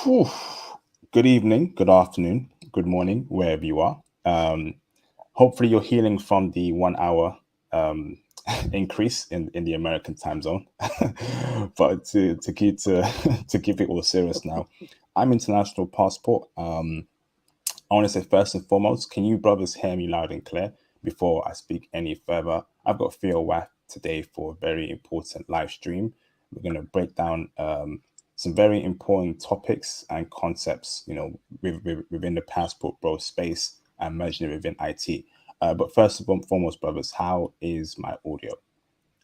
Whew. Good evening, good afternoon, good morning, wherever you are. Hopefully, you're healing from the 1 hour um, increase in the American time zone. But to keep it all serious now, I'm International Passport. I want to say first and foremost, can you brothers hear me loud and clear before I speak any further? I've got Theo today for a very important live stream. We're going to break down some very important topics and concepts, within the passport bro space and merging it within IT. But first and foremost, brothers, how is my audio?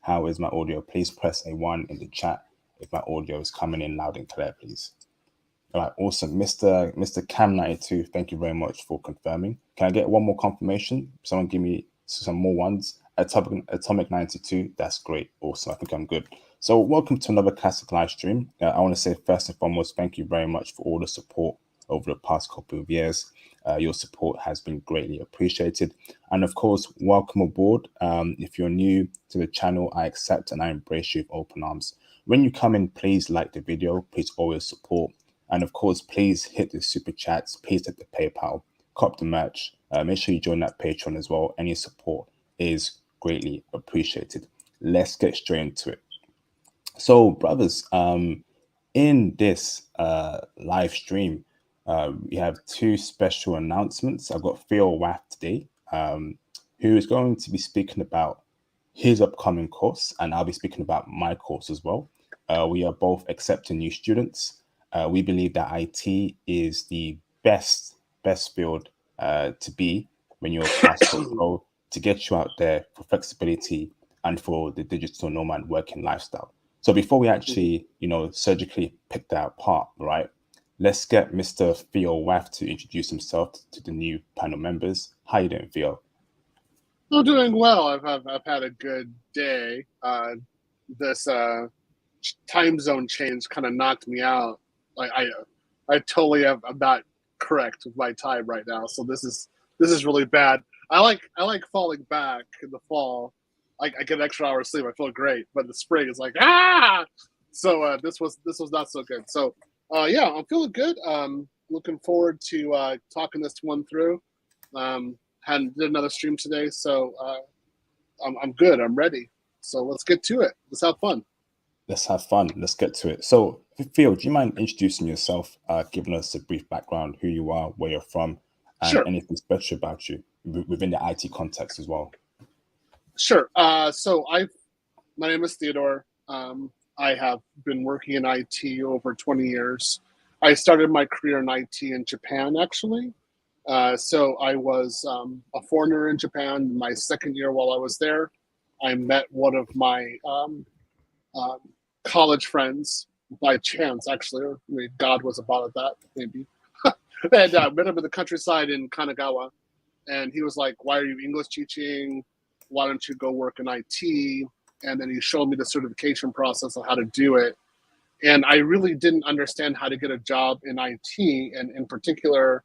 How is my audio? Please press a one in the chat if my audio is coming in loud and clear, please. All right, awesome. Mr. Cam92, thank you very much for confirming. Can I get one more confirmation? Someone give me some more ones. Atomic92, that's great. Awesome. I think I'm good. So welcome to another classic live stream. I want to say first and foremost, thank you very much for all the support over the past couple of years. Your support has been greatly appreciated. And of course, welcome aboard. If you're new to the channel, I accept and I embrace you with open arms. When you come in, please like the video. Please always support. And of course, please hit the super chats, please hit the PayPal, cop the merch. Make sure you join that Patreon as well. Any support is greatly appreciated. Let's get straight into it. So, brothers, in this live stream, we have two special announcements. I've got Theo today, who is going to be speaking about his upcoming course, and I'll be speaking about my course as well. We are both accepting new students. We believe that IT is the best field to be when you're a passport pro, to get you out there for flexibility and for the digital nomad working lifestyle. So before we actually, surgically pick that apart, right? Let's get Mr. Theo to introduce himself to the new panel members. How you doing, Theo? I'm doing well. I've had a good day. This time zone change kind of knocked me out. Like I totally I'm not correct with my time right now. So this is really bad. I like falling back in the fall. I get an extra hour of sleep. I feel great. But the spring is like So this was not so good. So yeah, I'm feeling good. Looking forward to talking this one through. Did another stream today, so I'm good. I'm ready. So let's get to it. Let's have fun. Let's have fun. Let's get to it. So, Theo, do you mind introducing yourself, giving us a brief background, who you are, where you're from, and Sure. anything special about you within the IT context as well? Sure. So my name is Theodore. I have been working in IT over 20 years. I started my career in IT in Japan, actually. So I was a foreigner in Japan. My second year while I was there, I met one of my college friends by chance, actually. Or maybe God was about that, maybe. And met him in the countryside in Kanagawa. And he was like, "Why are you English teaching? Why don't you go work in IT?" And then he showed me the certification process of how to do it. And I really didn't understand how to get a job in IT, and in particular,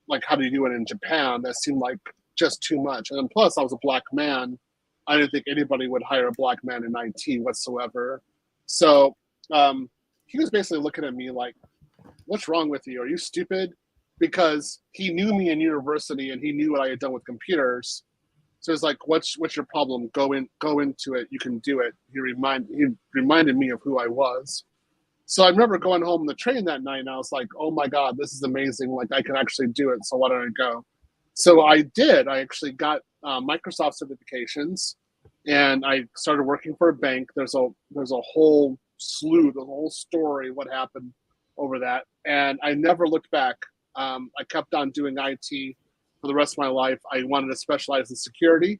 like how to do it in Japan. That seemed like just too much. And then plus, I was a black man. I didn't think anybody would hire a black man in IT whatsoever. So he was basically looking at me like, "What's wrong with you? Are you stupid?" Because he knew me in university and he knew what I had done with computers. So it's like, "What's your problem? Go into it. You can do it." He reminded me of who I was. So I remember going home on the train that night, and I was like, "Oh my God, this is amazing! Like I can actually do it. So why don't I go?" So I did. I actually got Microsoft certifications, and I started working for a bank. There's a whole slew, the whole story, what happened over that, and I never looked back. I kept on doing IT for the rest of my life. I wanted to specialize in security.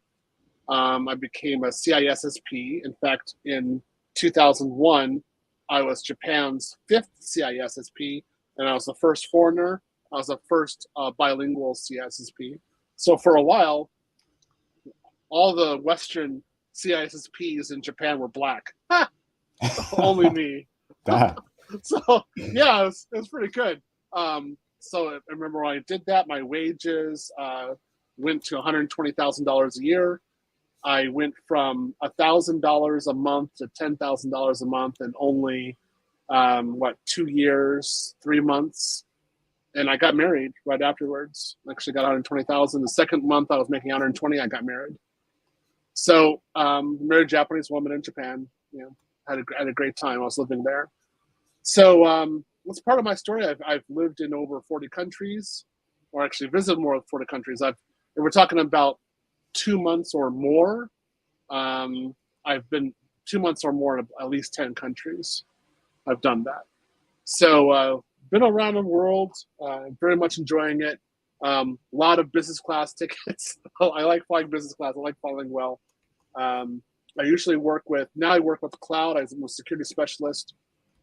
I became a CISSP. In fact, in 2001, I was Japan's 5th CISSP, and I was the first foreigner. I was the first bilingual CISSP. So for a while, all the Western CISSPs in Japan were black. Only me. So yeah, it was pretty good. So I remember when I did that, my wages went to $120,000 a year. I went from $1,000 a month to $10,000 a month in only 2 years, 3 months, and I got married right afterwards. Actually, got 120,000. The second month I was making 120, I got married. So, married a Japanese woman in Japan. Had a great time. I was living there. So, what's part of my story? I've lived in over 40 countries, or actually visited more than 40 countries. If we're talking about 2 months or more, I've been 2 months or more in at least 10 countries. I've done that. So, been around the world, very much enjoying it. A lot of business class tickets. I like flying business class. I like flying well. I usually work with cloud. I'm a security specialist.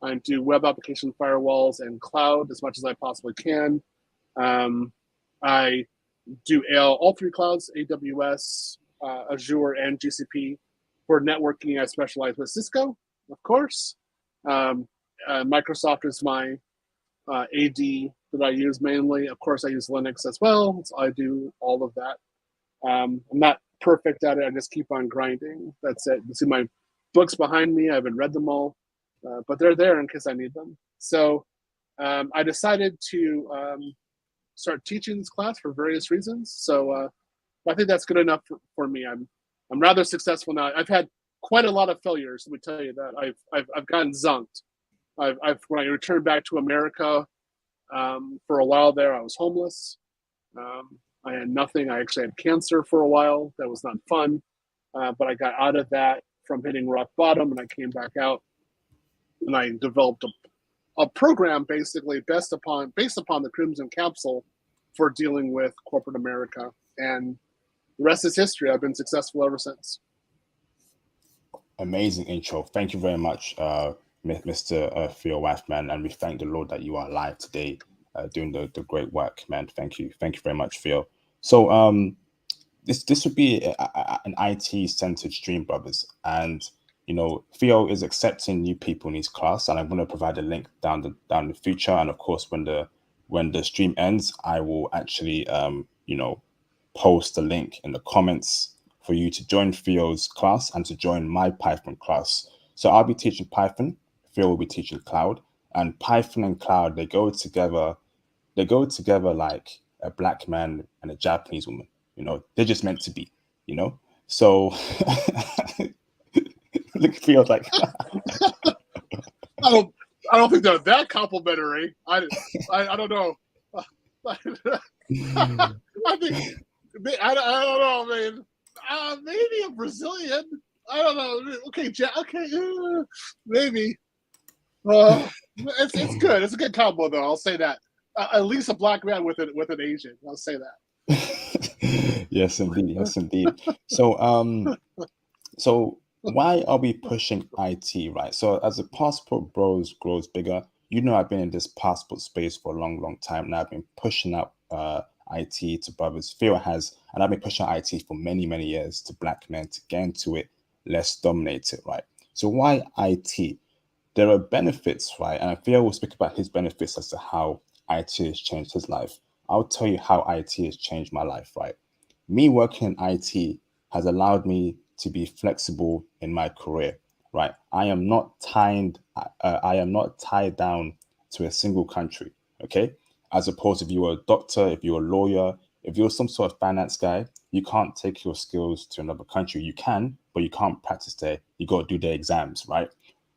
I do web application firewalls and cloud as much as I possibly can. I do all three clouds, AWS, Azure, and GCP. For networking, I specialize with Cisco, of course. Microsoft is my AD that I use mainly. Of course, I use Linux as well. So I do all of that. I'm not perfect at it. I just keep on grinding. That's it. You see my books behind me. I haven't read them all, but they're there in case I need them. So I decided to start teaching this class for various reasons. So I think that's good enough for me. I'm rather successful now. I've had quite a lot of failures. Let me tell you that. I've gotten zonked. When I returned back to America, for a while there, I was homeless. I had nothing. I actually had cancer for a while. That was not fun. But I got out of that from hitting rock bottom, and I came back out, and I developed a program basically based upon the Crimson Capsule for dealing with corporate America. And the rest is history. I've been successful ever since. Amazing intro. Thank you very much, Mr. Theo Wathman, and we thank the Lord that you are alive today, doing the great work, man. Thank you very much, Theo. So this would be an IT centered stream, brothers, and Theo is accepting new people in his class, and I'm going to provide a link down the future, and of course when the stream ends, I will actually post the link in the comments for you to join Theo's class and to join my Python class. So I'll be teaching Python, Theo will be teaching cloud, and Python and cloud, they go together like a black man and a Japanese woman. They're just meant to be, So look, Theo's like I don't think they're that complimentary. I don't know. I think I don't know, man. Maybe a Brazilian. I don't know. Okay, maybe. It's good. It's a good combo, though. I'll say that. At least a black man with an Asian. I'll say that. Yes, indeed. So why are we pushing IT, right? So as the passport grows bigger, I've been in this passport space for a long time now. I've been pushing up IT to brothers. Theo has, and I've been pushing IT for many years to black men to get into it, let's dominate it, right? So why IT? There are benefits, right? And Theo will speak about his benefits as to how IT has changed his life. I'll tell you how IT has changed my life, right? Me working in IT has allowed me to be flexible in my career, right? I am not tied down to a single country, okay? As opposed, if you're a doctor, if you're a lawyer, if you're some sort of finance guy, you can't take your skills to another country. You can, but you can't practice there. You got to do the exams, right?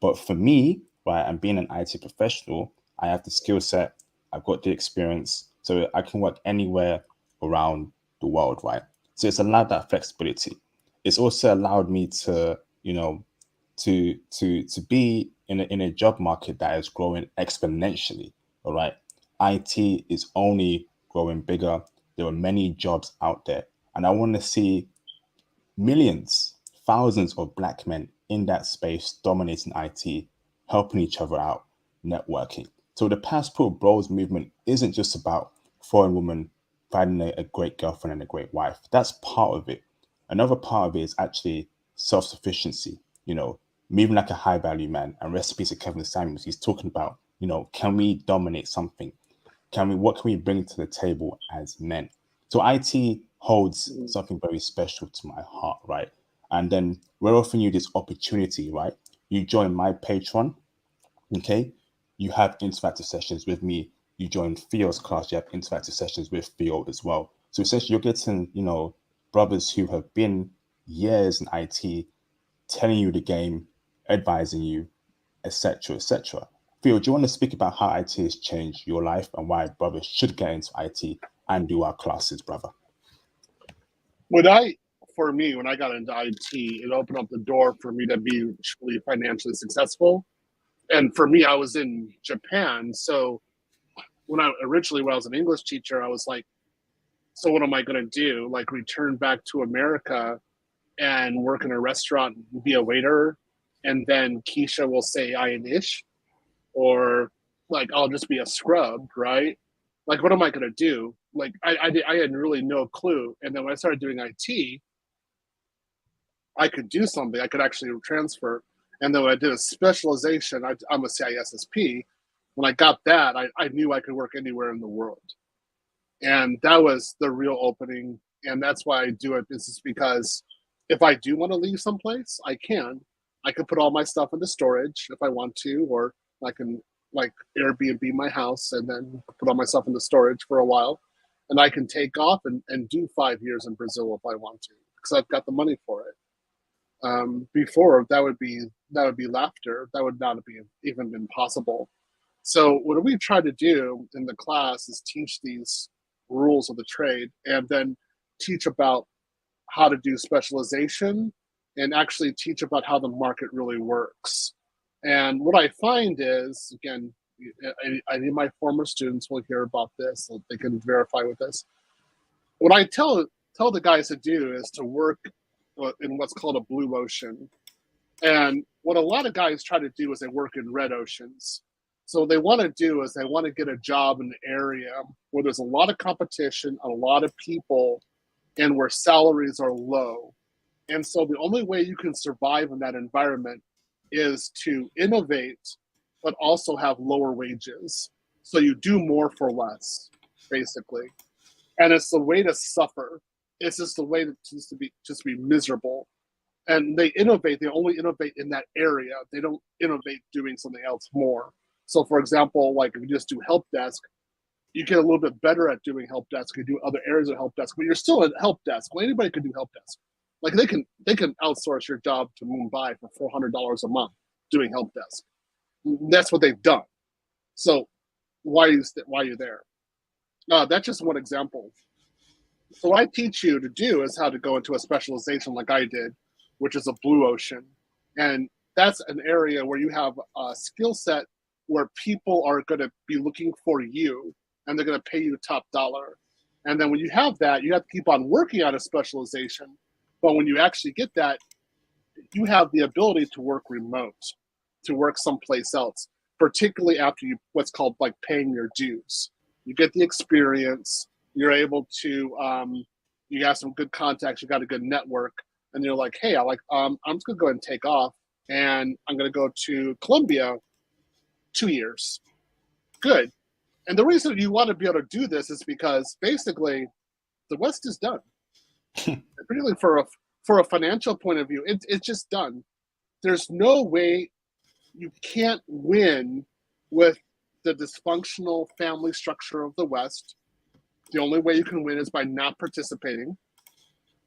But for me, right, and being an IT professional, I have the skill set, I've got the experience, so I can work anywhere around the world, right? So it's allowed that flexibility. It's also allowed me to, to be in a job market that is growing exponentially. All right, IT is only growing bigger. There are many jobs out there, and I want to see millions, thousands of black men in that space dominating IT, helping each other out, networking. So the Passport Bros movement isn't just about foreign women finding a great girlfriend and a great wife. That's part of it. Another part of it is actually self-sufficiency, moving like a high value man. And recipes of Kevin Samuels, he's talking about, can we dominate something? What can we bring to the table as men? So IT holds something very special to my heart, right? And then we're offering you this opportunity, right? You join my Patreon, okay? you have interactive sessions with me. You join Theo's class, you have interactive sessions with Theo as well. So essentially you're getting, brothers who have been years in IT telling you the game, advising you, etc., etc. Theo, do you want to speak about how IT has changed your life and why brothers should get into IT and do our classes, brother? For me, when I got into IT, it opened up the door for me to be truly financially successful. And for me, I was in Japan. So when I was an English teacher, I was like, so what am I going to do? Like return back to America and work in a restaurant, be a waiter, and then Keisha will say I an ish, or like I'll just be a scrub, right? Like what am I going to do? Like I had really no clue. And then when I started doing IT, I could do something. I could actually transfer. And then when I did a specialization, I'm a CISSP. When I got that, I knew I could work anywhere in the world. And that was the real opening. And that's why I do it. This is because if I do want to leave someplace, I can. I can put all my stuff into storage if I want to, or I can like Airbnb my house and then put all my stuff into storage for a while. And I can take off and do 5 years in Brazil if I want to, because I've got the money for it. Before that would be laughter. That would not be even been possible. So what we try to do in the class is teach these rules of the trade and then teach about how to do specialization and actually teach about how the market really works. And what I find is, again, I need my former students will hear about this so they can verify with this. What I tell the guys to do is to work in what's called a blue ocean. And what a lot of guys try to do is they work in red oceans. So what they want to do is they want to get a job in an area where there's a lot of competition, a lot of people, and where salaries are low. And so the only way you can survive in that environment is to innovate, but also have lower wages. So you do more for less, basically. And it's the way to suffer. It's just the way to just be miserable. And they innovate. They only innovate in that area. They don't innovate doing something else more. So, for example, like if you just do help desk, you get a little bit better at doing help desk. You do other areas of help desk, but you're still at help desk. Well, anybody can do help desk. Like they can outsource your job to Mumbai for $400 a month doing help desk. That's what they've done. So why are you there? That's just one example. So what I teach you to do is how to go into a specialization like I did, which is a blue ocean. And that's an area where you have a skill set where people are going to be looking for you and they're going to pay you top dollar. And then when you have that, you have to keep on working on a specialization. But when you actually get that, you have the ability to work remote, to work someplace else, particularly after you what's called like paying your dues. You get the experience. You're able to, you have some good contacts, you got a good network, and you're like, hey, I'm just gonna go ahead and take off, and I'm gonna go to Colombia 2 years. Good. And the reason you want to be able to do this is because basically the West is done. Really, for a financial point of view, it's just done. There's no way you can't win with the dysfunctional family structure of the West. The only way you can win is by not participating.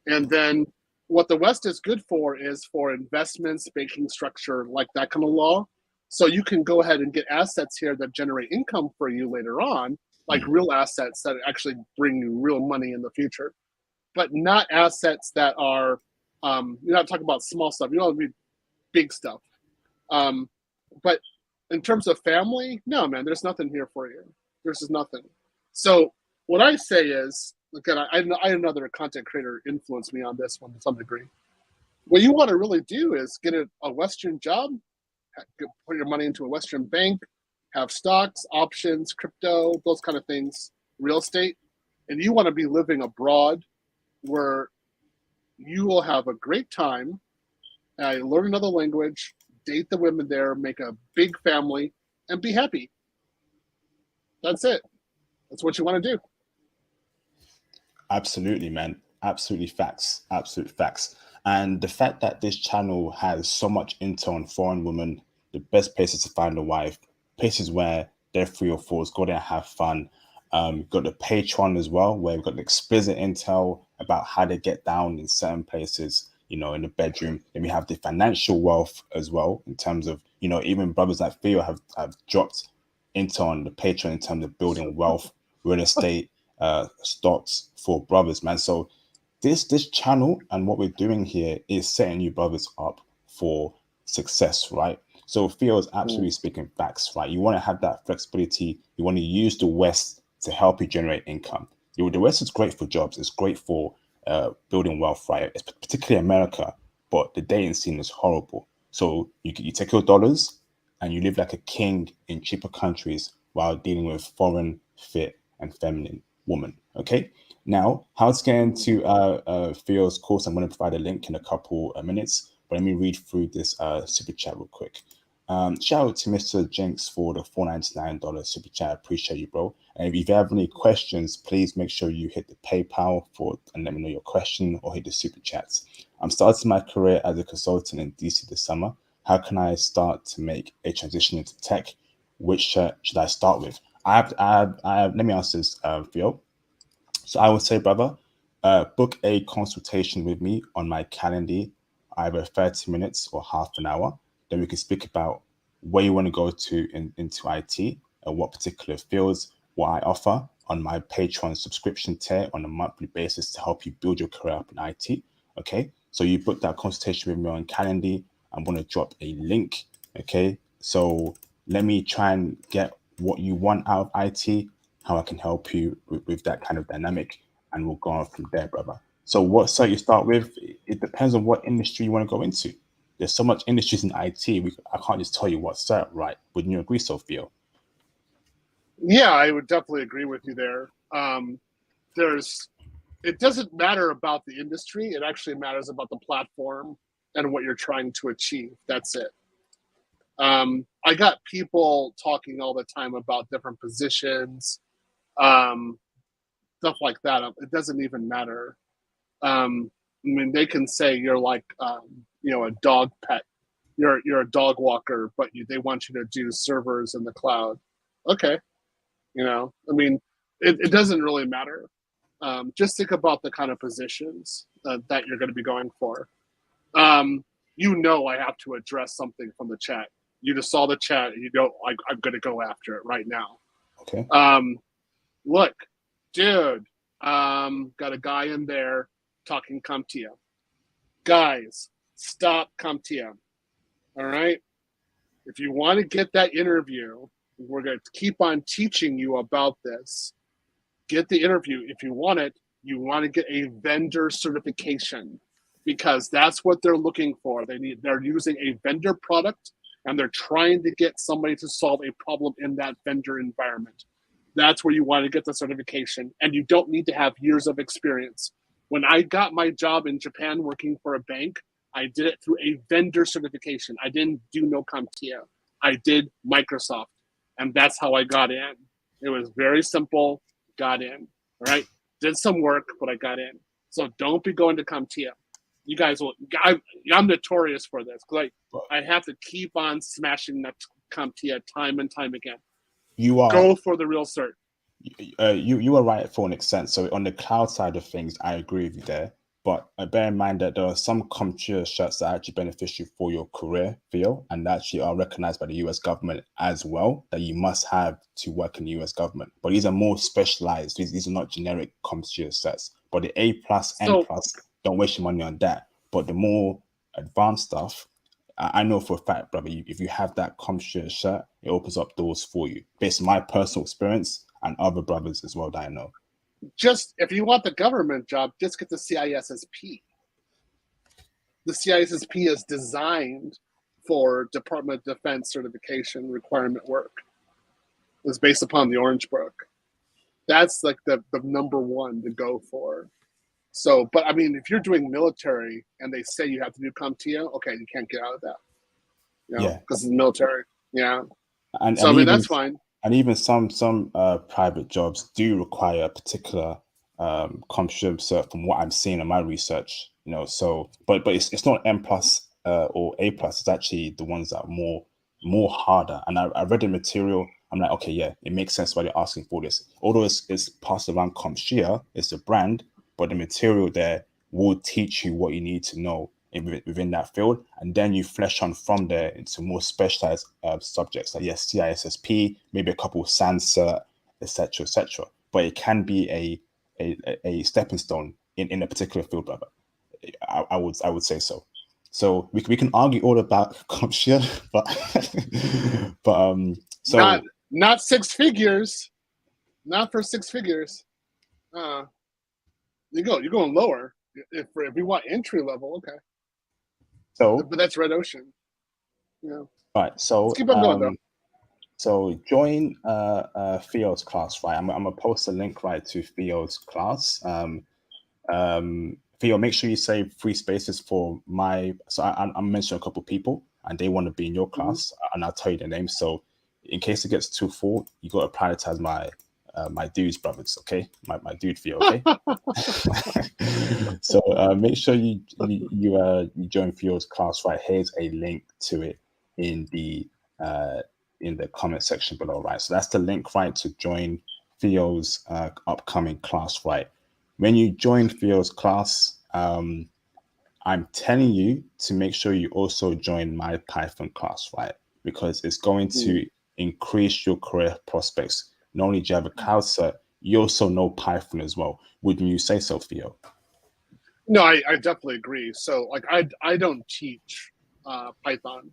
And then what the West is good for is for investments, banking structure, like that kind of law. So you can go ahead and get assets here that generate income for you later on, like real assets that actually bring you real money in the future, but not assets that are, you're not talking about small stuff. You don't need big stuff. But in terms of family, no, man, there's nothing here for you. There's just nothing. So what I say is, again, I had another content creator influence me on this one to some degree. What you want to really do is get a Western job, put your money into a Western bank, have stocks, options, crypto, those kind of things, real estate, and you want to be living abroad where you will have a great time, learn another language, date the women there, make a big family, and be happy. That's it. That's what you want to do. Absolutely, man. Absolutely facts. Absolute facts. And the fact that this channel has so much intel on foreign women, the best places to find a wife, places where they're 3 or 4s. Go there and have fun. Got the Patreon as well, where we've got the explicit intel about how they get down in certain places, you know, in the bedroom. Then we have the financial wealth as well, in terms of, you know, even brothers like Theo have dropped into on the Patreon in terms of building wealth, real estate, stocks for brothers, man. So this channel and what we're doing here is setting you brothers up for success, right? So Theo is absolutely speaking facts, right? You want to have that flexibility. You want to use the West to help you generate income. The West is great for jobs. It's great for building wealth, right? It's particularly America, but the dating scene is horrible. So you take your dollars and you live like a king in cheaper countries while dealing with foreign, fit, and feminine women. Okay. Now, how to get into Theo's course? I'm going to provide a link in a couple of minutes, but let me read through this super chat real quick. Shout out to Mr. Jenks for the $4.99 super chat. Appreciate you, bro. And if you have any questions, please make sure you hit the PayPal and let me know your question, or hit the super chats. I'm starting my career as a consultant in DC this summer. How can I start to make a transition into tech? Which should I start with? Let me answer this, Theo. So I would say, brother, book a consultation with me on my calendar, either 30 minutes or half an hour. Then we can speak about where you want to go into IT and what particular fields, what I offer on my Patreon subscription tier on a monthly basis to help you build your career up in IT. Okay, so you book that consultation with me on calendar. I'm going to drop a link. Okay, so let me try and get what you want out of IT, how I can help you with that kind of dynamic, and we'll go on from there, brother. So what cert you start with, it depends on what industry you want to go into. There's so much industries in IT, I can't just tell you what cert, right? Wouldn't you agree, Sophia? Yeah, I would definitely agree with you there. It doesn't matter about the industry. It actually matters about the platform and what you're trying to achieve. That's it. I got people talking all the time about different positions, stuff like that. It doesn't even matter. I mean, they can say you're like, a dog pet. You're a dog walker, but they want you to do servers in the cloud. Okay, I mean, it doesn't really matter. Just think about the kind of positions that you're going to be going for. I have to address something from the chat. You just saw the chat, and I'm going to go after it right now. Okay. Look, dude, got a guy in there talking CompTIA. Guys, stop CompTIA. All right? If you want to get that interview, we're going to keep on teaching you about this. Get the interview. If you want it, you want to get a vendor certification, because that's what they're looking for. They're using a vendor product, and they're trying to get somebody to solve a problem in that vendor environment. That's where you want to get the certification, and you don't need to have years of experience. When I got my job in Japan working for a bank, I did it through a vendor certification. I didn't do no CompTIA. I did Microsoft, and that's how I got in. It was very simple. Got in. All right. Did some work, but I got in. So don't be going to CompTIA. You guys will. I'm notorious for this, because I have to keep on smashing that CompTIA time and time again. Go for the real cert. You are right for an extent. So on the cloud side of things, I agree with you there. But bear in mind that there are some CompTIA certs that are actually beneficial for your career, Theo, and that actually are recognized by the US government as well, that you must have to work in the US government. But these are more specialized. These are not generic CompTIA certs. But the A+, N+, don't waste your money on that. But the more advanced stuff, I know for a fact, brother, if you have that CompTIA cert, it opens up doors for you, based on my personal experience and other brothers as well that I know. Just, if you want the government job, just get the CISSP. The CISSP is designed for Department of Defense certification requirement work. It's based upon the Orange Book. That's like the number one to go for. So, but I mean, if you're doing military and they say you have to do CompTIA, okay, you can't get out of that. Yeah, because it's military. Yeah. And so, I mean, that's fine. And even some private jobs do require a particular CompTIA cert, from what I'm seeing in my research. So, but it's not M+ or A+. It's actually the ones that are more more harder. And I read the material. I'm like, okay, yeah, it makes sense why they're asking for this. Although it's passed around CompShare, it's a brand, but the material there will teach you what you need to know within that field, and then you flesh on from there into more specialized subjects like yes, CISSP, maybe a couple of SANSA, etc., etc. But it can be a stepping stone in a particular field, brother. I would say so. So we can argue all about CompShare, but so not 6 figures, not for 6 figures. You're going lower. If we want entry level, okay. So but that's Red Ocean. Yeah. All right. So let's keep on going though. So join Theo's class, right? I'm gonna post a link right to Theo's class. Theo, make sure you save free spaces for my. So I'm mentioning a couple of people, and they want to be in your class, and I'll tell you the names. So in case it gets too full, you got to prioritize my dudes, brothers. Okay, my dude Theo. Okay. So make sure you join Theo's class. Right, here's a link to it in the comment section below. Right, so that's the link right to join Theo's upcoming class. Right. When you join Theo's class, I'm telling you to make sure you also join my Python class, right? Because it's going to increase your career prospects. Not only do you have a cloud cert, you also know Python as well. Wouldn't you say so, Theo? No, I definitely agree. So like I don't teach Python.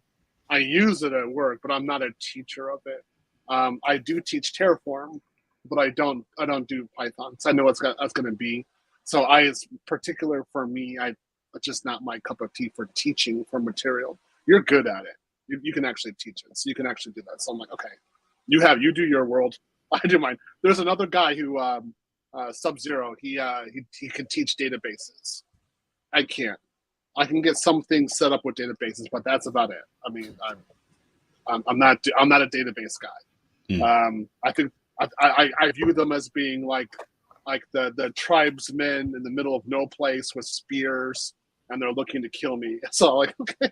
I use it at work, but I'm not a teacher of it. I do teach Terraform, but I don't do Python. So I know that's going to be. So it's particular for me. It's just not my cup of tea for teaching for material. You're good at it. You can actually teach it, so you can actually do that. So I'm like, okay, you do your world. I do mine. There's another guy who Sub-Zero. He can teach databases. I can't. I can get some things set up with databases, but that's about it. I mean, I'm not a database guy. I think I view them as being like the tribesmen in the middle of no place with spears, and they're looking to kill me. So like, okay,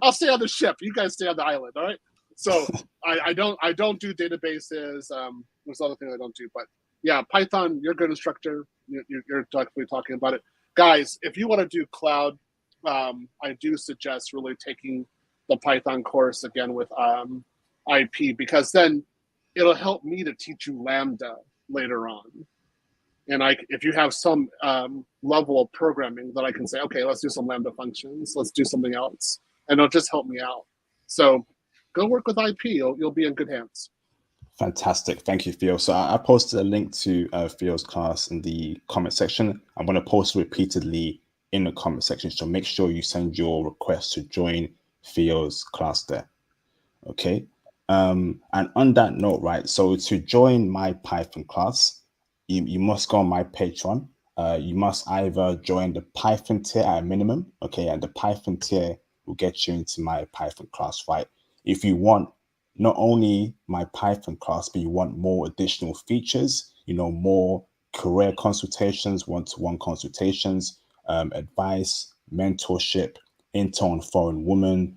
I'll stay on the ship. You guys stay on the island, all right? So I don't do databases. There's other things I don't do, but yeah, Python. You're a good instructor. You're definitely talking about it, guys. If you want to do cloud, I do suggest really taking the Python course again with IP, because then it'll help me to teach you Lambda later on. And if you have some level of programming that I can say, okay, let's do some Lambda functions, let's do something else, and it'll just help me out. So go work with IP. You'll be in good hands. Fantastic. Thank you, Theo. So I posted a link to Theo's class in the comment section. I'm going to post repeatedly in the comment section. So make sure you send your request to join Theo's class there. Okay. And on that note, right, so to join my Python class, you must go on my Patreon. You must either join the Python tier at a minimum, okay, and the Python tier will get you into my Python class, right? If you want not only my Python class, but you want more additional features, more career consultations, one-to-one consultations, advice, mentorship, intern on foreign woman,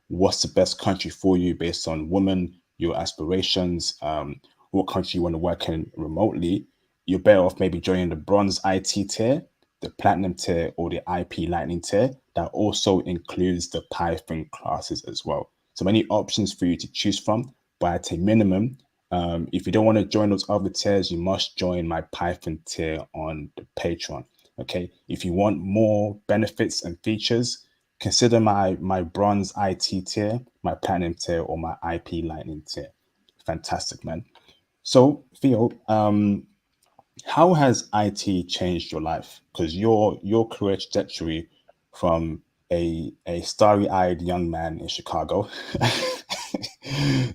what's the best country for you based on women, your aspirations, what country you want to work in remotely, you're better off maybe joining the bronze IT tier, the platinum tier, or the IP lightning tier. That also includes the Python classes as well. So many options for you to choose from, but at a minimum, if you don't want to join those other tiers, you must join my Python tier on the Patreon. Okay. If you want more benefits and features, consider my bronze IT tier, my platinum tier, or my IP lightning tier. Fantastic, man. So Theo, how has IT changed your life? Because your career trajectory from a starry-eyed young man in Chicago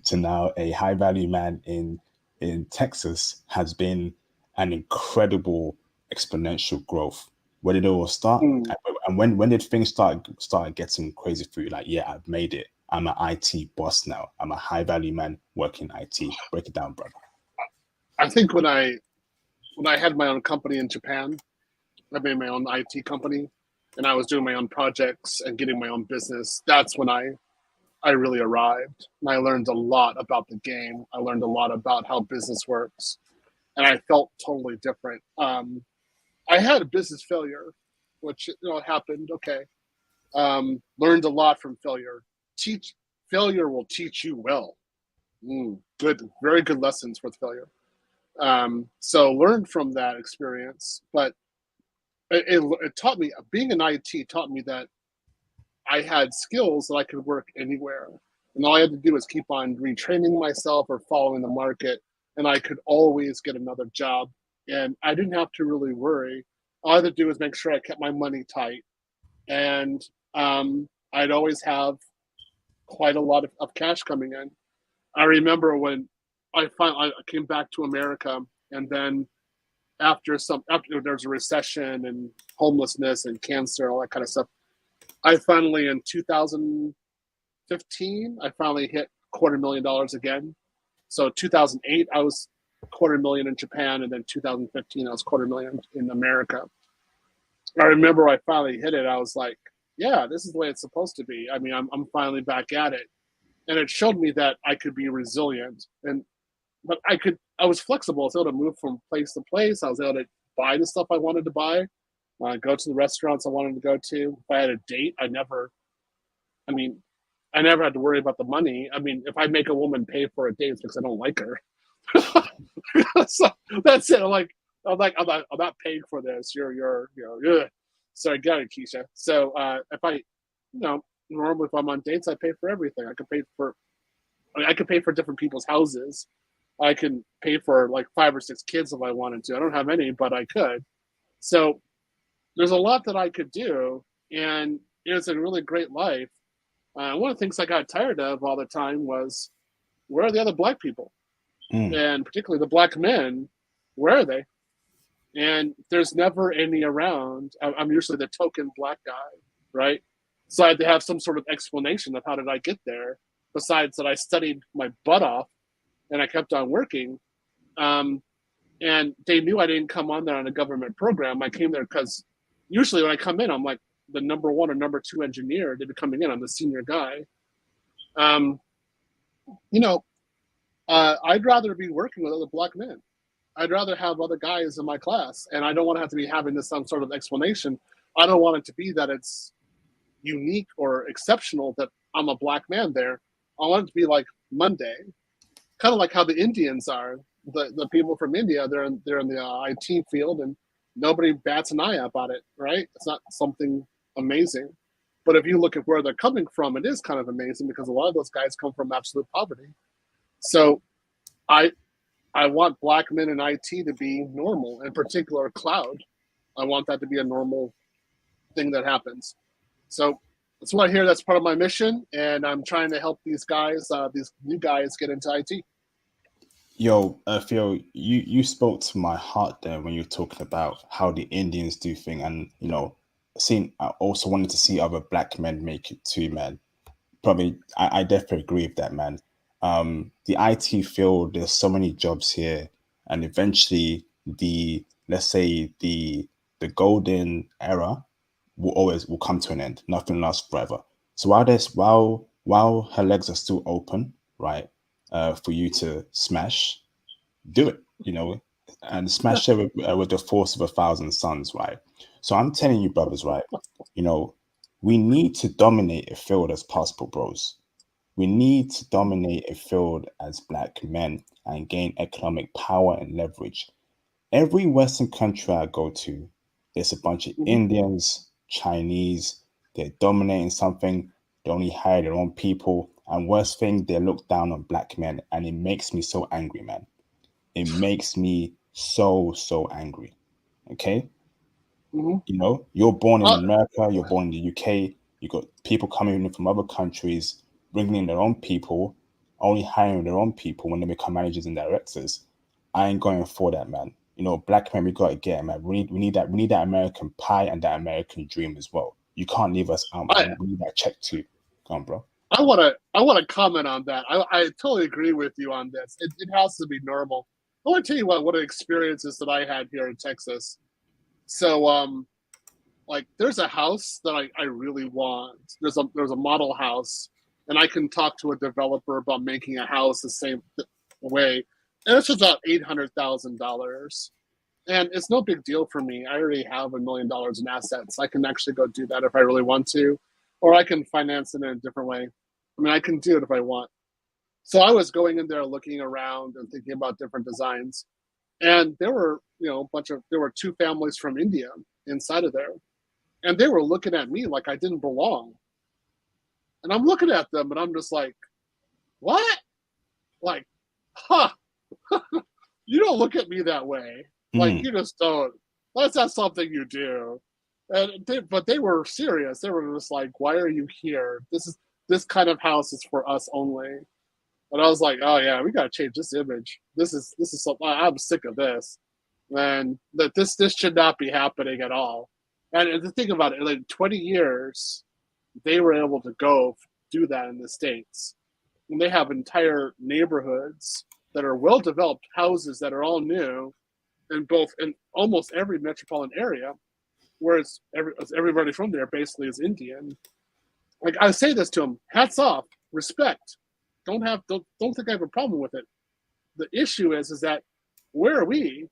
to now a high-value man in Texas has been an incredible exponential growth. Where did it all start? And when did things start getting crazy for you? Like, yeah, I've made it. I'm an IT boss now. I'm a high-value man working IT. Break it down, brother. I think when I had my own company in Japan, I made my own IT company, and I was doing my own projects and getting my own business. That's when I I really arrived. And I learned a lot about the game. I learned a lot about how business works. And I felt totally different. I had a business failure, which happened. Okay. Learned a lot from failure. Failure will teach you well. Good, very good lessons with failure. So learned from that experience, but it taught me, being in IT taught me that I had skills that I could work anywhere. And all I had to do was keep on retraining myself or following the market, and I could always get another job. And I didn't have to really worry. All I had to do was make sure I kept my money tight. And I'd always have quite a lot of cash coming in. I remember when I came back to America, and then after there was a recession and homelessness and cancer, all that kind of stuff, I finally, in 2015, I finally hit $250,000 again. So 2008, I was $250,000 in Japan, and then 2015, I was $250,000 in America. I remember I finally hit it. I was like, yeah, this is the way it's supposed to be. I mean, I'm finally back at it. And it showed me that I could be resilient, but I was flexible. I was able to move from place to place. I was able to buy the stuff I wanted to buy, go to the restaurants I wanted to go to. If I had a date, I never had to worry about the money. I mean, if I make a woman pay for a date, it's because I don't like her. So that's it. I'm not paying for this. You're. So I got it, Keisha. So if normally if I'm on dates, I pay for everything. I could pay for different people's houses. I can pay for like 5 or 6 kids if I wanted to. I don't have any, but I could. So there's a lot that I could do, and it was a really great life. One of the things I got tired of all the time was, where are the other black people? And particularly the black men, where are they? And there's never any around. I'm usually the token black guy, right? So I had to have some sort of explanation of how did I get there, besides that I studied my butt off and I kept on working. And they knew I didn't come on there on a government program. I came there because usually when I come in, I'm like the number 1 or number 2 engineer. They'd be coming in. I'm the senior guy. I'd rather be working with other black men. I'd rather have other guys in my class, and I don't want to have to be having this some sort of explanation. I don't want it to be that it's unique or exceptional that I'm a black man there. I want it to be like Monday, kind of like how the Indians are. The people from India, they're in the IT field, and nobody bats an eye about it, right? It's not something amazing. But if you look at where they're coming from, it is kind of amazing, because a lot of those guys come from absolute poverty. So I want black men in IT to be normal, in particular cloud. I want that to be a normal thing that happens. So that's what I hear. That's part of my mission, and I'm trying to help these guys, these new guys, get into IT. Yo, Theo, you spoke to my heart there when you were talking about how the Indians do things, and I also wanted to see other black men make it too, man. Probably, I definitely agree with that, man. The IT field, there's so many jobs here, and eventually let's say the golden era will come to an end. Nothing lasts forever. So while her legs are still open, right, for you to smash, do it, and smash it with the force of 1,000 suns, right? So I'm telling you, brothers, right, we need to dominate a field as possible, bros. We need to dominate a field as black men and gain economic power and leverage. Every Western country I go to, there's a bunch of Indians, Chinese, they're dominating something, they only hire their own people, and worst thing, they look down on black men, and it makes me so angry, man. It makes me so, so angry. Okay? You're born in America, you're born in the UK, you got people coming in from other countries, bringing in their own people, only hiring their own people when they become managers and directors. I ain't going for that, man. Black men, we gotta get it, man. We need that American pie and that American dream as well. You can't leave us out, man. We need that check too. Come on, bro. I want to comment on that. I totally agree with you on this. It has to be normal. I want to tell you what experiences that I had here in Texas. So like there's a house that I really want. There's a model house, and I can talk to a developer about making a house the same way. And it's about $800,000. And it's no big deal for me. I already have $1 million in assets. I can actually go do that if I really want to, or I can finance it in a different way. I mean, I can do it if I want. So I was going in there looking around and thinking about different designs. And there were, there were two families from India inside of there. And they were looking at me like I didn't belong. And I'm looking at them and I'm just like, what? Like, huh. You don't look at me that way. Like, you just don't. That's not something you do. But they were serious. They were just like, why are you here? This kind of house is for us only. And I was like, oh yeah, we gotta change this image. This is something. I'm sick of this. And that this should not be happening at all. And to think about it, like 20 years, they were able to go do that in the States. And they have entire neighborhoods that are well-developed houses that are all new in almost every metropolitan area, whereas everybody from there basically is Indian. Like, I say this to them, hats off, respect. Don't think I have a problem with it. The issue is that where are we?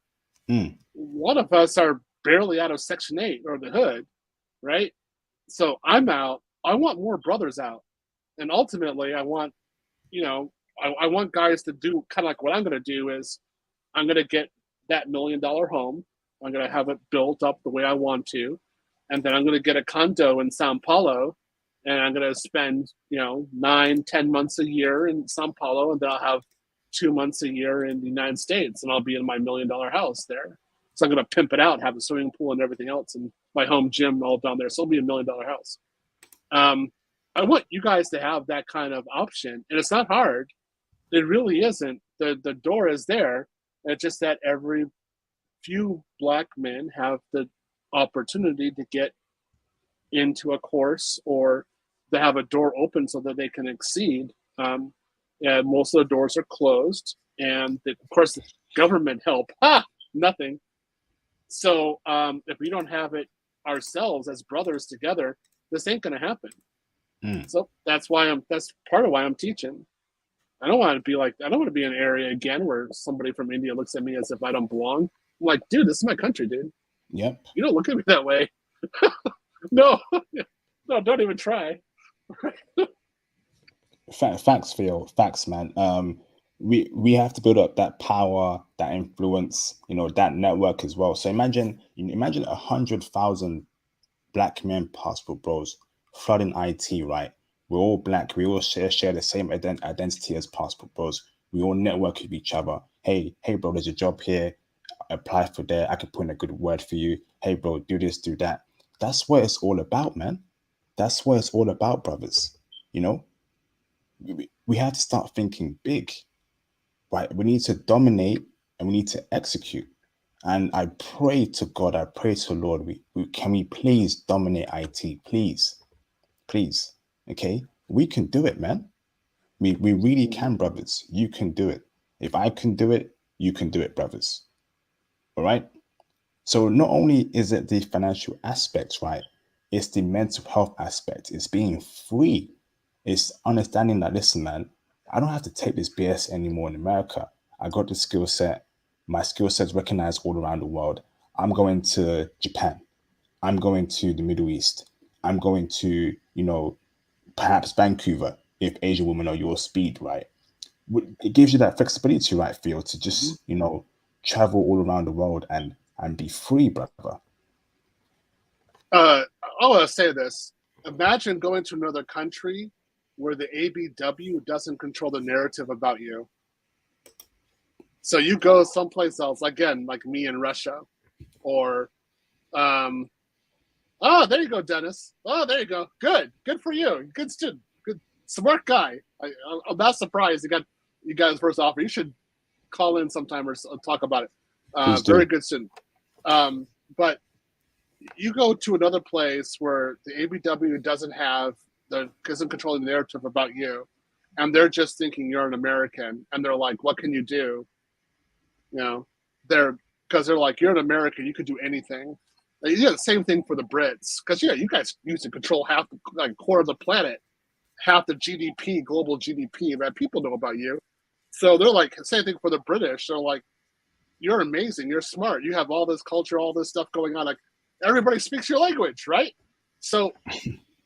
One of us are barely out of Section 8 or the hood, right? So I'm out. I want more brothers out. And ultimately, I want, I want guys to do kind of like what I'm going to do is I'm going to get that $1 million home. I'm going to have it built up the way I want to. And then I'm going to get a condo in Sao Paulo. And I'm going to spend, 9-10 months a year in Sao Paulo. And then I'll have 2 months a year in the United States. And I'll be in my $1 million house there. So I'm going to pimp it out, have a swimming pool and everything else, and my home gym all down there. So it'll be $1 million house. I want you guys to have that kind of option. And it's not hard. It really isn't. The door is there. It's just that every few Black men have the opportunity to get into a course or to have a door open so that they can exceed. And most of the doors are closed. And of course, the government help. Nothing. So if we don't have it ourselves as brothers together, this ain't going to happen. So that's part of why I'm teaching. I don't want to be in an area again where somebody from India looks at me as if I don't belong. I'm like, dude, this is my country, dude. Yep. You don't look at me that way. No, don't even try. Facts, Theo. Facts, man. We have to build up that power, that influence, that network as well. So imagine 100,000 Black men passport bros flooding IT, right? We're all Black. We all share the same identity as passport bros. We all network with each other. Hey, bro, there's a job here. Apply for there. I can put in a good word for you. Hey, bro, do this, do that. That's what it's all about, man. That's what it's all about, brothers. We have to start thinking big, right? We need to dominate and we need to execute. And I pray to God, I pray to the Lord, can we please dominate IT, please, okay? We can do it, man. We really can, brothers. You can do it. If I can do it, you can do it, brothers. All right? So not only is it the financial aspects, right? It's the mental health aspect. It's being free. It's understanding that, listen, man, I don't have to take this BS anymore in America. I got the skill set. My skill set's recognized all around the world. I'm going to Japan. I'm going to the Middle East. I'm going to, perhaps Vancouver, if Asian women are your speed, right? It gives you that flexibility, right, Theo, to just, travel all around the world and be free, brother. I want to say this. Imagine going to another country where the ABW doesn't control the narrative about you. So you go someplace else, again, like me in Russia, or, oh, there you go, Dennis. Oh, there you go. Good for you. Good student. Good, smart guy. I'm not surprised you got his first offer. You should call in sometime or talk about it. Very good student. But you go to another place where the ABW isn't controlling the narrative about you, and they're just thinking you're an American, and they're like, what can you do? Because they're like, you're an American, you could do anything. You do the same thing for the Brits, because you guys used to control half the quarter of the planet, half the GDP, global GDP, that people know about you. So they're like, same thing for the British. They're like, you're amazing, you're smart, you have all this culture, all this stuff going on. Like everybody speaks your language, right? So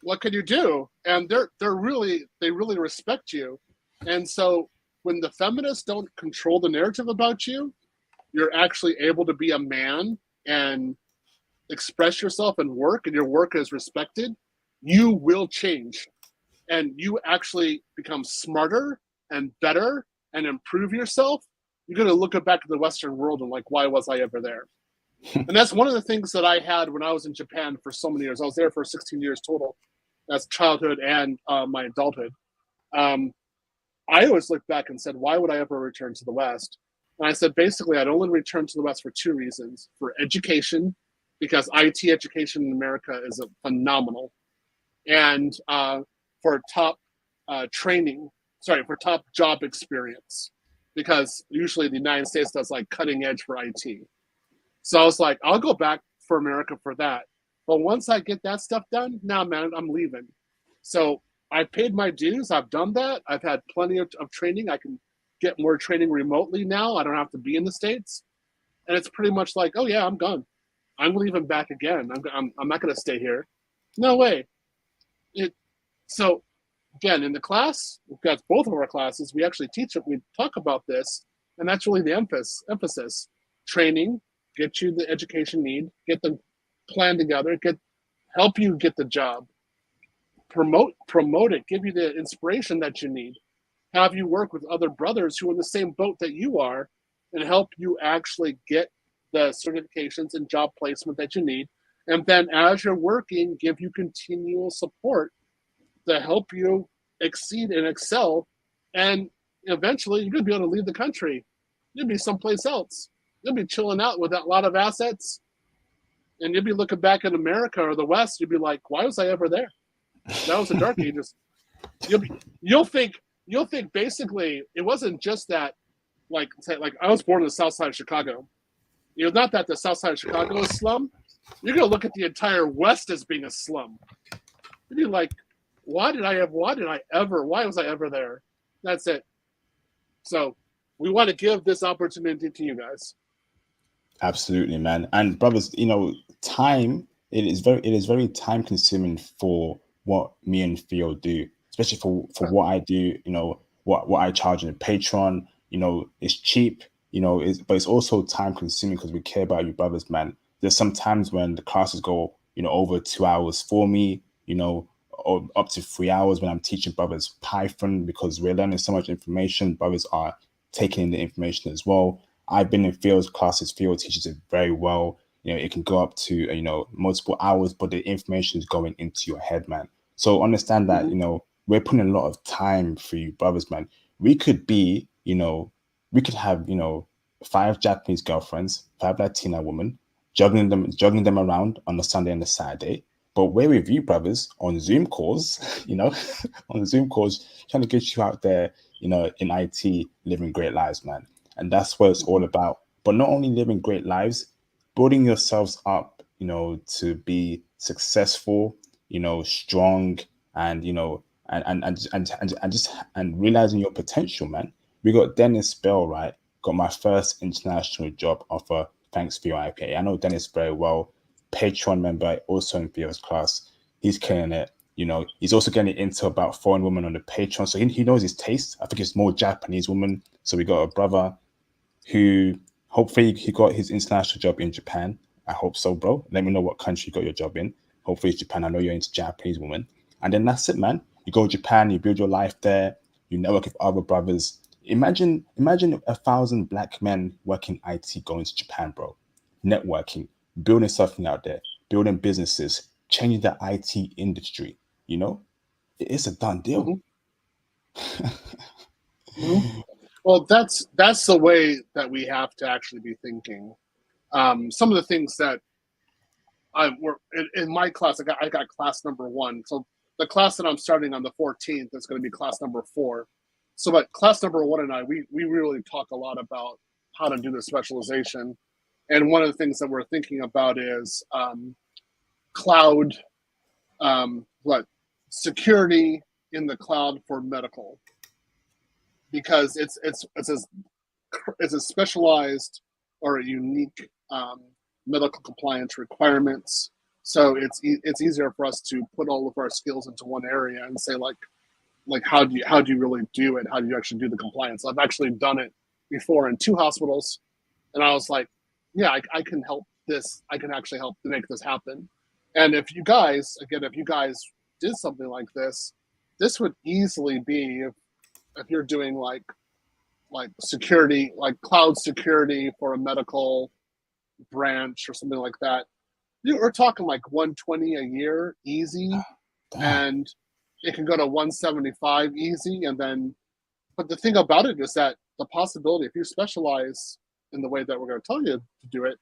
what can you do? And they really respect you. And so when the feminists don't control the narrative about you, you're actually able to be a man and express yourself and work, and your work is respected. You will change, and you actually become smarter and better and improve yourself. You're going to look back at the Western world and like, why was I ever there? And that's one of the things that I had when I was in Japan for so many years. I was there for 16 years total. That's childhood and my adulthood. I always looked back and said, why would I ever return to the West? And I said, basically, I'd only return to the West for two reasons. For education, because IT education in America is phenomenal. And for top for top job experience. Because usually the United States does like cutting edge for IT. So I was like, I'll go back for America for that. But once I get that stuff done, now, man, I'm leaving. So I paid my dues. I've done that. I've had plenty of training. I can get more training remotely now. I don't have to be in the States. And it's pretty much like, oh, yeah, I'm gone. I'm leaving back again. I'm not going to stay here. No way. So, again, in the class, we've got both of our classes. We actually teach it. We talk about this. And that's really the emphasis. Training, get you the education need, get the plan together, help you get the job. Promote it, give you the inspiration that you need, have you work with other brothers who are in the same boat that you are, and help you actually get the certifications and job placement that you need. And then as you're working, give you continual support to help you exceed and excel. And eventually you're going to be able to leave the country. You'll be someplace else. You'll be chilling out with a lot of assets. And you'll be looking back at America or the West. You'll be like, why was I ever there? That was the dark ages. You'll think basically it wasn't just that, like I was born in the South Side of Chicago. Not that the South Side of Chicago is slum. You're gonna look at the entire West as being a slum. You'd be like, why was I ever there? That's it. So we want to give this opportunity to you guys. Absolutely, man. And brothers, time, it is very time consuming for what me and Theo do, especially for what I do, what I charge in a Patreon, it's cheap, but it's also time consuming because we care about you brothers, man. There's some times when the classes go, over 2 hours for me, or up to 3 hours when I'm teaching brothers Python, because we're learning so much information. Brothers are taking in the information as well. I've been in Theo's classes. Theo teaches it very well. It can go up to, multiple hours, but the information is going into your head, man. So understand that, we're putting a lot of time for you brothers, man. We could be, we could have, 5 Japanese girlfriends, 5 Latina women, juggling them around on a Sunday and a Saturday. But we're with you brothers on Zoom calls, on Zoom calls, trying to get you out there, in IT, living great lives, man. And that's what it's all about. But not only living great lives, building yourselves up, to be successful, strong, and and realizing your potential, man. We got Dennis Bell, right? Got my first international job offer thanks for your IPA. I know Dennis very well. Patreon member, also in Theo's class. He's killing it. He's also getting into about foreign women on the Patreon. So he knows his taste. I think it's more Japanese women. So we got a brother who hopefully he got his international job in Japan. I hope so, bro. Let me know what country you got your job in. Hopefully it's Japan. I know you're into Japanese women. And then that's it, man. You go to Japan, you build your life there, you network with other brothers. Imagine 1,000 black men working IT going to Japan, bro. Networking, building something out there, building businesses, changing the IT industry. It's a done deal. Mm-hmm. Well, that's the way that we have to actually be thinking. Some of the things that in my class, I got class number 1. So the class that I'm starting on the 14th is going to be class number 4. So, but class number 1 and we really talk a lot about how to do the specialization. And one of the things that we're thinking about is cloud, security, in the cloud for medical, because it's a specialized or a unique medical compliance requirements. So it's easier for us to put all of our skills into one area and say like how do you really do it? How do you actually do the compliance? I've actually done it before in 2 hospitals, and I was like, yeah, I can help this. I can actually help to make this happen. And if you guys did something like this would easily be if you're doing like security, like cloud security for a medical branch or something like that. We're talking like 120 a year easy, and it can go to 175 easy. And then, but the thing about it is that the possibility, if you specialize in the way that we're going to tell you to do it,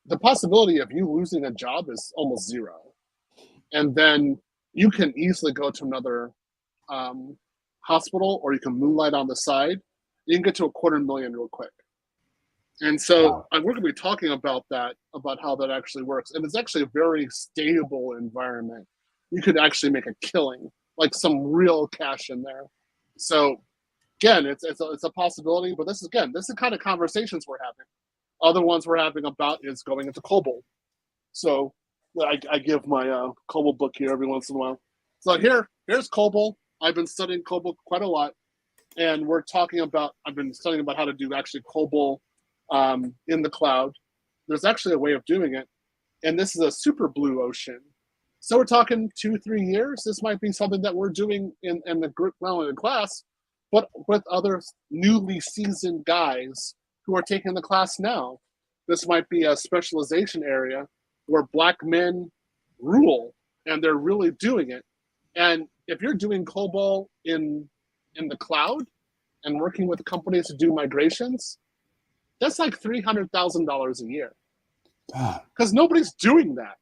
the possibility of you losing a job is almost zero. And then you can easily go to another hospital, or you can moonlight on the side. You can get to $250,000 real quick. And so we're going to be talking about that, about how that actually works. And it's actually a very stable environment. You could actually make a killing, like some real cash in there. So again, it's a possibility, but this is the kind of conversations we're having. Other ones we're having about is going into COBOL. So I give my COBOL book here every once in a while. So here's COBOL. I've been studying COBOL quite a lot, and I've been studying about how to do actually COBOL in the cloud. There's actually a way of doing it, and this is a super blue ocean. So we're talking 2-3 years. This might be something that we're doing in the group, not only in class, but with other newly seasoned guys who are taking the class now. This might be a specialization area where Black men rule, and they're really doing it. And if you're doing COBOL in the cloud and working with companies to do migrations, that's like $300,000 a year. Because nobody's doing that.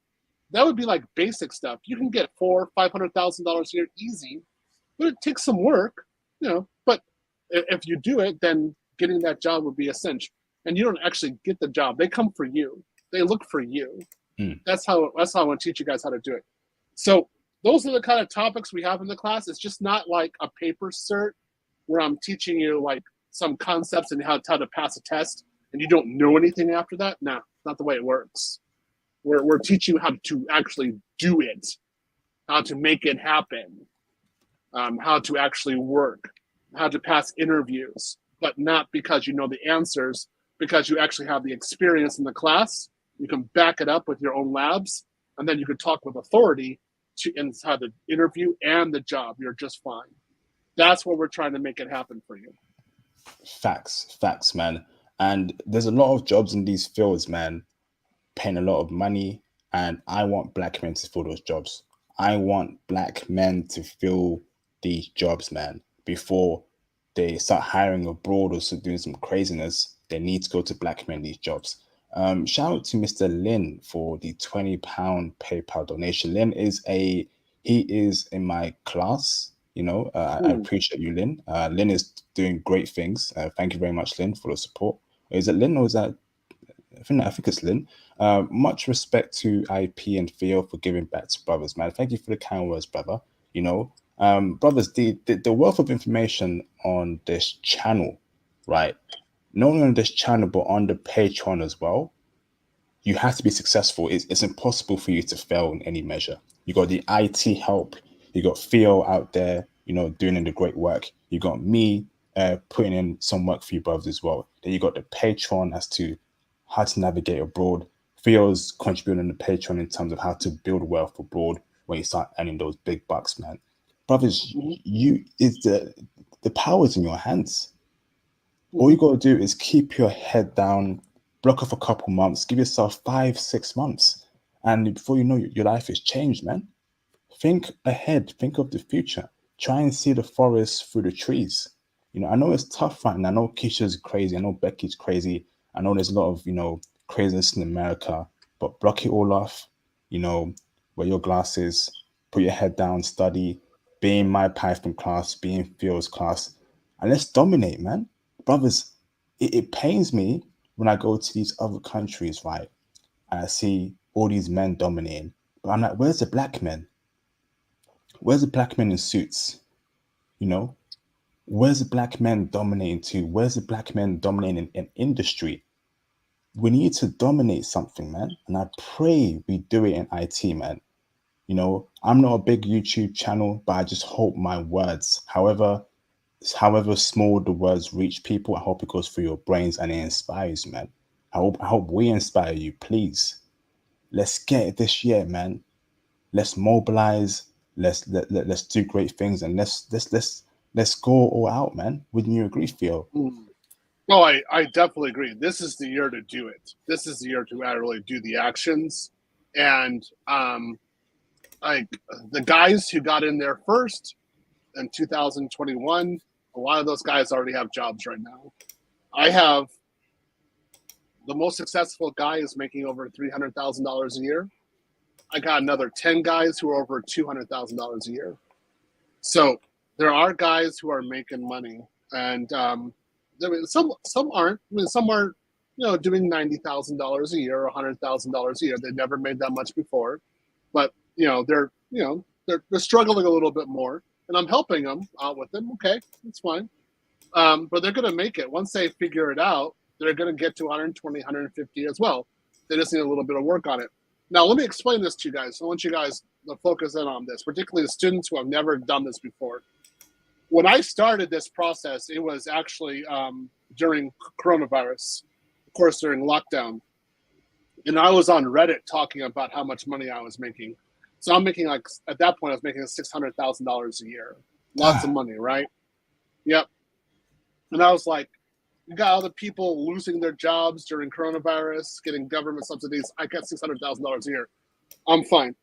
That would be like basic stuff. You can get $400,000-$500,000 a year easy, but it takes some work, But if you do it, then getting that job would be a cinch. And you don't actually get the job; they come for you. They look for you. That's how I want to teach you guys how to do it. So those are the kind of topics we have in the class. It's just not like a paper cert where I'm teaching you like some concepts and how to pass a test, and you don't know anything after that. No, not the way it works. We're teaching you how to actually do it, how to make it happen, how to actually work, how to pass interviews, but not because you know the answers, because you actually have the experience in the class. You can back it up with your own labs, and then you can talk with authority inside the interview and the job. You're just fine. That's what we're trying to make it happen for you. Facts, man. And there's a lot of jobs in these fields, man, paying a lot of money, and I want Black men to fill those jobs. I want Black men to fill these jobs, man. Before they start hiring abroad or start doing some craziness, they need to go to Black men these jobs. Shout out to Mr. Lin for the £20 PayPal donation. Lin is in my class. I appreciate you, Lin. Lin is doing great things. Thank you very much, Lin, for the support. Is it Lin or is that? I think it's Lin. Much respect to IP and Theo for giving back to brothers, man. Thank you for the kind words, brother. Brothers, the wealth of information on this channel, right? Not only on this channel, but on the Patreon as well. You have to be successful. It's impossible for you to fail in any measure. You got the IT help. You got Theo out there, doing the great work. You got me putting in some work for you brothers as well. Then you got the Patreon as to how to navigate abroad. Theo's contributing on the Patreon in terms of how to build wealth abroad when you start earning those big bucks, man. Brothers, the power's in your hands. All you got to do is keep your head down, block off a couple months, give yourself 5-6 months, and before you know it, your life is changed, man. Think ahead, think of the future. Try and see the forest through the trees. I know it's tough right now. I know Keisha's crazy. I know Becky's crazy. I know there's a lot of, craziness in America, but block it all off, wear your glasses, put your head down, study, be in my Python class, be in Theo's class, and let's dominate, man. Brothers, it pains me when I go to these other countries, right, and I see all these men dominating, but I'm like, where's the Black men? Where's the black men in suits? You know, where's the black men dominating too? Where's the black men dominating in industry? We need to dominate something, man. And I pray we do it in IT, man. You know, I'm not a big YouTube channel, but I just hope my words, however small the words reach people, I hope it goes through your brains and it inspires you, man. I hope we inspire you, please. Let's get it this year, man. Let's mobilize. Let's do great things, and let's go all out, man. Wouldn't you agree, Theo? Oh, I definitely agree. This is the year to do it. This is the year to really do the actions. And like the guys who got in there first in 2021, a lot of those guys already have jobs right now. I have the most successful guy is making over $300,000 a year. I got another 10 guys who are over $200,000 a year. So there are guys who are making money, and some aren't. I mean, some are, doing $90,000 a year or $100,000 a year. They never made that much before, but they're struggling a little bit more, and I'm helping them out with them. Okay, that's fine. But they're going to make it once they figure it out. They're going to get to 120, 150 as well. They just need a little bit of work on it. Now, let me explain this to you guys. I want you guys to focus in on this, particularly the students who have never done this before. When I started this process, it was actually during coronavirus, of course, during lockdown. And I was on Reddit talking about how much money I was making. So I'm making, like, at that point, I was making $600,000 a year. Lots of money, right? Yep. And I was like, you got other people losing their jobs during coronavirus, getting government subsidies. I get $600,000 a year. I'm fine.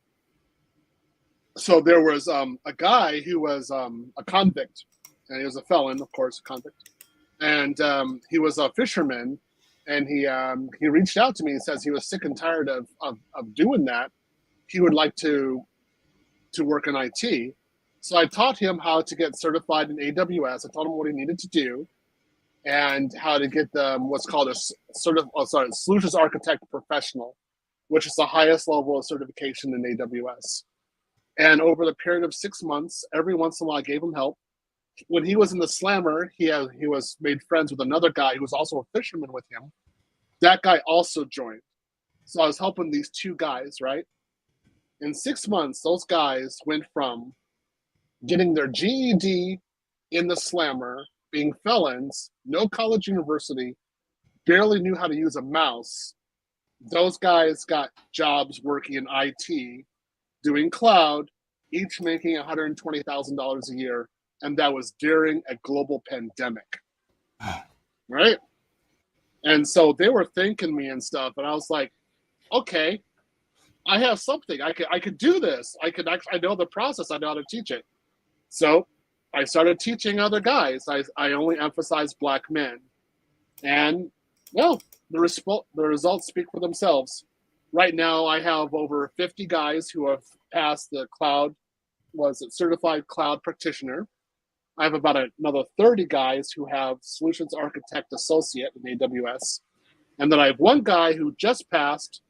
So there was a guy who was a convict, and he was a felon, of course, a convict. And he was a fisherman, and he reached out to me and says he was sick and tired of doing that. He would like to work in IT. So I taught him how to get certified in AWS. I taught him what he needed to do, and how to get what's called a solutions architect professional, which is the highest level of certification in AWS. And over the period of 6 months, every once in a while, I gave him help. When he was in the slammer, he was made friends with another guy who was also a fisherman with him. That guy also joined. So I was helping these two guys, right? In 6 months, those guys went from getting their GED in the slammer, being felons, no college university, barely knew how to use a mouse. Those guys got jobs working in IT, doing cloud, each making $120,000 a year, and that was during a global pandemic, right? And so they were thanking me and stuff, and I was like, okay, I have something. I could do this. I know the process. I know how to teach it. So I started teaching other guys. I only emphasize black men, and well, the results speak for themselves. Right now, I have over 50 guys who have passed the certified cloud practitioner. I have about another 30 guys who have solutions architect associate in AWS. And then I have one guy who just passed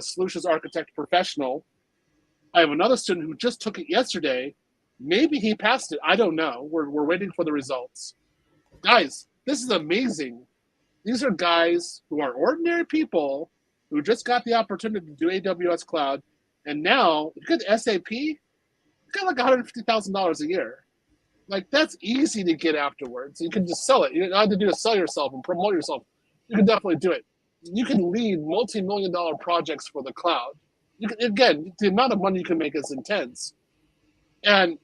solutions architect professional. I have another student who just took it yesterday. Maybe he passed it. I don't know. We're waiting for the results. Guys, this is amazing. These are guys who are ordinary people who just got the opportunity to do AWS cloud. And now, you get SAP, you got like $150,000 a year. Like, that's easy to get afterwards. You can just sell it. You don't have to do to sell yourself and promote yourself. You can definitely do it. You can lead multi-million-dollar projects for the cloud. Again, the amount of money you can make is intense. And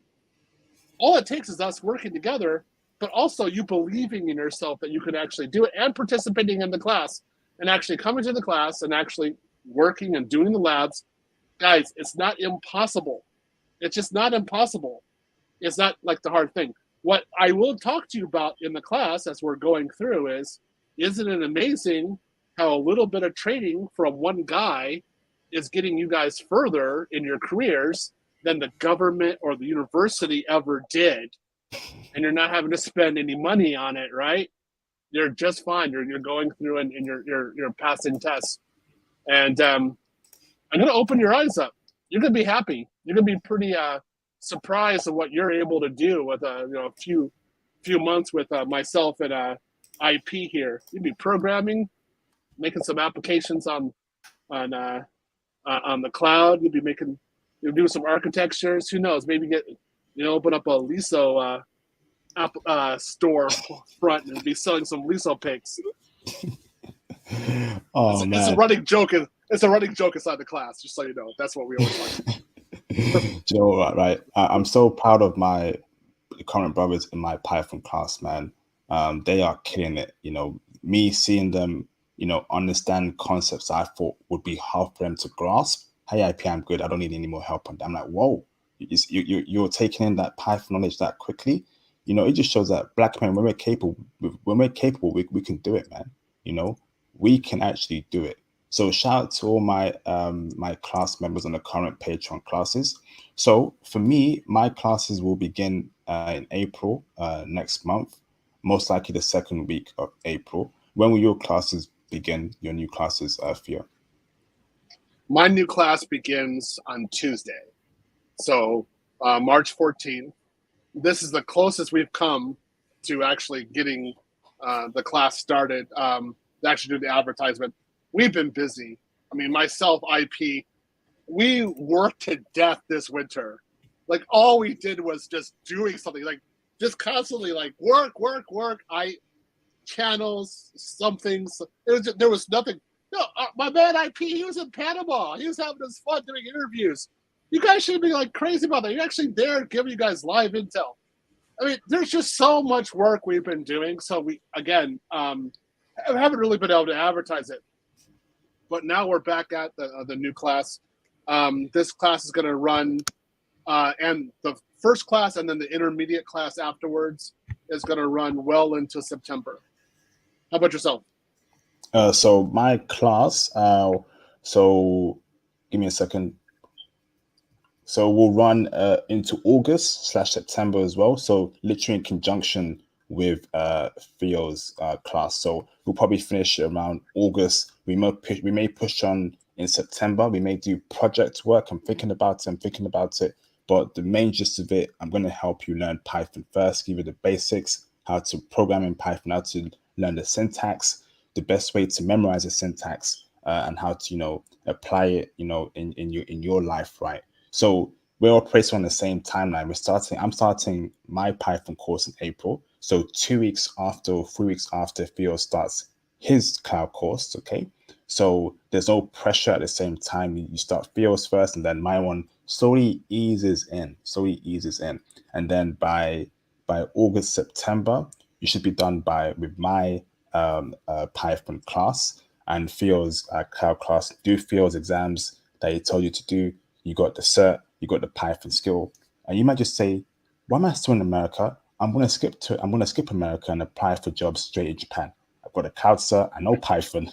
all it takes is us working together, but also you believing in yourself that you can actually do it, and participating in the class, and actually coming to the class and actually working and doing the labs. Guys, it's not impossible. It's just not impossible. It's not like the hard thing. What I will talk to you about in the class as we're going through is, isn't it amazing how a little bit of training from one guy is getting you guys further in your careers than the government or the university ever did? And you're not having to spend any money on it, right? You're just fine. You're going through and you're passing tests. And I'm going to open your eyes up. You're going to be happy. You're going to be pretty surprised at what you're able to do with a few months with myself and IP here. You'd be programming, making some applications on the cloud. You'll do some architectures. Who knows? Maybe open up a Liso store front and be selling some Liso picks. Oh man, it's a running joke. It's a running joke inside the class. Just so you know, that's what we always like. Do you know what, right? I'm so proud of my current brothers in my Python class, man. They are killing it. Me seeing them, understand concepts I thought would be hard for them to grasp. Hey, IP, I'm good. I don't need any more help on that. I'm like, whoa, you're taking in that Python knowledge that quickly. It just shows that black men, when we're capable, we can do it, man. We can actually do it. So shout out to all my my class members on the current Patreon classes. So for me, my classes will begin in April next month, most likely the second week of April. When will your classes begin, your new classes, Theo? My new class begins on Tuesday. So March 14th. This is the closest we've come to actually getting the class started, to actually do the advertisement. We've been busy. I mean, myself, IP, we worked to death this winter. Like, all we did was just doing something, like just constantly like work. Channels, some things. There was nothing. No, my man IP, he was in Panama. He was having his fun doing interviews. You guys shouldn't be like crazy about that. You're actually there giving you guys live intel. I mean, there's just so much work we've been doing. So we, again, haven't really been able to advertise it. But now we're back at the new class. This class is going to run, and the first class and then the intermediate class afterwards is going to run well into September. How about yourself? So my class, so give me a second. So we'll run into August/September as well. So literally in conjunction with Theo's class. So we'll probably finish around August. We may push on in September. We may do project work. I'm thinking about it. But the main gist of it, I'm going to help you learn Python first, give you the basics, how to program in Python, how to learn the syntax, the best way to memorize the syntax, and how to apply it in your life, right? So we're operating on the same timeline. I'm starting my Python course in April. So 2 weeks after or 3 weeks after Theo starts his cloud course, okay? So there's no pressure at the same time. You start Theo's first, and then my one slowly eases in. And then by August, September, you should be done with my Python class and Theo's cloud class. Do Theo's exams that he told you to do. You got the cert, you got the Python skill, and you might just say, "Why am I still in America? I'm gonna skip America and apply for jobs straight in Japan. I've got a cloud cert, I know Python.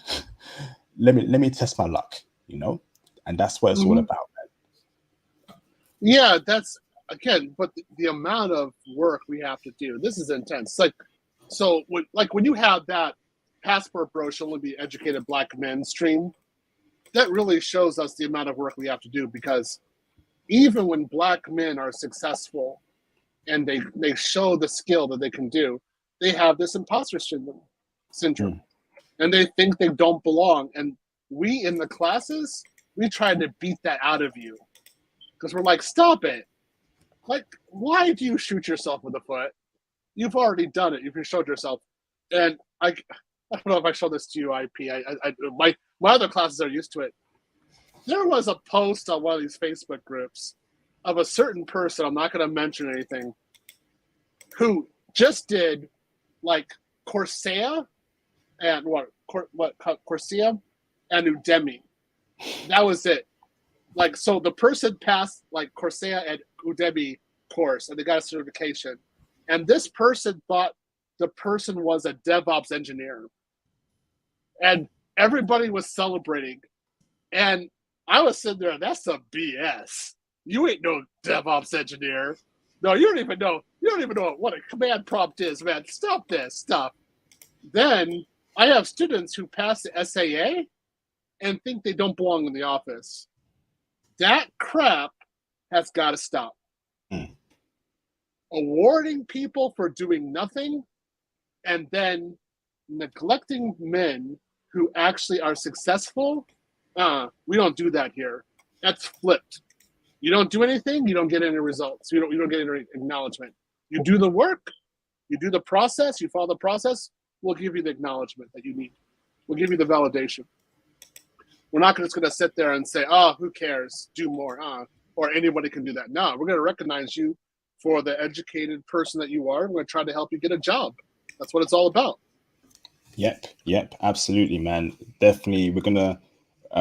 let me test my luck, and that's what it's all about." Man. Yeah, that's again, but the amount of work we have to do. This is intense. When you have that passport bro should only be educated black men stream, that really shows us the amount of work we have to do, because even when black men are successful and they show the skill that they can do, they have this imposter syndrome. And they think they don't belong. And we in the classes, we try to beat that out of you, because we're like, stop it. Like, why do you shoot yourself in the foot? You've already done it. You've showed yourself. And I don't know if I showed this to you, IP. My other classes are used to it. There was a post on one of these Facebook groups of a certain person, I'm not going to mention anything, who just did like Coursera and Coursera and Udemy. That was it. Like, so the person passed like Coursera and Udemy course and they got a certification. And this person thought the person was a DevOps engineer. And everybody was celebrating. And I was sitting there, that's a BS. You ain't no DevOps engineer. No, you don't even know what a command prompt is, man. Stop this stuff. Then I have students who pass the SAA and think they don't belong in the office. That crap has got to stop. awarding people for doing nothing and then neglecting men who actually are successful. We don't do that here. That's flipped. You don't do anything, you don't get any results. You don't get any acknowledgement. You do the work, you do the process, you follow the process, we'll give you the acknowledgement that you need. We'll give you the validation. We're not just going to sit there and say, oh, who cares? Do more. Or anybody can do that. No, we're going to recognize you for the educated person that you are. We're going to try to help you get a job. That's what it's all about. Yep, absolutely, man. Definitely, we're gonna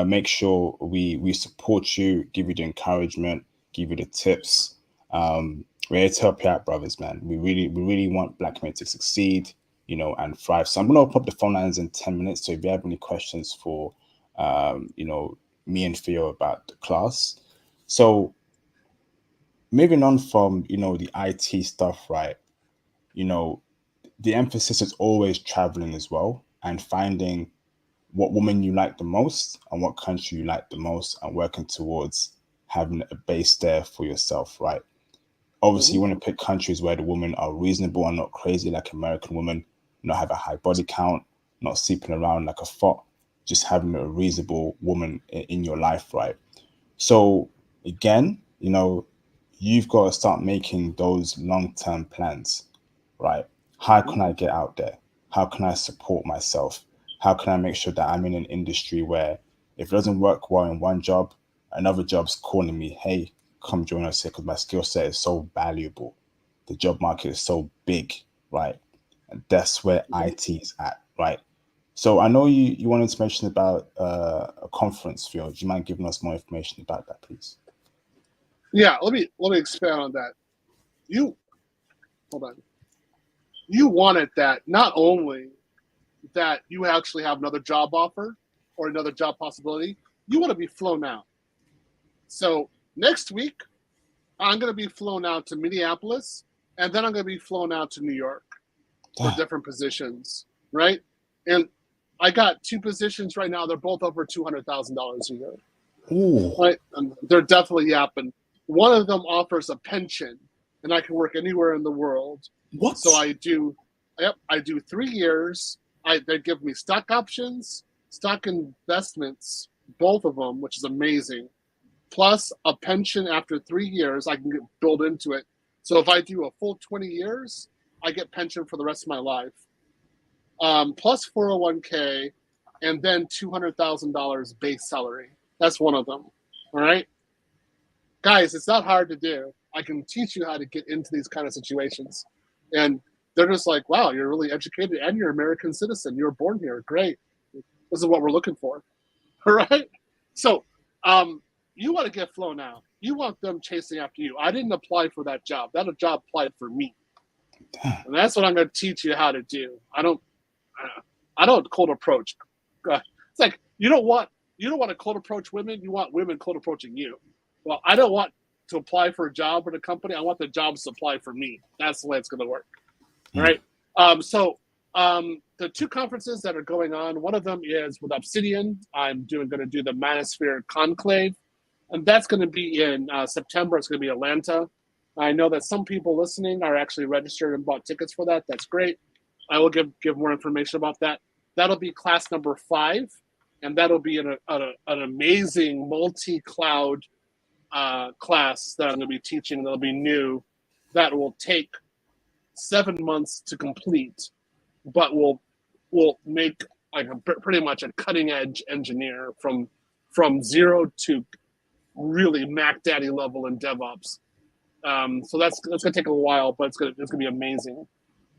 make sure we support you, give you the encouragement, give you the tips. We're here to help you out, brothers, man. We really want Black men to succeed, and thrive. So I'm gonna open up the phone lines in 10 minutes. So if you have any questions for, me and Theo about the class. So moving on from the IT stuff, right? The emphasis is always traveling as well and finding what woman you like the most and what country you like the most and working towards having a base there for yourself, right? Obviously, you want to pick countries where the women are reasonable and not crazy like American women, not have a high body count, not sleeping around like a thought, just having a reasonable woman in your life, right? So again, you've got to start making those long-term plans, right? How can I get out there? How can I support myself? How can I make sure that I'm in an industry where if it doesn't work well in one job, another job's calling me, hey, come join us here because my skill set is so valuable. The job market is so big, right? And that's where IT is at, right? So I know you wanted to mention about a conference, Phil. Do you mind giving us more information about that, please? Yeah, let me expand on that. Hold on. You wanted that not only that you actually have another job offer or another job possibility, you want to be flown out. So next week, I'm going to be flown out to Minneapolis, and then I'm going to be flown out to New York for different positions, right? And I got 2 positions right now. They're both over $200,000 a year. Ooh. Right? And they're definitely yapping. One of them offers a pension, and I can work anywhere in the world. What? So I do 3 years. They give me stock options, stock investments, both of them, which is amazing. Plus a pension after 3 years, I can build into it. So if I do a full 20 years, I get pension for the rest of my life. Plus 401k, and then $200,000 base salary. That's one of them. All right, guys, it's not hard to do. I can teach you how to get into these kind of situations, and they're just like, wow, you're really educated and you're an American citizen. You were born here. Great. This is what we're looking for. All right. So, you want to get flown out. You want them chasing after you. I didn't apply for that job. That job applied for me. And that's what I'm going to teach you how to do. I don't cold approach. It's like, you don't want to cold approach women. You want women cold approaching you. Well, I don't want to apply for a job at a company. I want the jobs to apply for me. That's the way it's going to work. All right. So the 2 conferences that are going on, one of them is with Obsidian. I'm going to do the Manosphere Conclave, and that's going to be in September. It's going to be Atlanta. I know that some people listening are actually registered and bought tickets for that. That's great. I will give more information about that. That'll be class number 5, and that'll be an amazing multi-cloud class that I'm going to be teaching. That'll be new. That will take 7 months to complete, but will make like pretty much a cutting edge engineer from zero to really Mac Daddy level in DevOps. So that's gonna take a while, but it's gonna be amazing.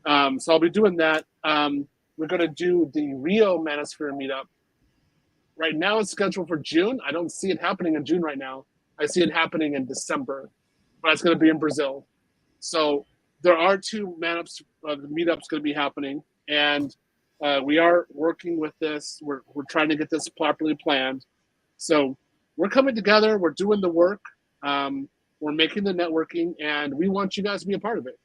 So I'll be doing that. We're gonna do the Rio Manosphere meetup. Right now it's scheduled for June. I don't see it happening in June right now. I see it happening in December, but it's gonna be in Brazil. So there are 2 meetups going to be happening, and we are working with this. We're trying to get this properly planned. So we're coming together. We're doing the work. We're making the networking, and we want you guys to be a part of it.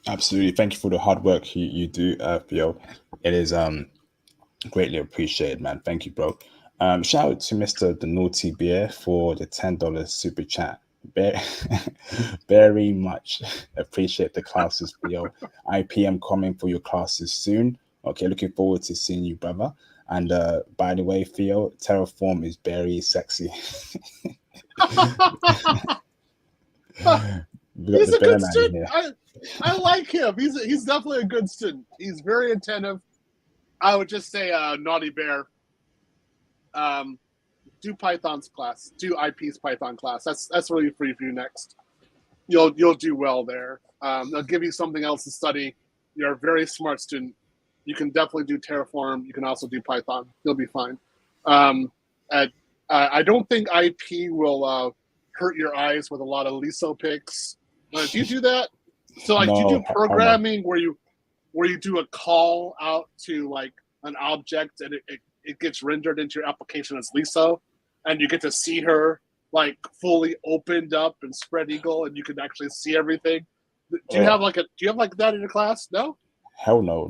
Absolutely. Thank you for the hard work you do, Theo. It is greatly appreciated, man. Thank you, bro. Shout out to Mr. The Naughty Beer for the $10 super chat. Very, very much appreciate the classes, Theo. IPM coming for your classes soon. Okay, looking forward to seeing you, brother. And by the way, Theo, Terraform is very sexy. We got He's the a bear good man in student. here. I like him. He's definitely a good student. He's very attentive. I would just say naughty bear. Do Python's class. Do IP's Python class. That's really free for you next. You'll do well there. They'll give you something else to study. You're a very smart student. You can definitely do Terraform. You can also do Python. You'll be fine. I don't think IP will hurt your eyes with a lot of LISO picks. Do you do that? So like, do you do No, programming where you do a call out to like an object and it gets rendered into your application as LISO, and you get to see her like fully opened up and spread eagle, and you can actually see everything. Do you have like that in your class? No. Hell no.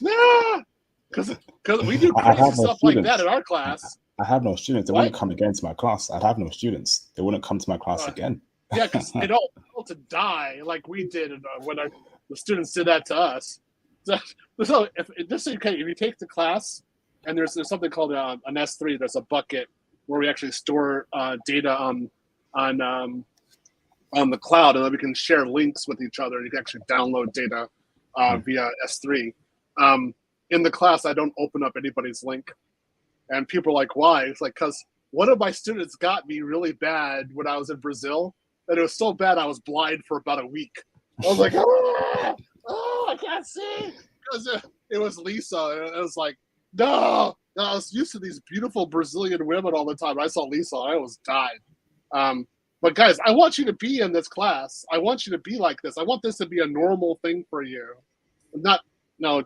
Nah, because we do I crazy have no stuff like students. that in our class. I have no students. They What? wouldn't come again to my class. I'd have no students. They wouldn't come to my class again. Yeah, because they don't want to die like we did when the students did that to us. So if you take the class, and there's something called an S3. There's a bucket where we actually store data on the cloud, and then we can share links with each other. And you can actually download data via S3. In the class, I don't open up anybody's link, and people are like, "Why?" It's like, because one of my students got me really bad when I was in Brazil, and it was so bad I was blind for about a week. I was like, "Oh, I can't see," because it was Lisa. And it was like, no. I was used to these beautiful Brazilian women all the time. I saw Lisa, I almost died. But guys, I want you to be in this class. I want you to be like this. I want this to be a normal thing for you. Not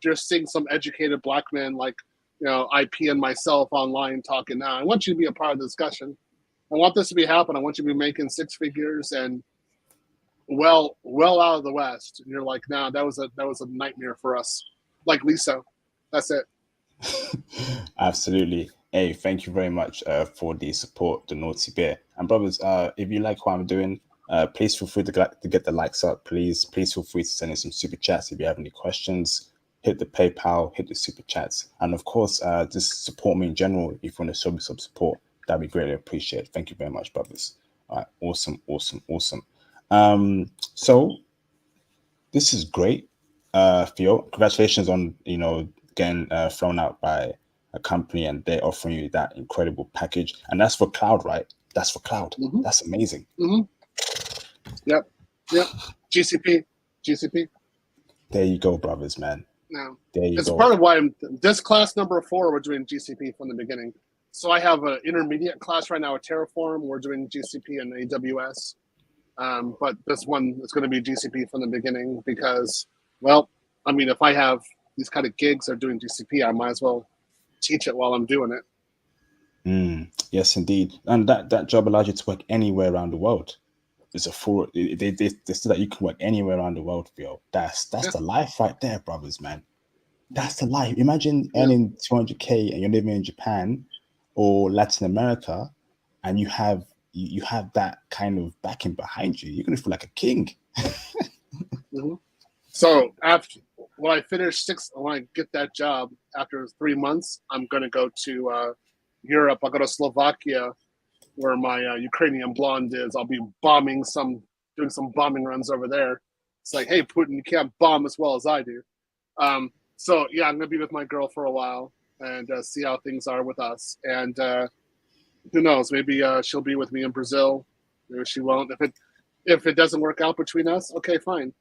just seeing some educated black men like IP and myself online talking now. I want you to be a part of the discussion. I want this to be happening. I want you to be making six figures and well out of the West. And you're like, nah, that was a nightmare for us. Like Lisa. That's it. Absolutely. Hey, thank you very much for the support, the Naughty Bear. And brothers, if you like what I'm doing, please feel free to get the likes up. Please feel free to send in some super chats if you have any questions. Hit the PayPal, hit the super chats, and of course, just support me in general. If you want to show me some support, that'd be greatly appreciated. Thank you very much, brothers. All right, awesome. So this is great, Theo. Congratulations on getting thrown out by a company and they're offering you that incredible package, and that's for cloud, right? That's for cloud. Mm-hmm. That's amazing. Mm-hmm. Yep. GCP. There you go, brothers, man. No. There you it's go. Part of why this class number 4 we're doing GCP from the beginning. So I have an intermediate class right now with Terraform. We're doing GCP and AWS, but this one is going to be GCP from the beginning because, well, I mean, if I have these kind of gigs are doing GCP, I might as well teach it while I'm doing it. Yes, indeed. And that job allows you to work anywhere around the world. It's a full. They say that you can work anywhere around the world, Theo. That's the life right there, brothers, man. That's the life. Imagine earning 200K and you're living in Japan or Latin America, and you have that kind of backing behind you. You're gonna feel like a king. Mm-hmm. So when I get that job after 3 months, I'm gonna go to Europe. I'll go to Slovakia, where my Ukrainian blonde is. I'll be doing some bombing runs over there. It's like, hey, Putin, you can't bomb as well as I do. So yeah, I'm gonna be with my girl for a while and see how things are with us. And who knows? Maybe she'll be with me in Brazil. Maybe she won't. If it doesn't work out between us, okay, fine.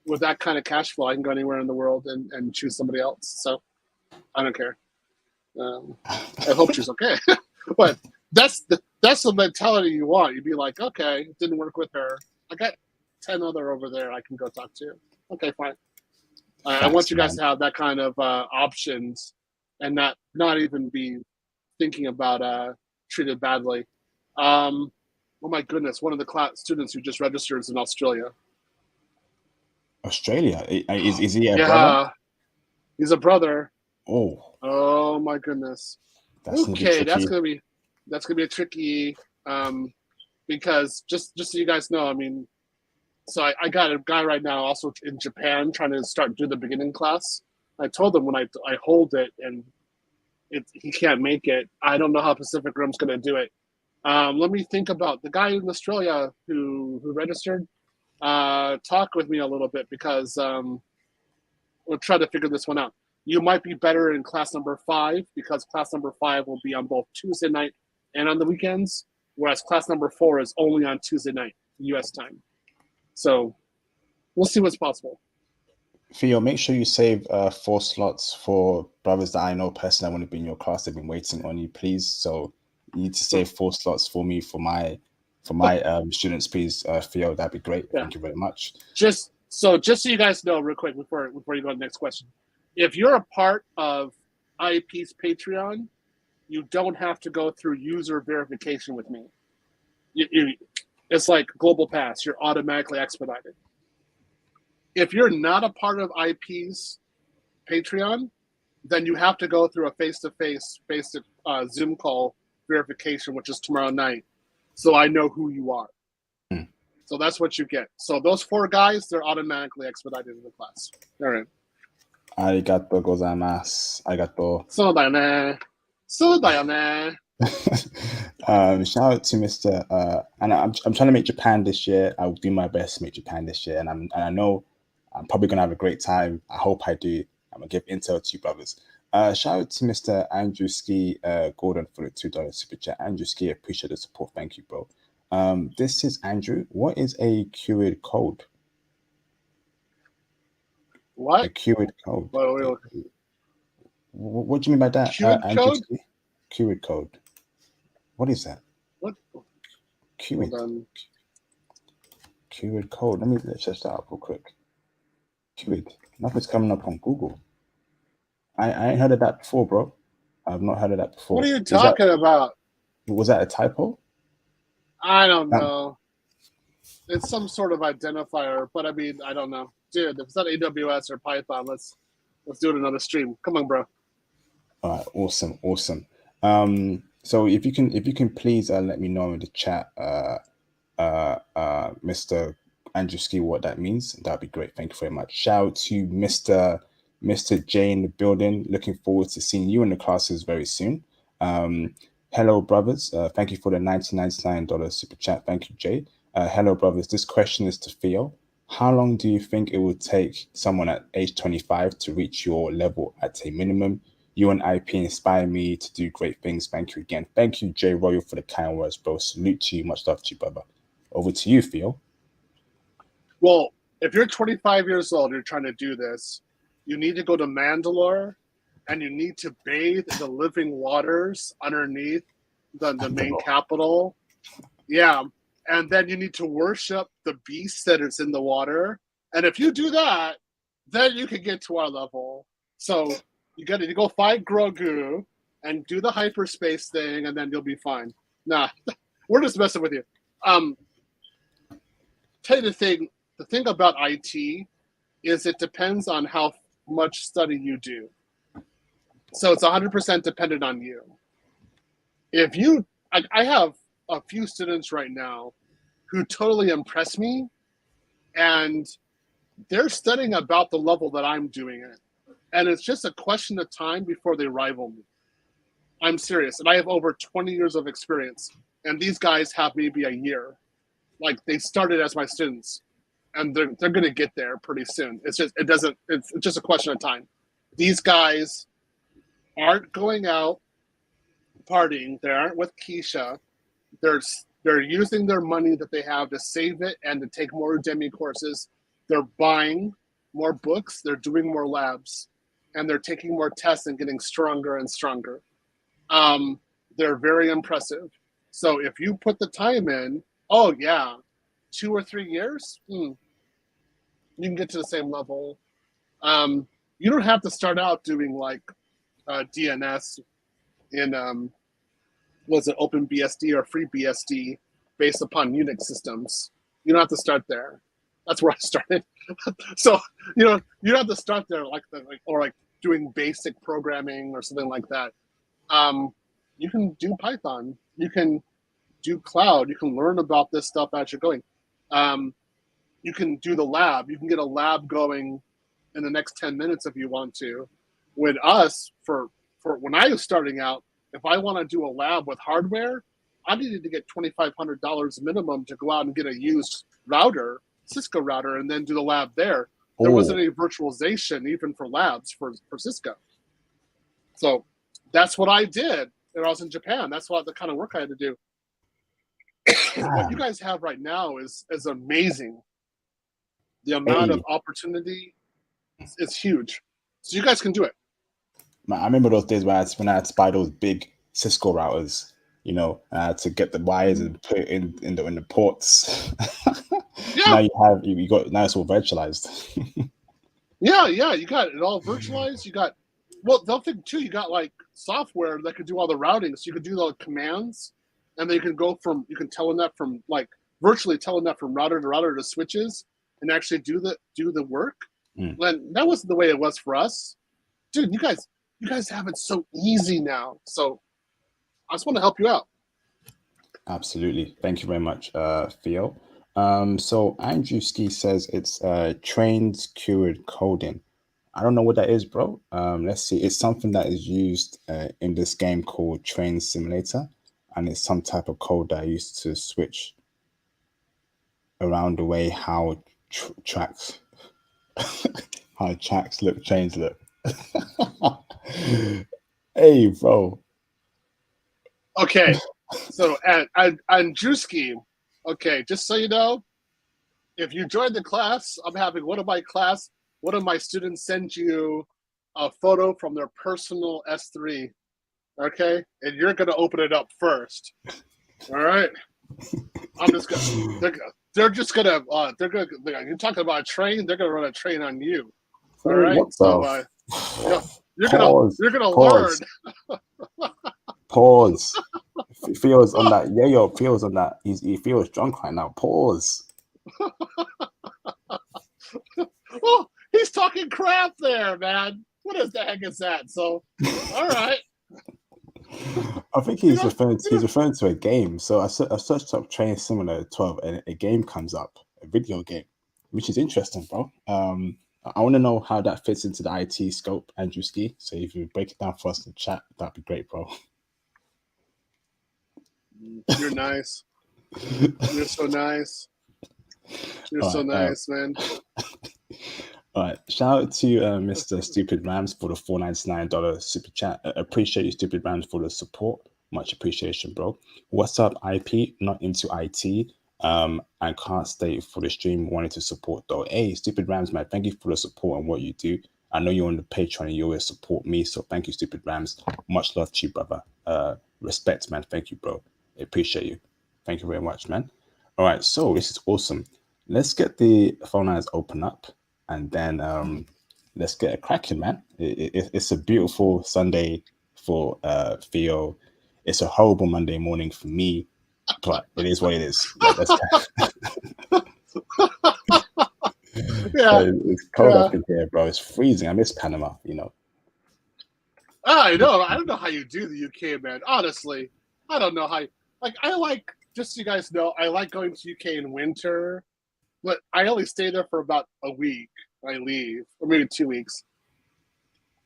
With that kind of cash flow, I can go anywhere in the world and choose somebody else. So I don't care. I hope she's okay. But that's the mentality you want. You'd be like, okay, it didn't work with her. I got 10 other over there I can go talk to. Okay, fine. I want you guys to have that kind of options and not even be thinking about treated badly. Oh my goodness, one of the students who just registered is in Australia. Australia? Is he a brother? He's a brother. Oh my goodness. That's okay, that's gonna be a tricky. because just so you guys know, I mean, so I got a guy right now also in Japan trying to start do the beginning class. I told him when I hold it and he can't make it, I don't know how Pacific Rim's going to do it. Let me think about the guy in Australia who registered. Talk with me a little bit because we'll try to figure this one out. You might be better in class number 5 because class number 5 will be on both Tuesday night and on the weekends, whereas class number 4 is only on Tuesday night, U.S. time. So we'll see what's possible. Theo, make sure you save 4 slots for brothers that I know personally. I want to be in your class. They've been waiting on you, please. So you need to save 4 slots for me for my students, please. Theo, that'd be great. Yeah. Thank you very much. Just so you guys know, real quick before you go to the next question, if you're a part of IEP's Patreon, you don't have to go through user verification with me. It's like Global Pass. You're automatically expedited. If you're not a part of IEP's Patreon, then you have to go through a face-to-face basic Zoom call verification, which is tomorrow night, so I know who you are. So that's what you get. So those 4 guys, they're automatically expedited in the class. All right. Arigato gozaimasu. Arigato. そうだよね。そうだよね. Shout out to Mr. And I'm trying to make Japan this year. I'll do my best to make Japan this year, and I know I'm probably gonna have a great time. I hope I do. I'm gonna give intel to you brothers. Shout out to Mr. Andrew Ski Gordon for the $2 super chat. Andrew Ski, appreciate the support. Thank you, bro. This is Andrew. What is a keyword code? What? A keyword code. Wait. What do you mean by that? Keyword code? Keyword code. What is that? What? Keyword. Keyword code. Let's just start up real quick. Keyword. Nothing's coming up on Google. I ain't heard of that before, bro. I've not heard of that before. What are you talking about? Was that a typo? I don't know. It's some sort of identifier, but I mean, I don't know. Dude, if it's not AWS or Python, let's do it another stream. Come on, bro. All right, awesome. So if you can please let me know in the chat, Mr. Andrew Ski, what that means, that'd be great. Thank you very much. Shout out to Mr. J in the building. Looking forward to seeing you in the classes very soon. Hello, brothers. Thank you for the $19.99 super chat. Thank you, Jay. Hello, brothers. This question is to Theo. How long do you think it would take someone at age 25 to reach your level at a minimum? You and IP inspire me to do great things. Thank you again. Thank you, Jay Royal, for the kind words, bro. Salute to you. Much love to you, brother. Over to you, Theo. Well, if you're 25 years old, you're trying to do this, you need to go to Mandalore and you need to bathe in the living waters underneath the main capital. Yeah. And then you need to worship the beast that is in the water. And if you do that, then you can get to our level. So you got to go find Grogu and do the hyperspace thing, and then you'll be fine. Nah, we're just messing with you. Tell you the thing about IT is it depends on how much study you do. So it's 100% dependent on you. If you, I have a few students right now who totally impress me, and they're studying about the level that I'm doing it. And it's just a question of time before they rival me. I'm serious. And I have over 20 years of experience. And these guys have maybe a year. Like, they started as my students. And they're going to get there pretty soon. It's just a question of time. These guys aren't going out partying. They aren't with Keisha. They're using their money that they have to save it and to take more Udemy courses. They're buying more books. They're doing more labs. And they're taking more tests and getting stronger and stronger. They're very impressive. So if you put the time in, 2 or 3 years, you can get to the same level. You don't have to start out doing like DNS in was it OpenBSD or FreeBSD based upon Unix systems. You don't have to start there. That's where I started. So you don't have to start there like doing basic programming or something like that. You can do Python. You can do cloud. You can learn about this stuff as you're going. You can do the lab. You can get a lab going in the next 10 minutes if you want to. With us, for when I was starting out, if I want to do a lab with hardware, I needed to get $2,500 minimum to go out and get a used router, Cisco router, and then do the lab there. There wasn't any virtualization even for labs for Cisco. So that's what I did when I was in Japan. That's what the kind of work I had to do. What you guys have right now is amazing. The amount of opportunity is huge. So you guys can do it. I remember those days when I had to buy those big Cisco routers, you know, to get the wires and put it in the ports. Yeah. Now you got now it's all virtualized. Yeah, you got it all virtualized. You got the other thing too. You got like software that could do all the routing, so you could do the commands, and then you can telnet from like virtually telnet from router to switches, and actually do the work. And that wasn't the way it was for us, dude. You guys have it so easy now. So I just want to help you out. Absolutely, thank you very much, Theo. So Andrew Ski says it's trained cured coding. I don't know what that is, bro. Let's see. It's something that is used in this game called Train Simulator, and it's some type of code that I used to switch around the way how tracks look, trains look. Hey, bro. Okay, so and Drewski, okay, just so you know, if you join the class, I'm having one of my students send you a photo from their personal S3, okay, and you're gonna open it up first. All right, I'm just gonna. They're you're talking about a train. They're gonna run a train on you. All right, so you're gonna learn. Pause. Feels on that. Yeah, feels on that. He feels drunk right now. Pause. Oh, he's talking crap there, man. What the heck is that? So, all right. I think he's referring to a game. So I searched up Train Simulator 12, and a game comes up, a video game, which is interesting, bro. I want to know how that fits into the IT scope, Andrew Ski. So if you break it down for us in chat, that'd be great, bro. You're nice. You're so nice. You're so nice, man. All right. Shout out to Mr. Stupid Rams for the $4.99 super chat. Appreciate you, Stupid Rams, for the support. Much appreciation, bro. What's up, IP? Not into IT. And can't stay for the stream. Wanted to support though. Hey, Stupid Rams, man. Thank you for the support and what you do. I know you're on the Patreon and you always support me. So thank you, Stupid Rams. Much love to you, brother. Respect, man. Thank you, bro. I appreciate you. Thank you very much, man. All right. So this is awesome. Let's get the phone lines open up. And then let's get it cracking, man. It's a beautiful Sunday for Theo. It's a horrible Monday morning for me, but it is what it is. Yeah, it's cold up in here, bro. It's freezing. I miss Panama, you know. I know. I don't know how you do the UK, man. Honestly, I don't know how. Just so you guys know, I like going to UK in winter, but I only stay there for about a week. I leave, or maybe 2 weeks.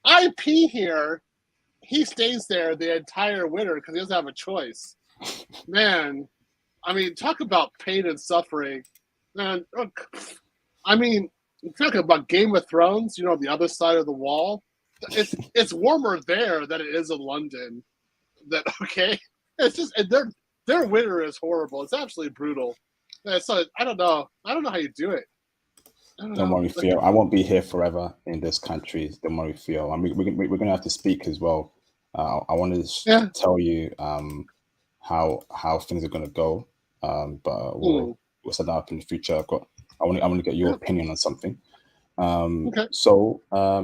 IP here, he stays there the entire winter because he doesn't have a choice. Man, I mean, talk about pain and suffering. Man, I mean, talking about Game of Thrones, you know, the other side of the wall. It's warmer there than it is in London. Okay? It's just their winter is horrible. It's absolutely brutal. So I don't know how you do it. Don't worry, Theo. I won't be here forever in this country. Don't worry, Theo. I mean, we're gonna have to speak as well. I wanted to tell you how things are gonna go. But we'll set that up in the future. I want to get your opinion on something. So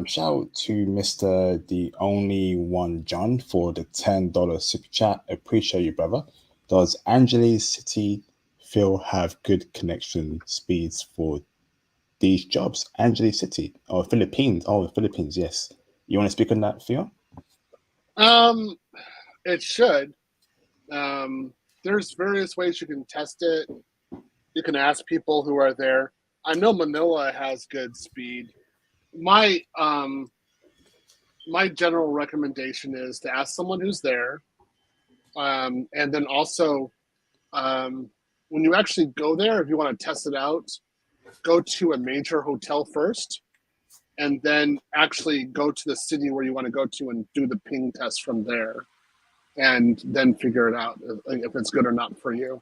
shout out to Mr. The Only One John for the $10 super chat. Appreciate you, brother. Does Angeles City Phil have good connection speeds for these jobs? Angeles City or Philippines? Oh, the Philippines, yes. You want to speak on that, Phil? It should. there's various ways you can test it. You can ask people who are there. I know Manila has good speed. My my general recommendation is to ask someone who's there, and then also when you actually go there, if you want to test it out, go to a major hotel first, and then actually go to the city where you want to go to and do the ping test from there, and then figure it out if it's good or not for you.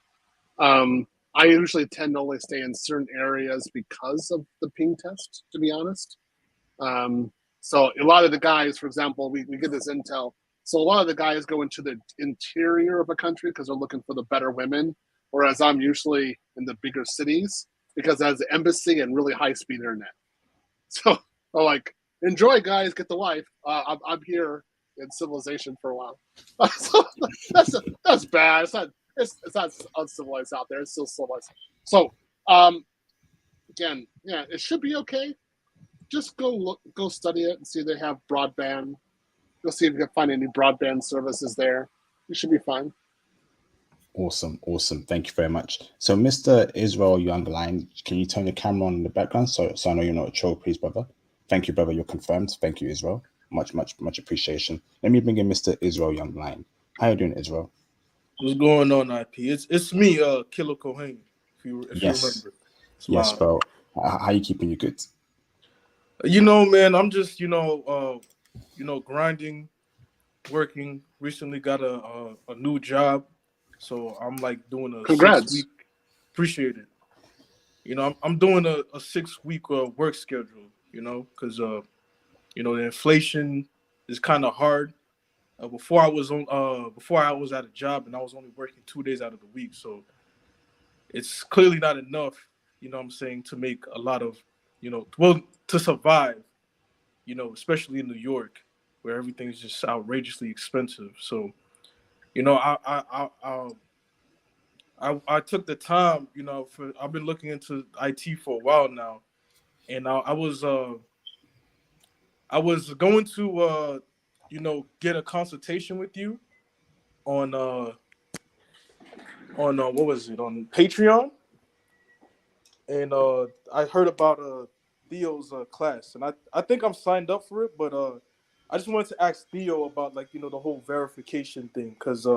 I usually tend to only stay in certain areas because of the ping test, to be honest. So a lot of the guys, for example, we get this intel. So a lot of the guys go into the interior of a country because they're looking for the better women, whereas I'm usually in the bigger cities because it has the embassy and really high speed internet. So I'm like, enjoy, guys, get the wife. I'm here in civilization for a while. So that's bad. It's not uncivilized out there. It's still civilized. So again, yeah, it should be okay. Just go study it and see if they have broadband. Go see if you can find any broadband services there. You should be fine. Awesome. Thank you very much. So, Mr. Israel Youngline, can you turn your camera on in the background so I know you're not a troll, please, brother? Thank you, brother. You're confirmed. Thank you, Israel. Much appreciation. Let me bring in Mr. Israel Youngline. How you doing, Israel? What's going on, IP? It's me, Killer Cohen. If you remember. Yes, bro. How you keeping? You good? Man, I'm just grinding, working. Recently got a new job, so I'm like doing a Congrats. 6 week. Appreciate it. I'm doing a 6 week work schedule. Because the inflation is kind of hard. Before I was at a job and I was only working 2 days out of the week, so it's clearly not enough. What I'm saying, to make a lot of, to survive. Especially in New York, where everything's just outrageously expensive. So, I took the time, I've been looking into IT for a while now, and I was going to get a consultation with you on what was it, on Patreon, and I heard about Theo's class, and I think I'm signed up for it, but I just wanted to ask Theo about the whole verification thing, because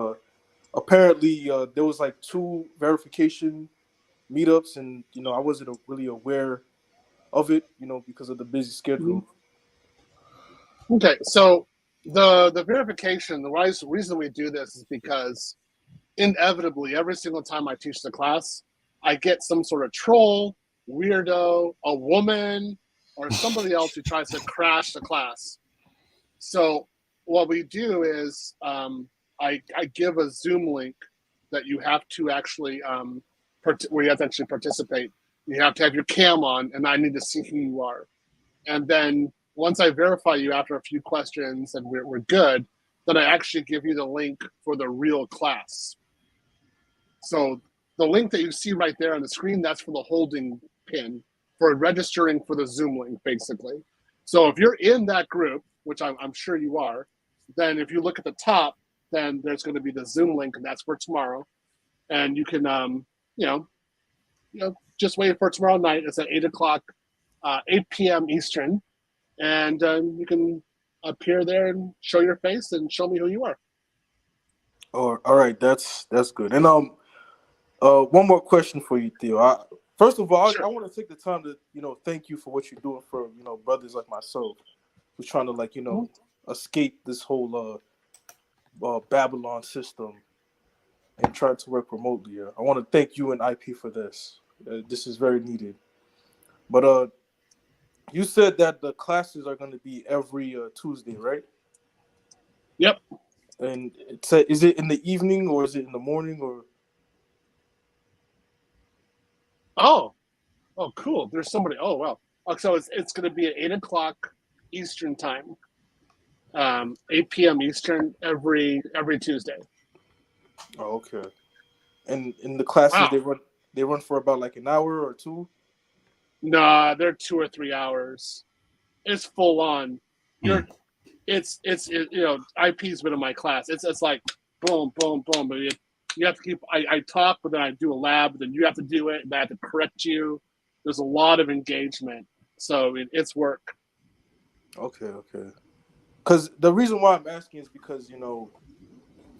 apparently there was 2 verification meetups, and I wasn't really aware of it, because of the busy schedule. Okay, so the verification, the reason we do this is because inevitably every single time I teach the class, I get some sort of troll, weirdo, a woman, or somebody else who tries to crash the class. So what we do is I give a Zoom link that you have to actually where you have to actually participate. You have to have your cam on, and I need to see who you are. And then once I verify you after a few questions and we're good, then I actually give you the link for the real class. So the link that you see right there on the screen, that's for the holding pin for registering for the Zoom link, basically. So if you're in that group, which I'm sure you are, then if you look at the top, then there's going to be the Zoom link, and that's for tomorrow. And you can, just wait for tomorrow night. It's at 8 o'clock, 8 p.m. Eastern. And you can appear there and show your face and show me who you are. Oh, all right, that's good. And one more question for you, Theo. First of all, Sure. I want to take the time to thank you for what you're doing for brothers like myself who's trying to escape this whole Babylon system and trying to work remotely. I want to thank you and IP for this. This is very needed. But you said that the classes are going to be every Tuesday, right? Yep. And is it in the evening or is it in the morning or? Oh, cool. There's somebody. Oh, wow. So it's going to be at 8 o'clock Eastern time, 8 p.m. Eastern every Tuesday. Oh, okay. And in the classes, Wow. they run for about an hour or 2? Nah, they're 2 or 3 hours. It's full on. It's IP's been in my class. It's like boom, boom, boom. But you have to keep. I talk, but then I do a lab, then you have to do it, and I have to correct you. There's a lot of engagement, so it's work. Okay. Because the reason why I'm asking is because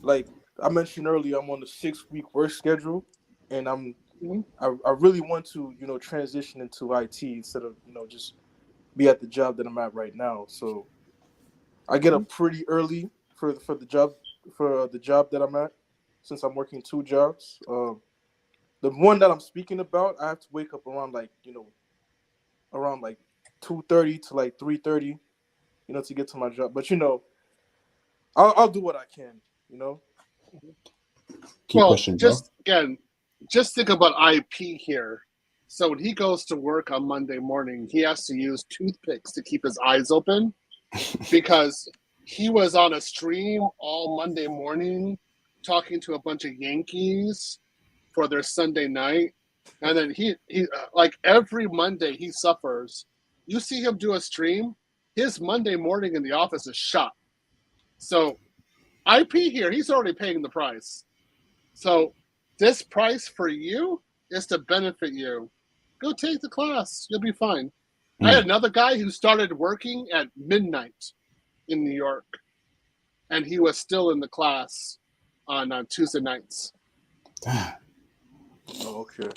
like I mentioned earlier, I'm on a 6-week work schedule, and I really want to transition into IT instead of just be at the job that I'm at right now. So I get up pretty early for the job that I'm at, since I'm working 2 jobs. The one that I'm speaking about, I have to wake up around around 2:30 to 3:30, to get to my job. But I'll do what I can. Keep pushing, bro. Just think about IP here. So when he goes to work on Monday morning, he has to use toothpicks to keep his eyes open because he was on a stream all Monday morning talking to a bunch of Yankees for their Sunday night. And then he like every Monday he suffers. You see him do a stream, his Monday morning in the office is shot. So IP here, he's already paying the price. So this price for you is to benefit you. Go take the class. You'll be fine. I had another guy who started working at midnight in New York, and he was still in the class on Tuesday nights. Oh, okay.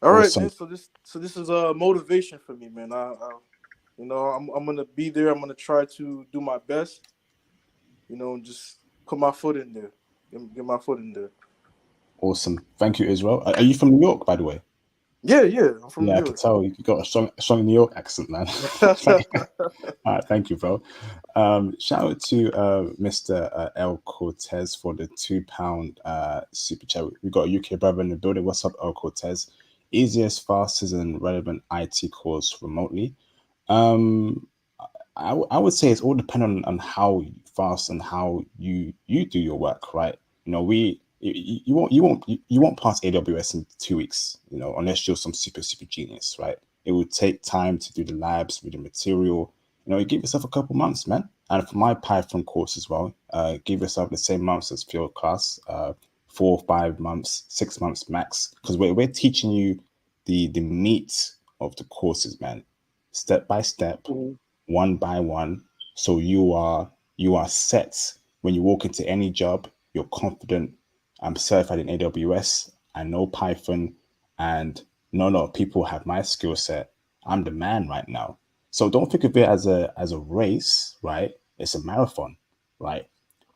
All right, man. So this is a motivation for me, man. I'm gonna be there. I'm gonna try to do my best. And just put my foot in there. Get my foot in there. Awesome. Thank you, Israel. Are you from New York, by the way? Yeah. I'm from New York. I can tell you got a strong New York accent, man. All right, thank you, bro. Shout out to Mr. El Cortez for the £2 super chat. We got a UK brother in the building. What's up, El Cortez? Easiest, fastest, and relevant IT course remotely. I would say it's all dependent on how fast and how you do your work, right? You won't pass AWS in 2 weeks, unless you're some super genius, right? It would take time to do the labs, with the material. You give yourself a couple months, man. And for my Python course as well, give yourself the same months as field class, 4 or 5 months, 6 months max, because we're teaching you the meat of the courses, man, step by step, one by one. So you are set when you walk into any job. You're confident. I'm certified in AWS. I know Python, and not a lot of people have my skill set. I'm the man right now. So don't think of it as a race, right? It's a marathon, right?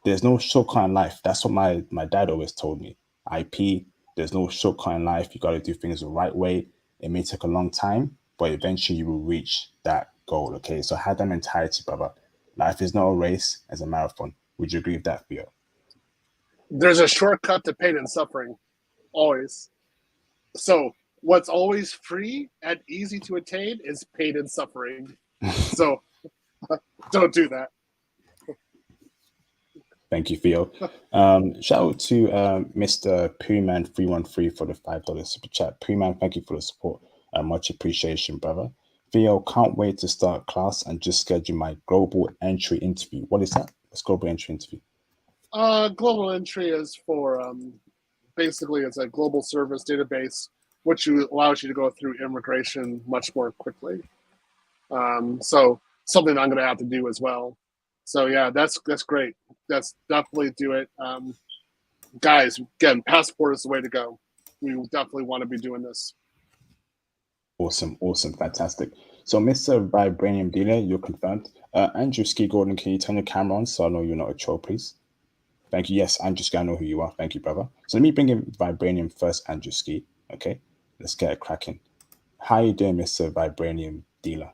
There's no shortcut in life. That's what my dad always told me. IP, there's no shortcut in life. You got to do things the right way. It may take a long time, but eventually you will reach that goal, okay? So have that mentality, brother. Life is not a race, it's a marathon. Would you agree with that, Theo? There's a shortcut to pain and suffering, always. So what's always free and easy to attain is pain and suffering. So don't do that. Thank you, Theo. Shout out to Mr. Preman313 for the $5 super chat. Preman, thank you for the support. Much appreciation, brother. Theo, can't wait to start class and just schedule my global entry interview. What is that? What's global entry interview? Global entry is for basically it's a global service database, which allows you to go through immigration much more quickly. So something I'm going to have to do as well. So yeah, that's great. That's definitely do it. Guys, again, passport is the way to go. We definitely want to be doing this. Awesome, fantastic. So, Mr. Vibranium Dealer, you're confirmed. Andrew Ski Gordon, can you turn your camera on so I know you're not a troll, please? Thank you. Yes, Andrew Ski, I know who you are. Thank you, brother. So let me bring in Vibranium first, Andrew Ski. Okay, let's get it cracking. How you doing, Mr. Vibranium Dealer?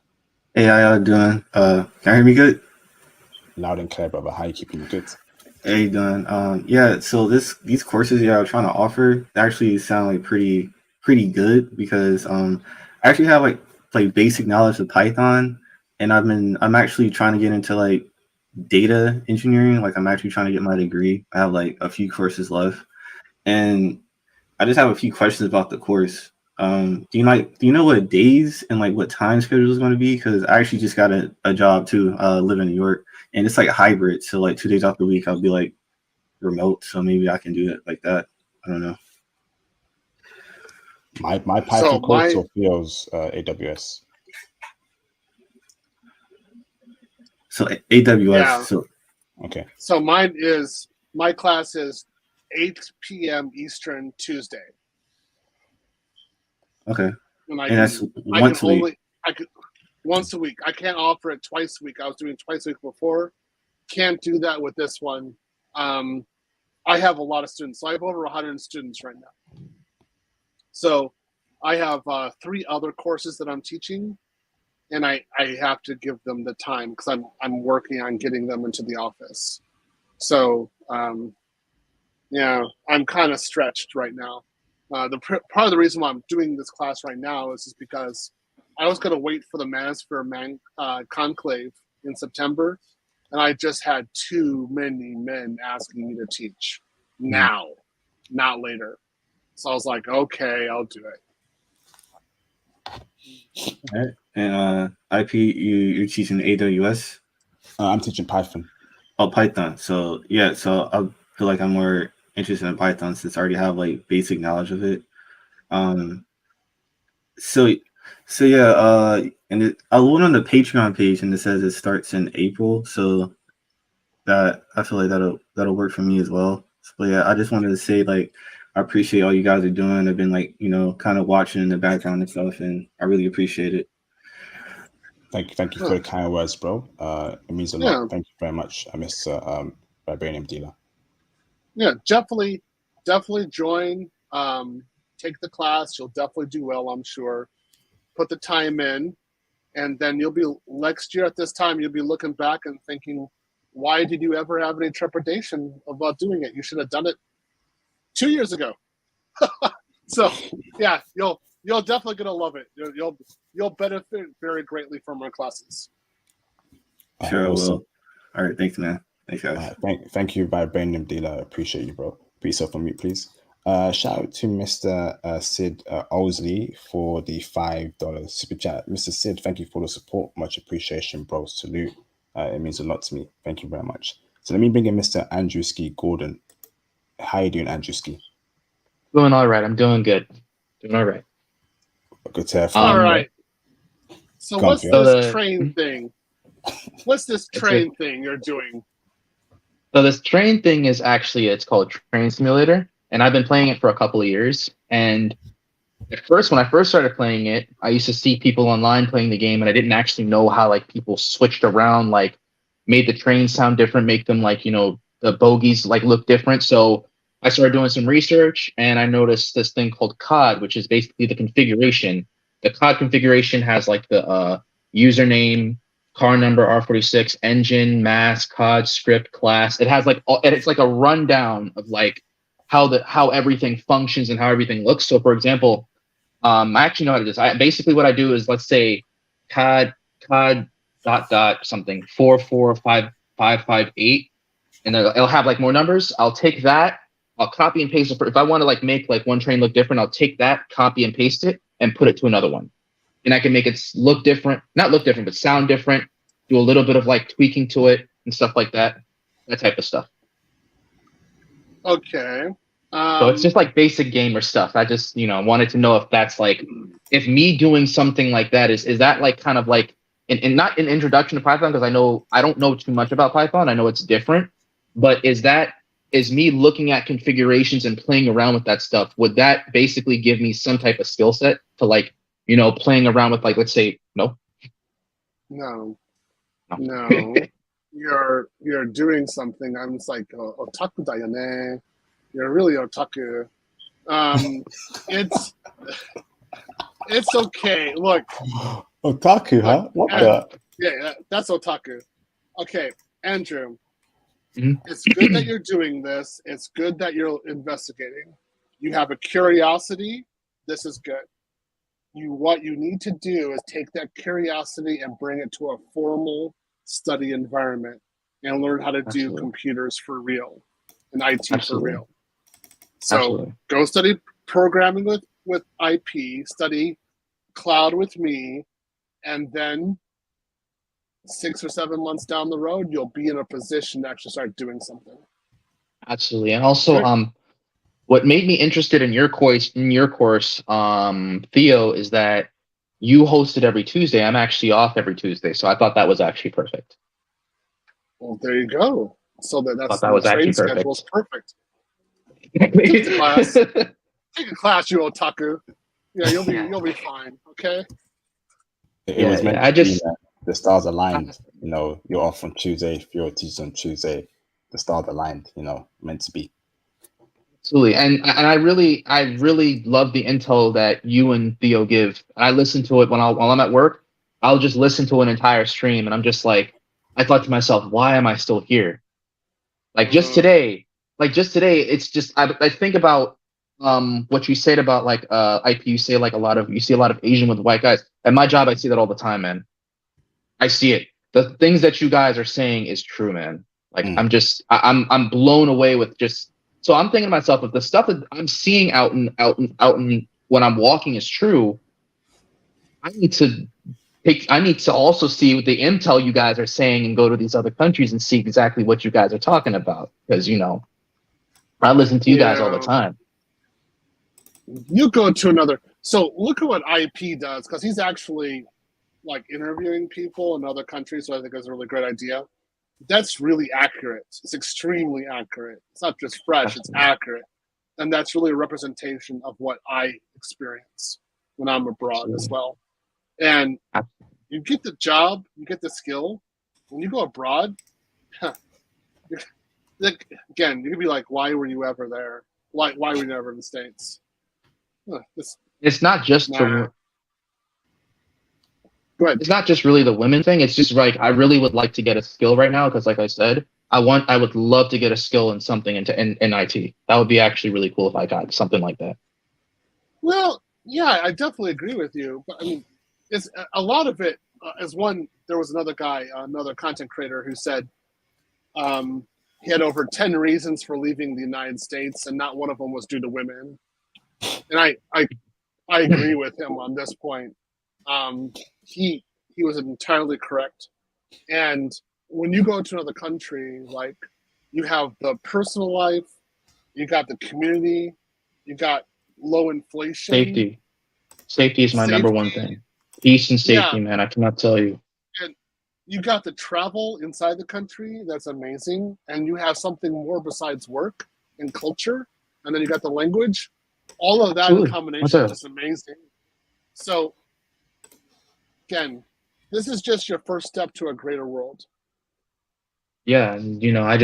Hey, how y'all doing? Can you hear me good? Loud and clear, brother. How you keeping you good? How you doing? Yeah, so these courses y'all are trying to offer actually sound like pretty good because I actually have like basic knowledge of Python, and I'm actually trying to get into like data engineering. Like I'm actually trying to get my degree. I have like a few courses left, and I just have a few questions about the course. Do you know what days and like what time schedule is going to be? Because I actually just got a job too. I live in New York, and it's like hybrid. So like 2 days out the week, I'll be like remote, so maybe I can do it like that. I don't know. My Python course or Theo's AWS. So AWS. Yeah. So okay. So my class is 8 p.m. Eastern Tuesday. Okay. And that's once a week. Once a week. I can't offer it twice a week. I was doing twice a week before. Can't do that with this one. I have a lot of students. So I have over 100 students right now. So I have 3 other courses that I'm teaching, and I have to give them the time because I'm working on getting them into the office. So yeah, I'm kind of stretched right now. Part of the reason why I'm doing this class right now is just because I was going to wait for the Manosphere conclave in September, and I just had too many men asking me to teach now, not later. So I was like, okay, I'll do it. All right. And IP, you're teaching AWS? I'm teaching Python. Oh, Python. So yeah, so I feel like I'm more interested in Python since I already have like basic knowledge of it. So yeah, and I went on the Patreon page and it says it starts in April. So that I feel like that'll work for me as well. But yeah, I just wanted to say like I appreciate all you guys are doing. I've been like, kind of watching in the background and stuff, and I really appreciate it. Thank you for the kind words, bro. It means a lot. Thank you very much, Mr. Vibranium Dealer. Yeah, definitely join. Take the class. You'll definitely do well, I'm sure. Put the time in, and then you'll be next year at this time. You'll be looking back and thinking, why did you ever have any trepidation about doing it? You should have done it 2 years ago. So yeah, you'll definitely gonna love it. You'll benefit very greatly from our classes. Sure, I will. All right, thanks, man. Thanks, guys. Thank you, Vibranium Dealer. Appreciate you, bro. Put yourself on mute, please. Shout out to Mr. Sid Owsley for the $5 super chat. Mr. Sid, thank you for the support. Much appreciation, bro. Salute. It means a lot to me. Thank you very much. So let me bring in Mr. Andrew Ski Gordon. How you doing, Andrew Ski? Doing all right. I'm doing good. Doing all right. Good to have you. All right. So what's this train thing? What's this train thing you're doing? So this train thing is actually, it's called Train Simulator, and I've been playing it for a couple of years. And at first, when I first started playing it, I used to see people online playing the game, and I didn't actually know how like people switched around, like made the trains sound different, make them like, the bogies like look different. So I started doing some research, and I noticed this thing called COD, which is basically the configuration. The COD configuration has like the username, car number, R46, engine, mass, COD, script, class. It has like and it's like a rundown of like how everything functions and how everything looks. So for example, I actually know how to do this. Basically what I do is, let's say COD something 445558, and then it'll have like more numbers. I'll take that, I'll copy and paste it. If I want to like make like one train look different, I'll take that, copy and paste it, and put it to another one. And I can make it look different, not look different, but sound different, do a little bit of like tweaking to it and stuff like that type of stuff. Okay. So it's just like basic gamer stuff. I just, wanted to know if that's like, if me doing something like that, is that like kind of like, and not an introduction to Python, because I don't know too much about Python. I know it's different, but is me looking at configurations and playing around with that stuff, would that basically give me some type of skill set to like, playing around with like, let's say, no? No. You're doing something. I'm just like, otaku da yone. You're really otaku. It's okay. Look. Otaku, huh? What the? Yeah, that's otaku. Okay, Andrew. Mm-hmm. It's good that you're doing this. It's good that you're investigating. You have a curiosity. This is good. What you need to do is take that curiosity and bring it to a formal study environment and learn how to do computers for real and IT for real. So go study programming with IP, study cloud with me, and then 6 or 7 months down the road, you'll be in a position to actually start doing something. Absolutely. And also, Right. what made me interested in your course, Theo, is that you hosted every Tuesday. I'm actually off every Tuesday, so I thought that was actually perfect. Well, there you go. So Thought that's that the was train actually schedule is perfect. perfect. Take the class. Take a class, you otaku. Yeah, you'll be fine. Okay. It Yeah, was meant yeah. I to be just, that the stars aligned. You know, you're off on Tuesday. If you're teaching on Tuesday, the stars aligned. You know, meant to be. absolutely. And I really love the intel that you and Theo give. I listen to it while I'm at work. I'll just listen to an entire stream, and I'm just like, I thought to myself, why am I still here? Like just Mm, today, it's just I think about what you said about like IP. You see a lot of Asian with white guys. At my job, I see that all the time, man. I see it. The things that you guys are saying is true, man. Like Mm. I'm blown away with just. So I'm thinking to myself, if the stuff that I'm seeing out in when I'm walking is true, I need to I need to also see what the intel you guys are saying and go to these other countries and see exactly what you guys are talking about. Because I listen to you guys all the yeah. time. You go to another. So look at what IP does, because he's actually like interviewing people in other countries. So I think that's a really great idea. That's really accurate. It's extremely accurate. It's not just fresh, it's Absolutely. accurate. And that's really a representation of what I experience when I'm abroad as Absolutely. well. And Absolutely. you get the job, you get the skill. When you go abroad, like, again, you can be like, why were you ever there? Why were you never in the States? It's not just Nah. the Go ahead. it's not just really the women thing. It's just like I really would like to get a skill right now because, like I said, I would love to get a skill in something in IT. That would be actually really cool if I got something like that. Well, yeah, I definitely agree with you. But I mean, it's a lot of it. As one, there was another guy, another content creator, who said he had over 10 reasons for leaving the United States, and not one of them was due to women. And I agree with him on this point. Um, he was entirely correct. And when you go to another country, like, you have the personal life, you got the community, you got low inflation, Safety. Safety is my number one safety. thing. Peace and Yeah, safety, man. I cannot tell you. and you got the travel inside the country. That's amazing. And you have something more besides work and culture. And then you got the language. All of that in Absolutely. What's combination is up? just amazing. So, again, this is just your first step to a greater world. Yeah, and, I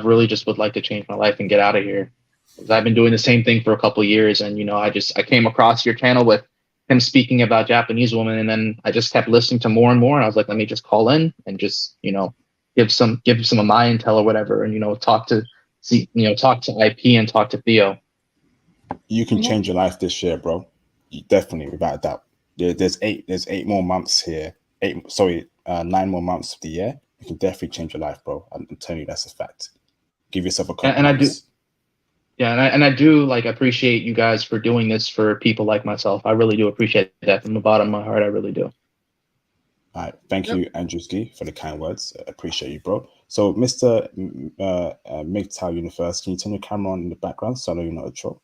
really just would like to change my life and get out of here. 'Cause I've been doing the same thing for a couple of years, and I came across your channel with him speaking about Japanese women, and then I just kept listening to more and more, and I was like, let me just call in and just give some of my intel or whatever, and talk to IP and talk to Theo. You can change your life this year, bro. Definitely, without a doubt. There's 8 more months here. 9 more months of the year. You can definitely change your life, bro. I'm telling you, that's a fact. Give yourself a couple And I do, months. yeah, and I do like appreciate you guys for doing this for people like myself. I really do appreciate that from the bottom of my heart. I really do. All right, thank Yep. you, Andrewski, for the kind words. Appreciate you, bro. So, Mr. MGTOW Universe, can you turn your camera on in the background so I know you're not a troll?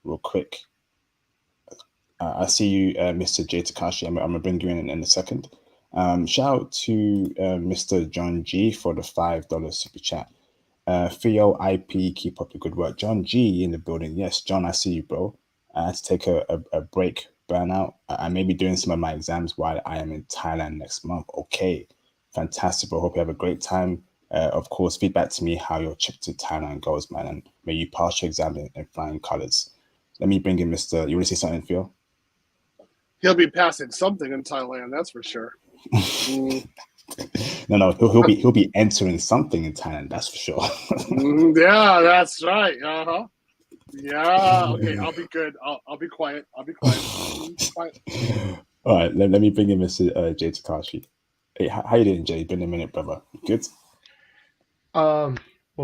Real quick. I see you, Mr. J Takashi. I'm gonna bring you in a second. Shout out to Mr. John G for the $5 super chat. Theo IP, keep up the good work. John G in the building. Yes, John, I see you, bro. I had to take a break, burnout. I may be doing some of my exams while I am in Thailand next month. Okay, fantastic, bro. Hope you have a great time. Of course, feedback to me how your trip to Thailand goes, man, and may you pass your exam in flying colors. Let me bring in Mr. You want to say something, Theo? He'll be passing something in Thailand, that's for sure. No, he'll be entering something in Thailand, that's for sure. Yeah, that's right. Uh-huh. Yeah. Okay, I'll be good. I'll be quiet. I'll be quiet. Quiet. All right, let me bring in Mr. Jay Takashi. Hey, how you doing, Jay? Been a minute, brother. You good? Well,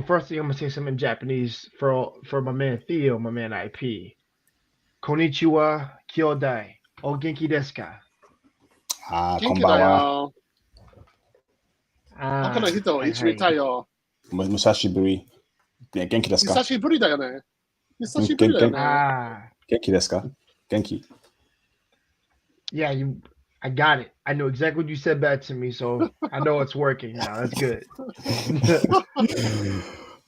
first thing I'm gonna say something in Japanese for my man Theo, my man IP. Konnichiwa, kyodai. O genki desu ka? Konbawa. Bakaの人を一緒にいたよ。Musashi Buri. Genki desu ka? 久しぶりだよね。久しぶりだよね。Genki desu ka? Genki. Yeah, I got it. I know exactly what you said back to me, so I know it's working now. That's good. Thank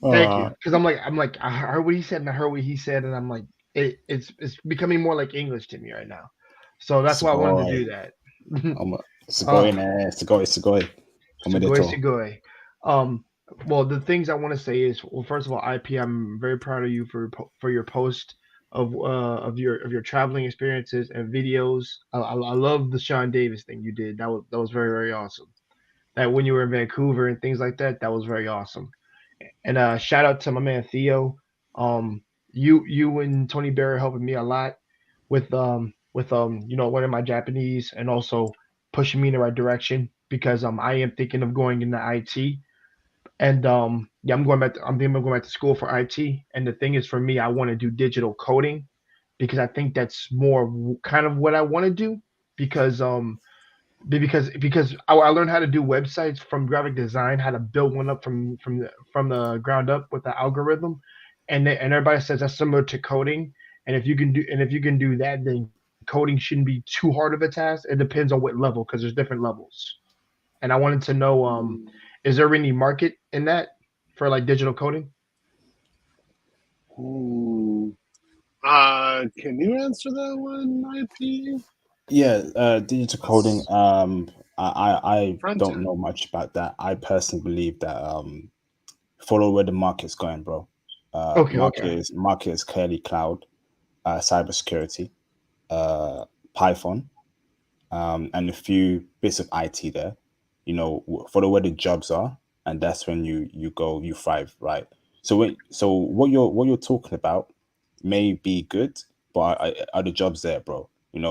you. Because I'm like, I heard what he said and I heard what he said, and I'm like, it's becoming more like English to me right now. So that's why I wanted to do that. Sugoi. Sugoi. Well, the things I want to say is, well, first of all, IP, I'm very proud of you for your post of your traveling experiences and videos. I love the Sean Davis thing you did. That was very, very awesome. That when you were in Vancouver and things like that, that was very awesome. And shout out to my man Theo. You and Tony Barrett helping me a lot with learning my Japanese and also pushing me in the right direction because I am thinking of going into IT. And yeah, I'm thinking of going back to school for IT. And the thing is, for me, I want to do digital coding because I think that's more kind of what I want to do because I learned how to do websites from graphic design, how to build one up from the ground up with the algorithm, and everybody says that's similar to coding. And if you can do that, then coding shouldn't be too hard of a task. It depends on what level because there's different levels. And I wanted to know, is there any market in that for like digital coding? Can you answer that one, IP? Yeah, digital coding. I don't know much about that. I personally believe that follow where the market's going, bro. Market is clearly cloud, cybersecurity, Python, and a few bits of IT there. Follow where the jobs are, and that's when you thrive, right? So what you're talking about may be good, but are the jobs there, bro?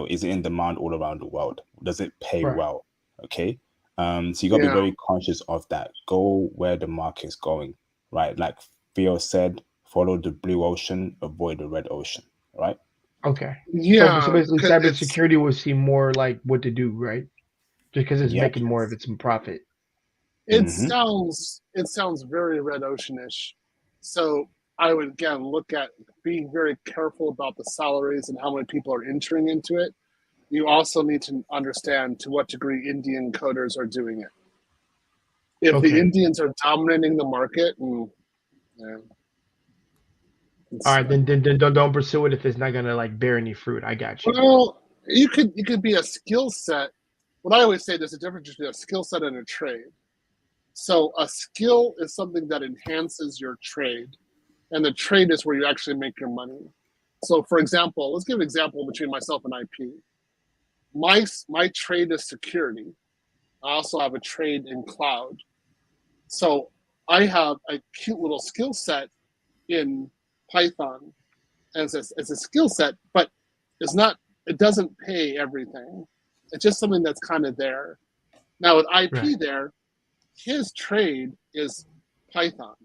Is it in demand all around the world? Does it pay well? Okay. So you gotta be very conscious of that. Go where the market is going, right? Like Theo said, follow the blue ocean, avoid the red ocean, right? Okay. Yeah. So basically, cybersecurity will seem more like what to do, right? Because it's making more of its profit. It sounds very red oceanish. So I would again look at being very careful about the salaries and how many people are entering into it. You also need to understand to what degree Indian coders are doing it. If the Indians are dominating the market, all right, then don't pursue it if it's not gonna like bear any fruit. I got you. Well, you could be a skill set. What I always say, there's a difference between a skill set and a trade. So a skill is something that enhances your trade, and the trade is where you actually make your money. So, for example, let's give an example between myself and IP. My trade is security. I also have a trade in cloud. So I have a cute little skill set in Python as a skill set, but it doesn't pay everything. It's just something that's kind of there. Now with IP there, his trade is Python,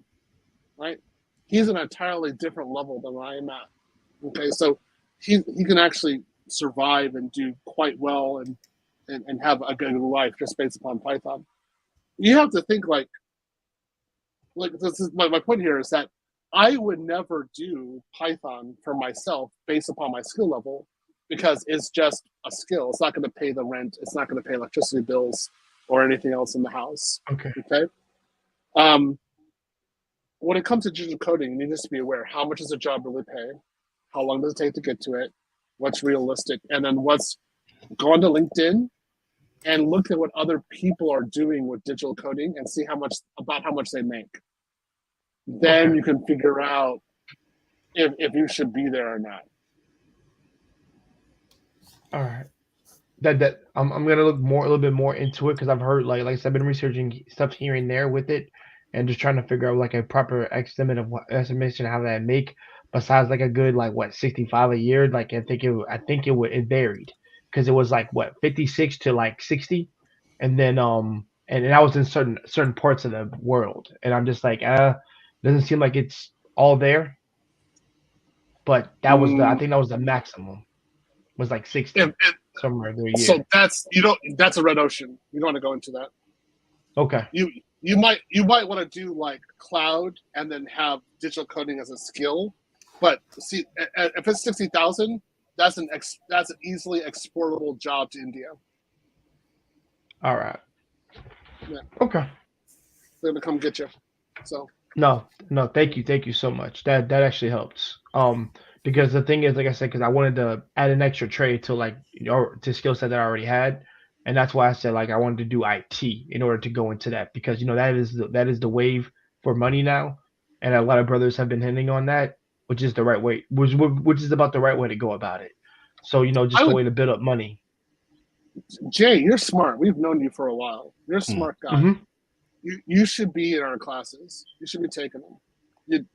right? He's an entirely different level than I am at. Okay, so he can actually survive and do quite well and have a good life just based upon Python. You have to think like this is my point here is that I would never do Python for myself based upon my skill level because it's just a skill. It's not going to pay the rent. It's not going to pay electricity bills or anything else in the house. Okay. When it comes to digital coding, you need to be aware how much does a job really pay, how long does it take to get to it, what's realistic, and then go onto LinkedIn and look at what other people are doing with digital coding and see how much they make. Then you can figure out if you should be there or not. All right. That I'm gonna look a little bit more into it because I've heard like I said, I've been researching stuff here and there with it, and just trying to figure out like a proper estimation of how that make. Besides like a good like 65 a year, like I think it varied because it was like 56 to like 60, and then and I was in certain parts of the world, and I'm just like doesn't seem like it's all there. But that was I think that was the maximum. Was like 60 somewhere there. So that's a red ocean. You don't want to go into that. Okay. You might want to do like cloud and then have digital coding as a skill, but see, if it's 60,000, that's an easily exportable job to India. All right. Yeah. Okay. They're gonna come get you. So No, thank you so much. That actually helps. Because the thing is, like I said, because I wanted to add an extra trade to like to skill set that I already had, and that's why I said like I wanted to do IT in order to go into that because that is the wave for money now, and a lot of brothers have been hitting on that, which is the right way, which is about the right way to go about it. So just a way to build up money. Jay, you're smart. We've known you for a while. You're a smart guy. Mm-hmm. You should be in our classes. You should be taking them.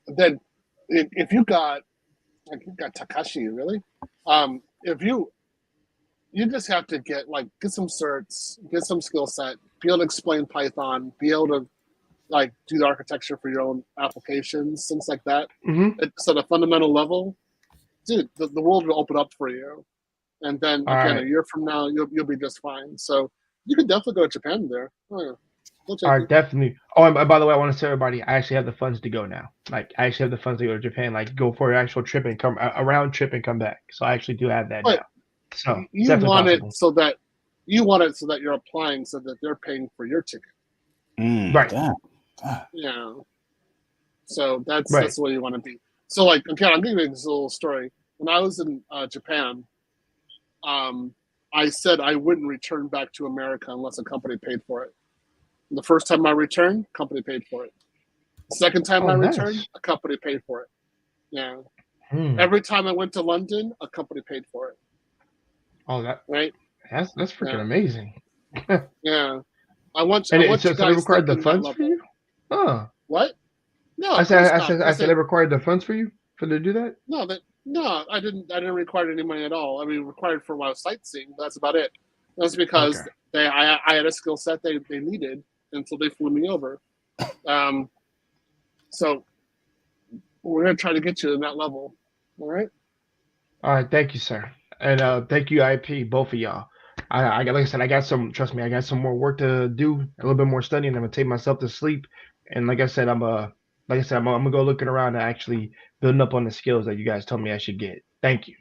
Then if you got Takashi, really, if you just have to get some certs, get some skill set, be able to explain Python, be able to do the architecture for your own applications, things like that. Mm-hmm. It's at a fundamental level, dude. The world will open up for you, and then again, a year from now, you'll be just fine. So you could definitely go to Japan there. Oh, yeah. All right, definitely. Oh, and by the way, I want to tell everybody, I actually have the funds to go now. Like, I actually have the funds to go to Japan. Like, go for an actual trip and come a round trip and come back. So I actually do have that now. So you want it so that you're applying so that they're paying for your ticket. Right. Yeah. So that's the way you want to be. So okay, I'm giving you this little story. When I was in Japan, I said I wouldn't return back to America unless a company paid for it. The first time I returned, company paid for it. The second time I returned, a company paid for it. Yeah. Every time I went to London, a company paid for it. Oh, right? That's freaking amazing. Yeah. I want so you guys they required the funds for you? Huh. What? No, I said they required the funds for you to do that? No, I didn't require any money at all. I mean, required for while sightseeing, but that's about it. That's because I had a skill set they needed, and so they flew me over. So we're gonna try to get you to that level. All right. All right. Thank you, sir, and thank you, IP, both of y'all. I like I said, I got some. Trust me, I got some more work to do, a little bit more studying. I'm gonna take myself to sleep, and like I said, I'm gonna go looking around and actually building up on the skills that you guys told me I should get. Thank you.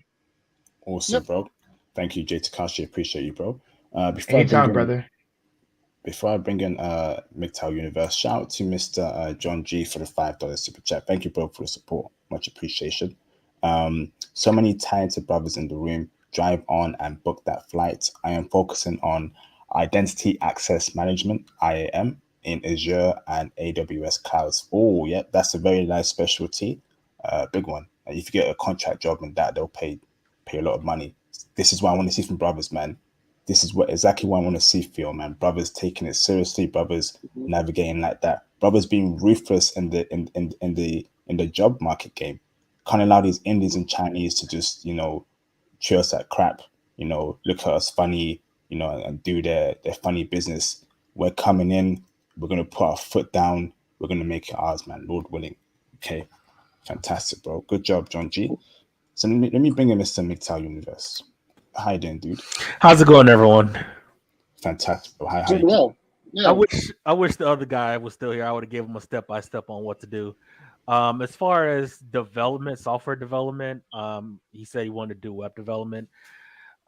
Awesome, bro. Thank you, Jay Takashi. Appreciate you, bro. Anytime, brother. Before I bring in MGTOW Universe, shout out to Mr. John G for the $5 super chat. Thank you, bro, for the support. Much appreciation. So many talented brothers in the room. Drive on and book that flight. I am focusing on identity access management, IAM, in Azure and AWS clouds. Oh, yeah, that's a very nice specialty. Big one. And if you get a contract job in that, they'll pay a lot of money. This is what I want to see from brothers, man. This is exactly what I want to see, Phil, man. Brothers taking it seriously, brothers navigating like that, brothers being ruthless in the job market game. Can't allow these Indians and Chinese to just chew us at crap. Look at us funny, and do their funny business. We're coming in. We're gonna put our foot down. We're gonna make it ours, man. Lord willing. Okay, fantastic, bro. Good job, John G. So let me bring in Mr. MGTOW Universe. How you doing, dude? How's it going, everyone? Fantastic, bro. How doing well. Yeah. I wish the other guy was still here. I would have given him a step-by-step on what to do. As far as development, software development, he said he wanted to do web development.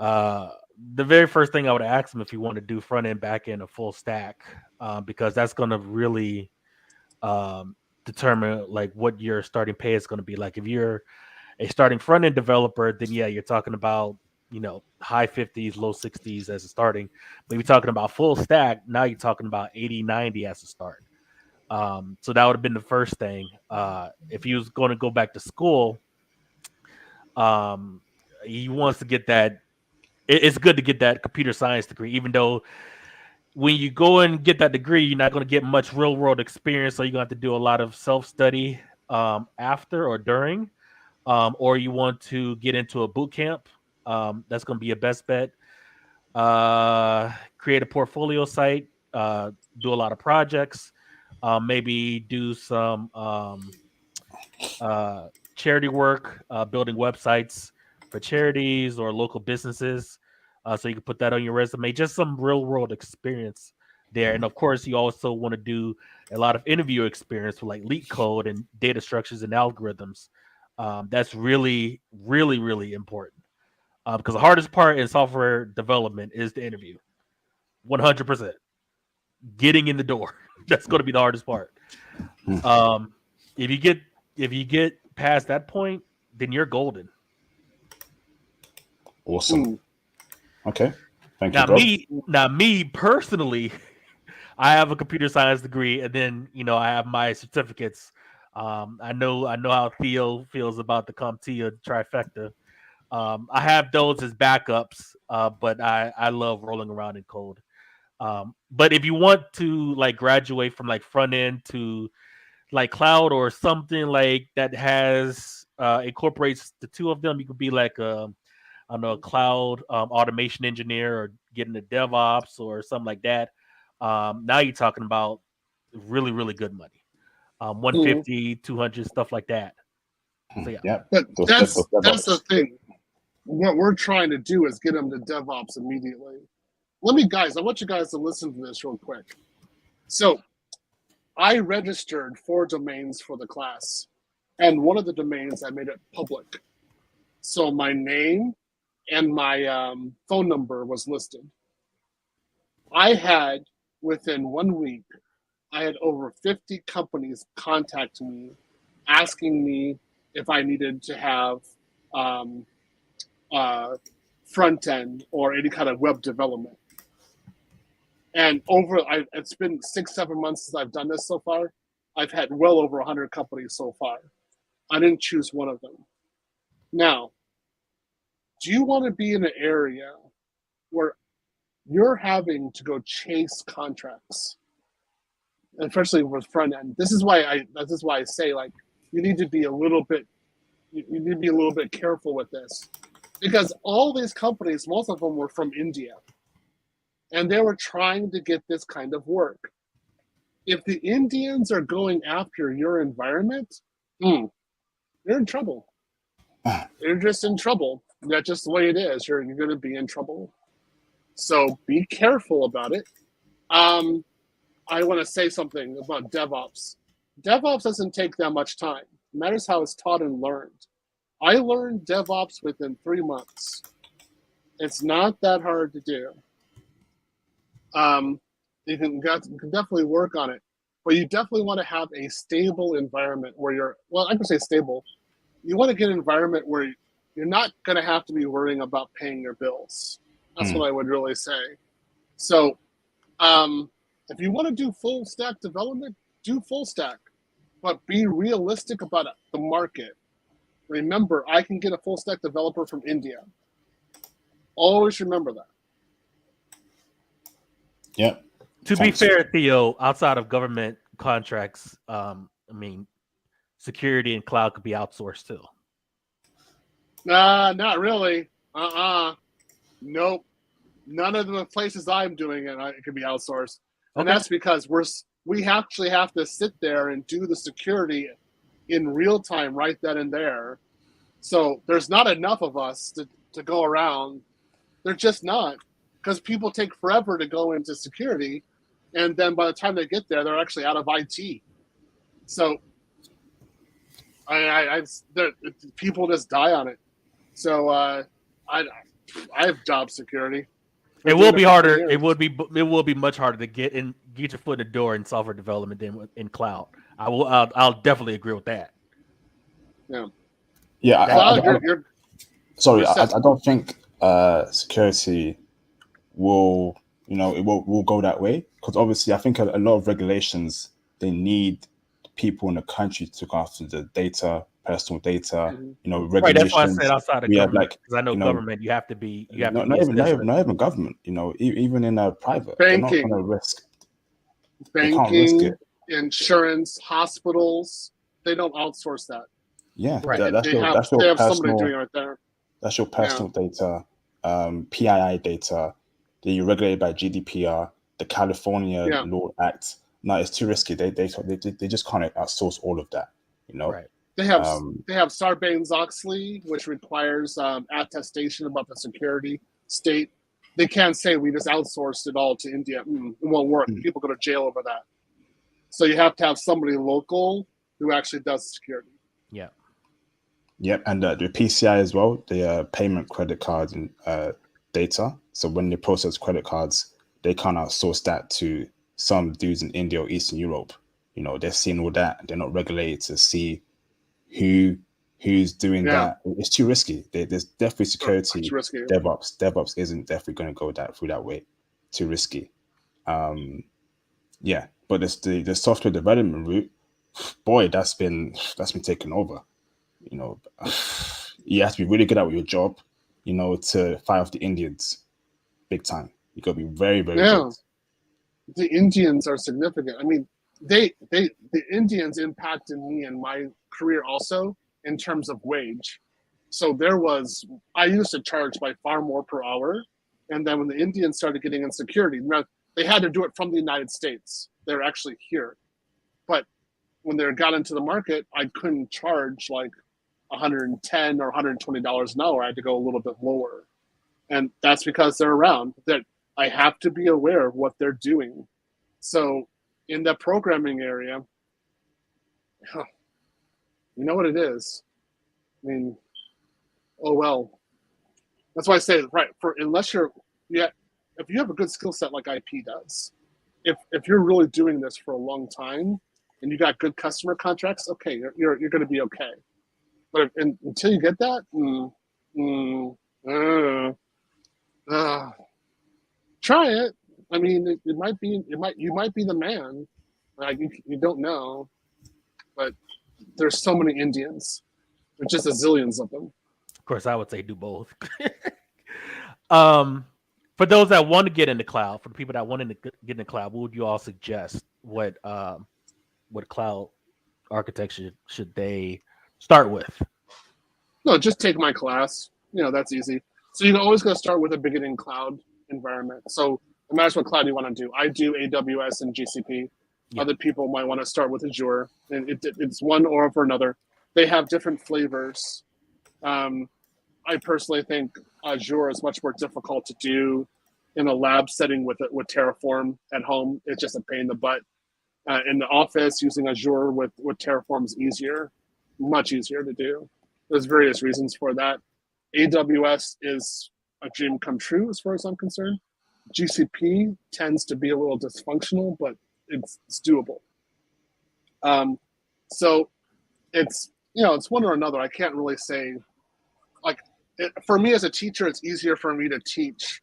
The very first thing I would ask him if he wanted to do front end, back end, or full stack, because that's going to really determine what your starting pay is going to be. Like if you're a starting front end developer, then yeah, you're talking about high 50s, low 60s as a starting. But you're talking about full stack, now you're talking about 80, 90 as a start. So that would have been the first thing. If he was going to go back to school, he wants to get that. It's good to get that computer science degree, even though when you go and get that degree, you're not going to get much real world experience. So you're going to have to do a lot of self-study after or during, or you want to get into a boot camp. That's going to be your best bet. Create a portfolio site, do a lot of projects, maybe do some charity work, building websites for charities or local businesses. So you can put that on your resume. Just some real world experience there. And of course, you also want to do a lot of interview experience with like leak code and data structures and algorithms. That's really, really, really important because the hardest part in software development is the interview. 100%. Getting in the door. That's going to be the hardest part. If you get past that point, then you're golden. Awesome. Okay. Thank Now, you, Bob. me personally, I have a computer science degree, and then I have my certificates. I know how Theo feels about the CompTIA trifecta. I have those as backups, but I love rolling around in code. But if you want to like graduate from like front end to like cloud or something like that has incorporates the two of them, you could be like I don't know, a cloud automation engineer or get into DevOps or something like that. Now you're talking about really, really good money. 150, 200, stuff like that. So yeah. But that's the thing. What we're trying to do is get them to DevOps immediately. I want you guys to listen to this real quick. So I registered 4 domains for the class, and one of the domains I made it public. So my name and my phone number was listed. I had, within 1 week, I had over 50 companies contact me, asking me if I needed to have front end or any kind of web development. And it's been 6-7 months since I've done this so far. I've had well over 100 companies so far. I didn't choose one of them. Now, do you want to be in an area where you're having to go chase contracts, especially with front end? This is why I say, like, you need to be a little bit careful with this, because all these companies, most of them were from India, and they were trying to get this kind of work. If the Indians are going after your environment, you're in trouble. You're just in trouble. That's just the way it is. You're going to be in trouble. So be careful about it. I want to say something about DevOps. DevOps doesn't take that much time. It matters how it's taught and learned. I learned DevOps within 3 months. It's not that hard to do. You can definitely work on it, but you definitely want to have a stable environment where I can say stable. You want to get an environment where you're not going to have to be worrying about paying your bills. That's what I would really say. So if you want to do full stack development, do full stack, but be realistic about the market. Remember, I can get a full stack developer from India. Always remember that. Yeah. To be fair, Theo, outside of government contracts, security and cloud could be outsourced too. Nah, not really. Nope. None of the places I'm doing it could be outsourced. And that's because we actually have to sit there and do the security in real time right then and there. So there's not enough of us to go around. They're just not, because people take forever to go into security, and then by the time they get there, they're actually out of IT. So people just die on it. So I have job security. It will be harder. It will be much harder to get your foot in the door in software development than in cloud. I'll definitely agree with that. Yeah. Yeah. I don't think security will go that way, because obviously I think a lot of regulations, they need people in the country to look after the data, personal data, regulations. Right, that's why I said outside of government, because I know government, you have to be. Not even government. Even in a private, banking, they're not going to risk. Banking, insurance, hospitals, they don't outsource that. Yeah, right. They have somebody doing it right there. That's your personal data, PII data. They're regulated by GDPR, the California Law Act. No, it's too risky. They just can't outsource all of that. Right. They have Sarbanes-Oxley, which requires attestation about the security state. they can't say we just outsourced it all to India. It won't work. People go to jail over that. So you have to have somebody local who actually does security. Yeah. Yep, and the PCI as well, the payment credit cards and data. So when they process credit cards, they can't outsource that to some dudes in India or Eastern Europe. You know, they're seeing all that. They're not regulated to see who's doing that. It's too risky. There's definitely security. It's risky. DevOps isn't definitely going to go through that way. Too risky. Yeah, but it's the software development route. Boy, that's been taken over. You know, you have to be really good at your job, you know, to fight off the Indians big time. You got to be very, very good. The Indians are significant. I mean, the Indians impacted me in my career also in terms of wage. So I used to charge by far more per hour. And then when the Indians started getting in security, they had to do it from the United States. They're actually here. But when they got into the market, I couldn't charge like $110 or $120 an hour. I had to go a little bit lower. And that's because they're around. That I have to be aware of what they're doing. So in the programming area, you know what it is. I mean, oh well. That's why I say, right, if you have a good skill set like IP does, if you're really doing this for a long time and you got good customer contracts, okay, you're going to be okay. But until you get that, try it. I mean, you might be the man. Like you don't know, but there's so many Indians. There's just a zillions of them. Of course, I would say do both. For those that want to get in the cloud, for the people that want to get in the cloud, what would you all suggest? What cloud architecture should they start with? No, just take my class. You know, that's easy. So you're always going to start with a beginning cloud environment. So no matter what cloud you want to do, I do AWS and GCP. Yeah. Other people might want to start with Azure. And it's one or for another. They have different flavors. I personally think Azure is much more difficult to do in a lab setting with Terraform at home. It's just a pain in the butt. In the office, using Azure with Terraform is easier, much easier to do. There's various reasons for that. AWS is a dream come true as far as I'm concerned. GCP tends to be a little dysfunctional, but it's doable. So it's one or another. I can't really say. Like for me as a teacher, it's easier for me to teach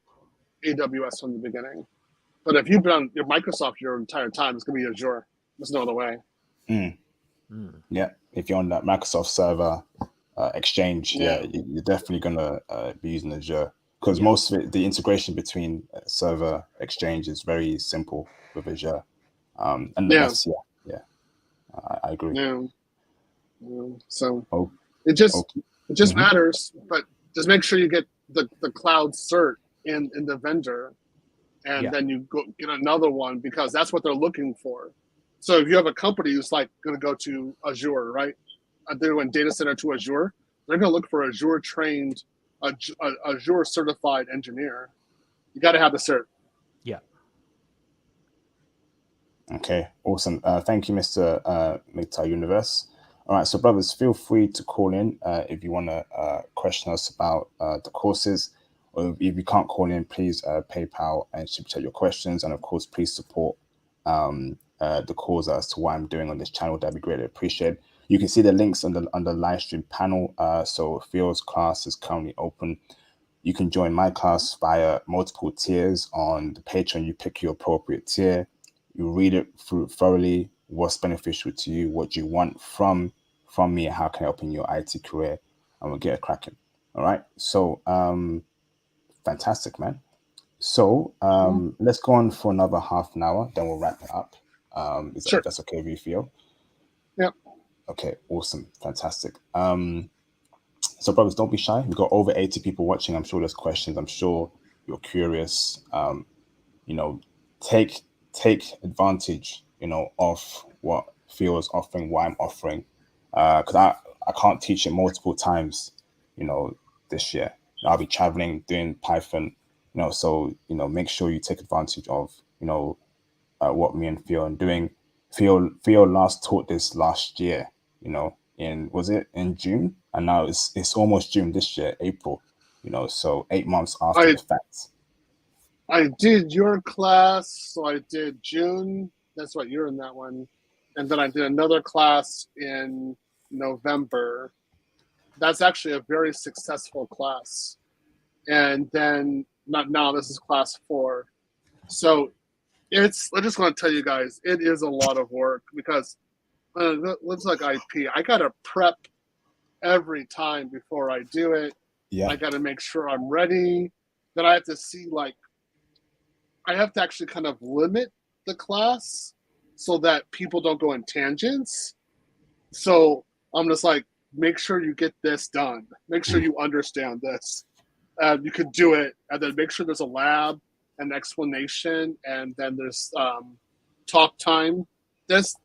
AWS from the beginning. But if you've been on your Microsoft your entire time, it's going to be Azure. There's no other way. Yeah, if you're on that Microsoft server Exchange, you're definitely going to be using Azure because most of it, the integration between server Exchange is very simple with Azure. I agree. Yeah. So it just matters, but just make sure you get the cloud cert in the vendor, and then you go get another one because that's what they're looking for. So if you have a company who's like going to go to Azure, right? They went data center to Azure. They're going to look for Azure trained, Azure certified engineer. You got to have the cert. Yeah. Okay, awesome. Thank you, Mr. Migtai Universe. All right, so brothers, feel free to call in if you want to question us about the courses, or if you can't call in, please PayPal and super chat your questions, and of course, please support the cause as to what I'm doing on this channel. That'd be greatly appreciated. You can see the links on the live stream panel. So Theo's class is currently open. You can join my class via multiple tiers on the Patreon. You pick your appropriate tier. You read it through thoroughly. What's beneficial to you? What you want from me? How can I help in your IT career? And we'll get it cracking. All right. So fantastic, man. So let's go on for another half an hour. Then we'll wrap it up. Sure. That's okay with you, Theo? Yeah. Okay. Awesome. Fantastic. So brothers, don't be shy. We've got over 80 people watching. I'm sure there's questions. I'm sure you're curious. Take advantage, of what Theo's offering, what I'm offering. Because I can't teach it multiple times, this year. I'll be traveling, doing Python So make sure you take advantage of what me and Theo are doing. Theo last taught this last year, was it in June? And now it's almost June this year, April, so 8 months after I the fact. I did your class, so I did June. That's what you're in that one, and then I did another class in November. That's actually a very successful class. And then not now. This is class 4. So I just want to tell you guys, it is a lot of work because it's like IP. I gotta prep every time before I do it. Yeah. I gotta make sure I'm ready. Then I have to see I have to actually kind of limit the class so that people don't go in tangents. So I'm just like, make sure you get this done. Make sure you understand this. You could do it, and then make sure there's a lab, an explanation, and then there's talk time. That's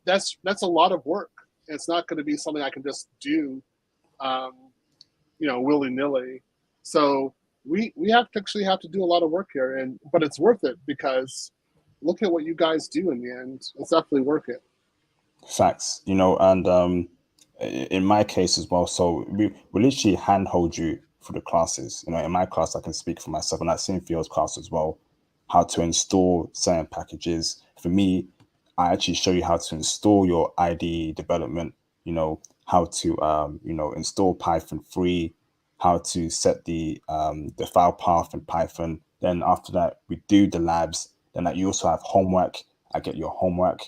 a lot of work. It's not going to be something I can just do, willy nilly. So we have to do a lot of work here, but it's worth it because look at what you guys do in the end. It's definitely worth it. Facts, and in my case as well. So we literally handhold you for the classes. In my class, I can speak for myself, and I've seen Theo's class as well, how to install certain packages. For me, I actually show you how to install your IDE development, how to, install Python 3, how to set the file path in Python. Then after that, we do the labs. Then you also have homework. I get your homework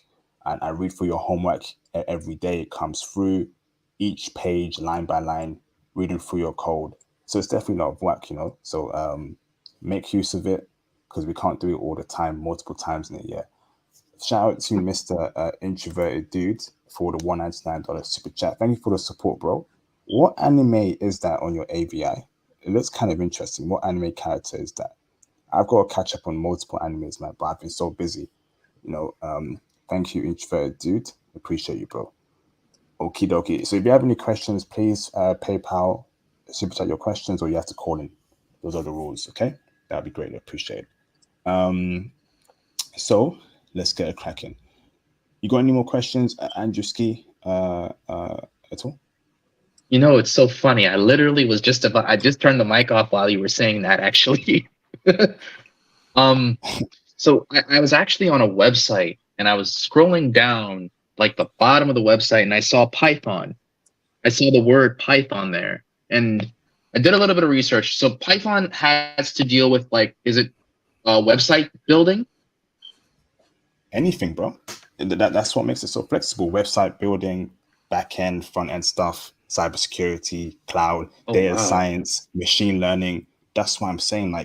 and I read for your homework every day. It comes through each page, line by line, reading through your code. So it's definitely a lot of work, So make use of it because we can't do it all the time, multiple times in a year. Shout out to Mr. Introverted Dude for the $199 super chat. Thank you for the support, bro. What anime is that on your AVI? It looks kind of interesting. What anime character is that? I've got to catch up on multiple animes, man, but I've been so busy. Thank you, Introverted Dude. Appreciate you, bro. Okie dokie. So if you have any questions, please PayPal, super chat your questions, or you have to call in. Those are the rules, okay? That'd be great. I appreciate it. So let's get it cracking. You got any more questions, Andrewski, at all? It's so funny. I literally was I just turned the mic off while you were saying that, actually. So I was actually on a website and I was scrolling down like the bottom of the website and I saw Python. I saw the word Python there and I did a little bit of research. So Python has to deal with is it website building? Anything, bro. That's what makes it so flexible. Website building, back-end, front-end stuff, cybersecurity, cloud, data science, machine learning. That's why I'm saying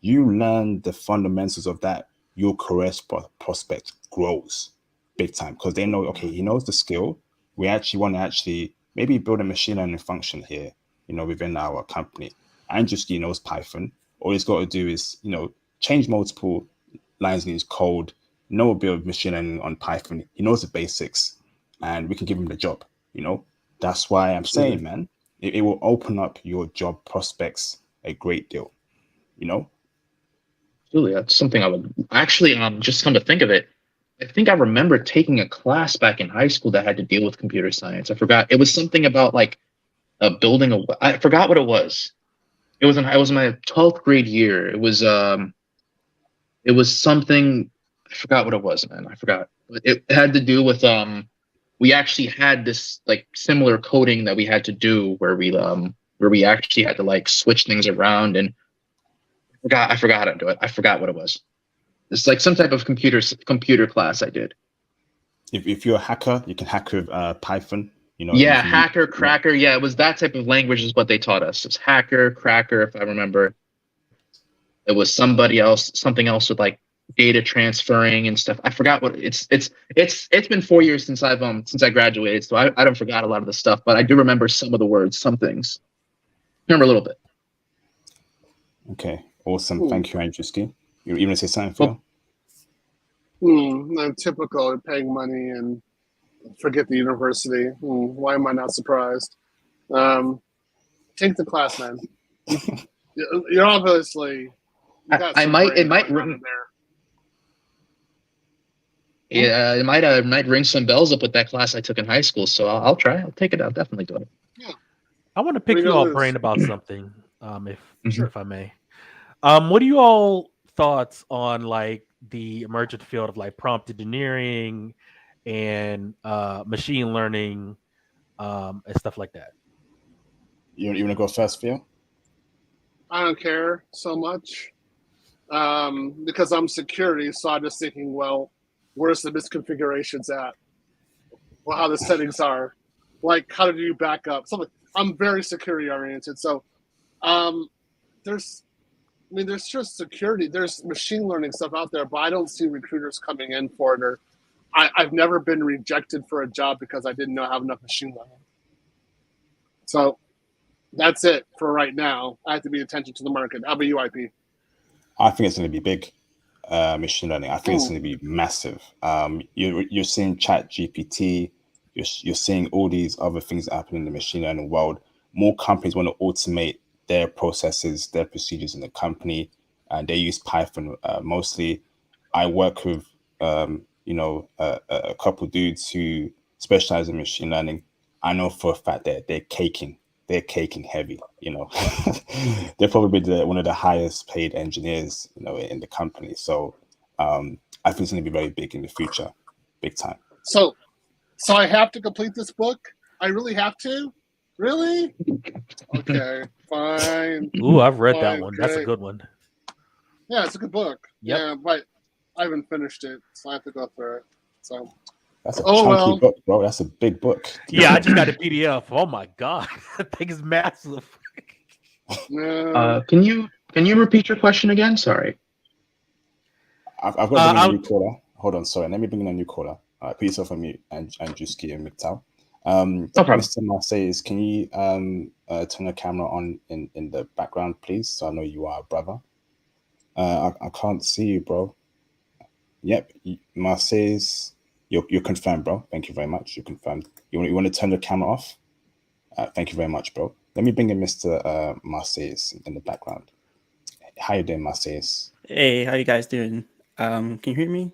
you learn the fundamentals of that, your career prospect grows big time because they know, okay, he knows the skill. We actually want to maybe build a machine learning function here, within our company. And just, knows Python. All he's got to do is, change multiple lines in his code, know a bit of machine learning on Python. He knows the basics and we can give him the job, That's why I'm saying, man, it will open up your job prospects a great deal, Absolutely. That's something I would actually, just come to think of it. I think I remember taking a class back in high school that had to deal with computer science. I forgot. It was something about building I forgot what it was. It was my 12th grade year. It was something, I forgot what it was, man. I forgot. But it had to do with, we actually had this similar coding that we had to do where we actually had to switch things around, and I forgot how to do it. I forgot what it was. It's some type of computer class I did. If you're a hacker, you can hack with Python. Yeah, hacker, cracker. Yeah, it was that type of language is what they taught us. It's hacker, cracker, if I remember. It was something else with data transferring and stuff. I forgot what it's been 4 years since I graduated, so I don't forgot a lot of the stuff, but I do remember some of the words, some things. Remember a little bit. Okay, awesome. Ooh. Thank you, Andrewski. You were even say something, Phil? I'm typical, paying money and forget the university. Why am I not surprised? Take the class, man. You're obviously You got I some might. It brain might going on ring. in there. Yeah, it might ring some bells up with that class I took in high school. So I'll try. I'll take it. I'll definitely do it. Yeah. I want to What are pick you you gonna all lose? brain about something, Sure. if I may. What are you all thoughts on like the emergent field of like prompt engineering and machine learning and stuff like that? You want to go first, Phil? I don't care so much because I'm security, so I'm just thinking, well, where's the misconfigurations at? Well, how the settings are, like how do you back up? Something. I'm very security oriented, so there's, I mean, there's just security. There's machine learning stuff out there, but I don't see recruiters coming in for it. Or I've never been rejected for a job because I didn't know have enough machine learning. So that's it for right now. I have to be attention to the market. How about you, IP? I think it's going to be big. Machine learning. I think it's going to be massive. You're seeing Chat GPT. You're seeing all these other things that happen in the machine learning world. More companies want to automate their processes, their procedures in the company, and they use Python mostly. I work with a couple dudes who specialize in machine learning. I know for a fact that they're caking heavy. They're probably one of the highest paid engineers in the company. So I think it's going to be very big in the future, big time. So I have to complete this book. I really have to. Really? Okay, fine. Ooh, I've read that Fine, one. That's a great. good one. Yeah, it's a good book. Yep. Yeah, but I haven't finished it, so I have to go through it. So That's a chunky well. book, bro. That's a big book. Yeah, I just got a PDF. Oh my god, that thing is massive. Yeah. Can you repeat your question again? Sorry. I've got to bring in a new caller. Hold on, sorry. Let me bring in a new caller. Put yourself on mute and Juski and MGTOW. No problem. Mr. Marseilles, can you turn the camera on in the background, please? So I know you are a brother. I can't see you, bro. Yep, Marseilles, you're confirmed, bro. Thank you very much. You're confirmed. You want to turn the camera off? Thank you very much, bro. Let me bring in Mr. Marseilles in the background. How you doing, Marseilles? Hey, how you guys doing? Can you hear me?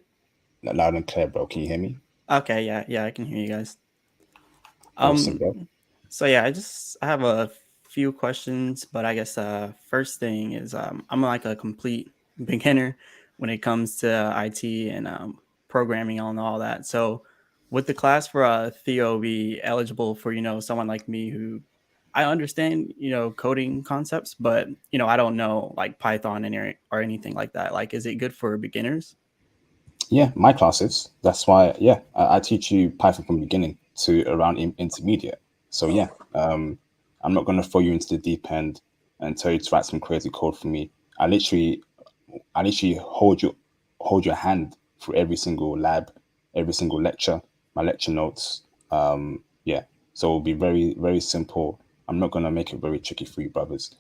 Loud and clear, bro. Can you hear me? Okay, yeah, I can hear you guys. Awesome, bro. So yeah, I have a few questions, but I guess first thing is I'm like a complete beginner when it comes to IT and programming and all that. So would the class for Theo be eligible for someone like me who I understand coding concepts, but I don't know like Python or anything like that. Like, is it good for beginners? Yeah, my classes. That's why. Yeah, I teach you Python from beginning to around intermediate. So yeah, I'm not going to throw you into the deep end and tell you to write some crazy code for me. I literally hold your hand through every single lab, every single lecture, my lecture notes. Yeah, so it'll be very, very simple. I'm not going to make it very tricky for you, brothers.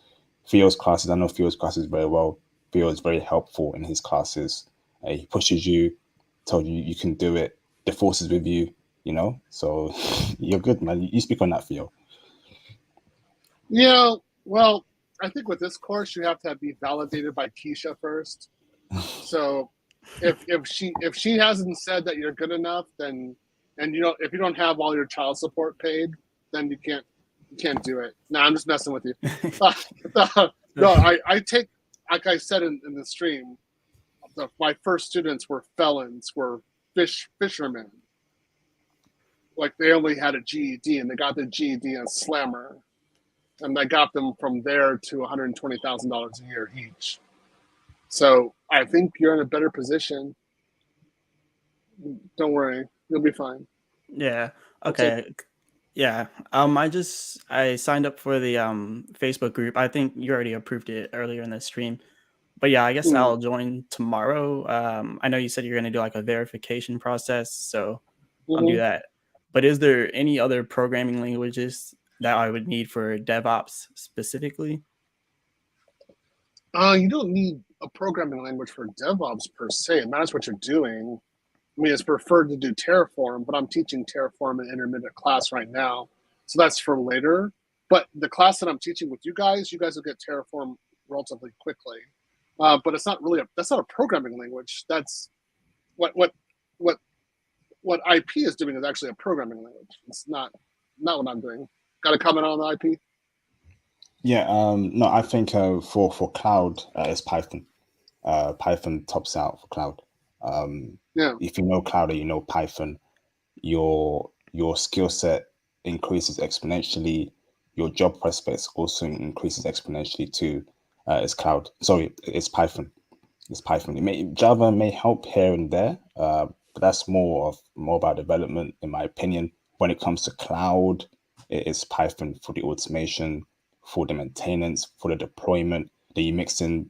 Theo's classes, I know Theo's classes very well. Theo is very helpful in his classes. He pushes you, tells you you can do it. The force is with you, So you're good, man. You speak on that, Theo. Yeah, well, I think with this course you have to be validated by Keisha first. So if she hasn't said that you're good enough, then if you don't have all your child support paid, then you can't do it. No, I'm just messing with you. No, I take, like I said in the stream, my first students were felons, were fishermen. Like they only had a GED and they got their GED as slammer. And I got them from there to $120,000 a year each. So I think you're in a better position. Don't worry, you'll be fine. Yeah. Okay. Yeah. I signed up for the Facebook group. I think you already approved it earlier in the stream. But yeah, I guess I'll join tomorrow. I know you said you're going to do like a verification process, so I'll do that. But is there any other programming languages that I would need for DevOps specifically? You don't need a programming language for DevOps per se. It matters what you're doing. I mean, it's preferred to do Terraform, but I'm teaching Terraform in intermittent class right now. So that's for later. But the class that I'm teaching with you guys will get Terraform relatively quickly. but it's not really that's not a programming language. That's what IP is doing is actually a programming language. It's not what I'm doing. Got a comment on the IP? Yeah, no, I think for cloud, it's Python. Python tops out for cloud. Yeah. If you know cloud or you know Python, your skill set increases exponentially. Your job prospects also increases exponentially too. It's cloud. Sorry, it's Python. It's Python. Java may help here and there, but that's more of mobile development, in my opinion. When it comes to cloud, it is Python for the automation, for the maintenance, for the deployment. Then you mix in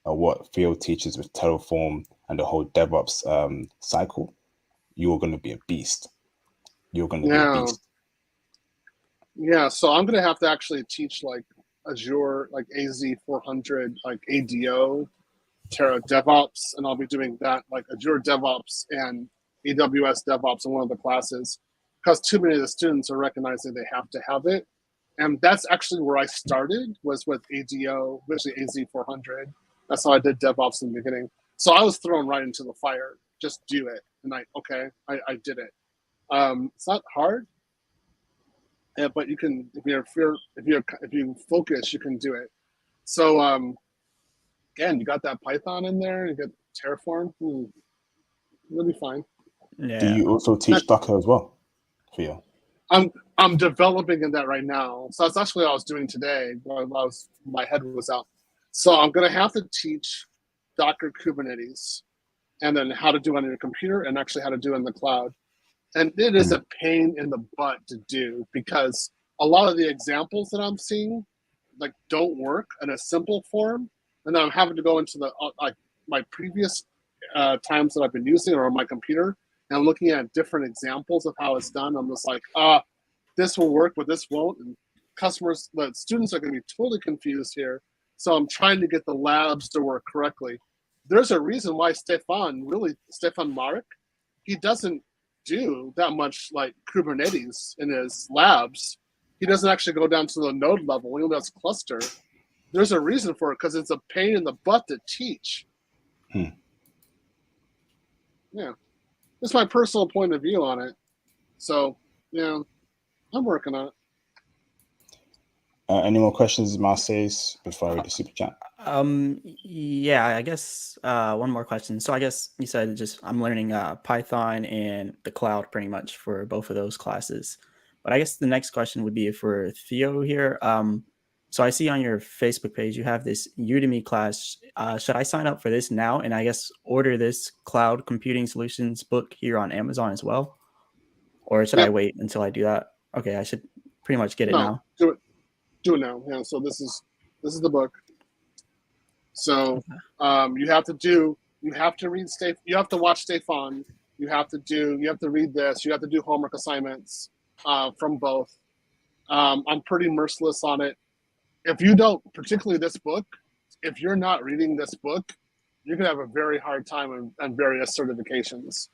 what Theo teaches with Terraform and the whole DevOps cycle. You're going to be a beast. You're going to be a beast. Yeah, so I'm going to have to actually teach like Azure, like AZ400, like ADO, Terra DevOps, and I'll be doing that like Azure DevOps and AWS DevOps in one of the classes because too many of the students are recognizing they have to have it. And that's actually where I started, was with ADO, especially AZ400. That's how I did DevOps in the beginning. So I was thrown right into the fire. Just do it. And I did it. It's not hard. Yeah, but you can, if you focus, you can do it. So again, you got that Python in there, you get Terraform, you'll be fine. Yeah. Do you also teach Docker as well, Theo? I'm developing in that right now. So that's actually what I was doing today while my head was out. So I'm gonna have to teach Docker Kubernetes, and then how to do it on your computer, and actually how to do it in the cloud. And it is a pain in the butt to do because a lot of the examples that I'm seeing like don't work in a simple form, and then I'm having to go into the like my previous times that I've been using or on my computer and looking at different examples of how it's done. I'm just like, this will work, but this won't. And the students are going to be totally confused here. So I'm trying to get the labs to work correctly. There's a reason why Stefan Marek, he doesn't do that much like Kubernetes in his labs. He doesn't actually go down to the node level. He only does cluster. There's a reason for it because it's a pain in the butt to teach. Yeah, that's my personal point of view on it. So yeah, I'm working on it. Any more questions, Marseilles, before I read the super chat? Yeah, I guess one more question. So I guess you said just I'm learning Python and the cloud pretty much for both of those classes. But I guess the next question would be for Theo here. So I see on your Facebook page you have this Udemy class. Should I sign up for this now and I guess order this cloud computing solutions book here on Amazon as well? Or should I wait until I do that? Okay, I should pretty much get it now. Do it now. Yeah. So this is the book. So you have to read you have to watch Stefan. You have to read this. You have to do homework assignments from both. I'm pretty merciless on it. If you don't, particularly this book, if you're not reading this book, you're gonna have a very hard time on various certifications.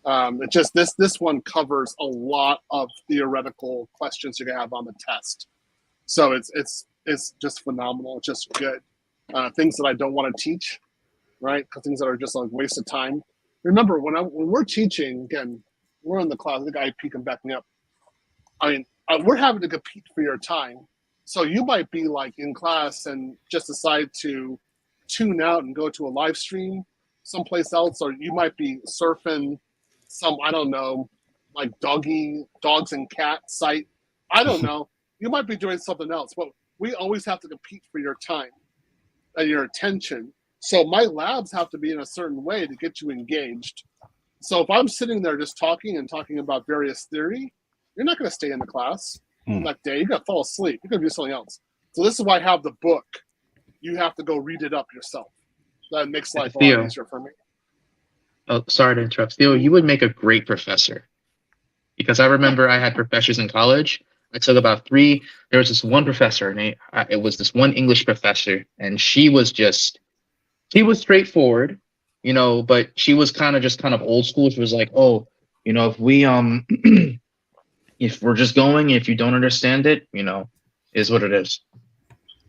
It just this one covers a lot of theoretical questions you're gonna have on the test. So it's just phenomenal. It's just good. Things that I don't want to teach, right? Things that are just like waste of time. Remember, when we're teaching, again, we're in the class. I think IP can back me up. I mean, we're having to compete for your time. So you might be like in class and just decide to tune out and go to a live stream someplace else, or you might be surfing some, I don't know, like dogs and cat site. I don't know. You might be doing something else, but we always have to compete for your time and your attention. So my labs have to be in a certain way to get you engaged. So if I'm sitting there just talking about various theory, you're not going to stay in the class that day. You're going to fall asleep. You're going to do something else. So this is why I have the book. You have to go read it up yourself. That makes life a lot easier for me. Oh, sorry to interrupt. Theo, you would make a great professor. Because I remember I had professors in college. I took about 3. There was this one professor, and it was this one English professor, and she was straightforward, but she was kind of old school. She was like, oh, if we if we're just going, if you don't understand it, is what it is.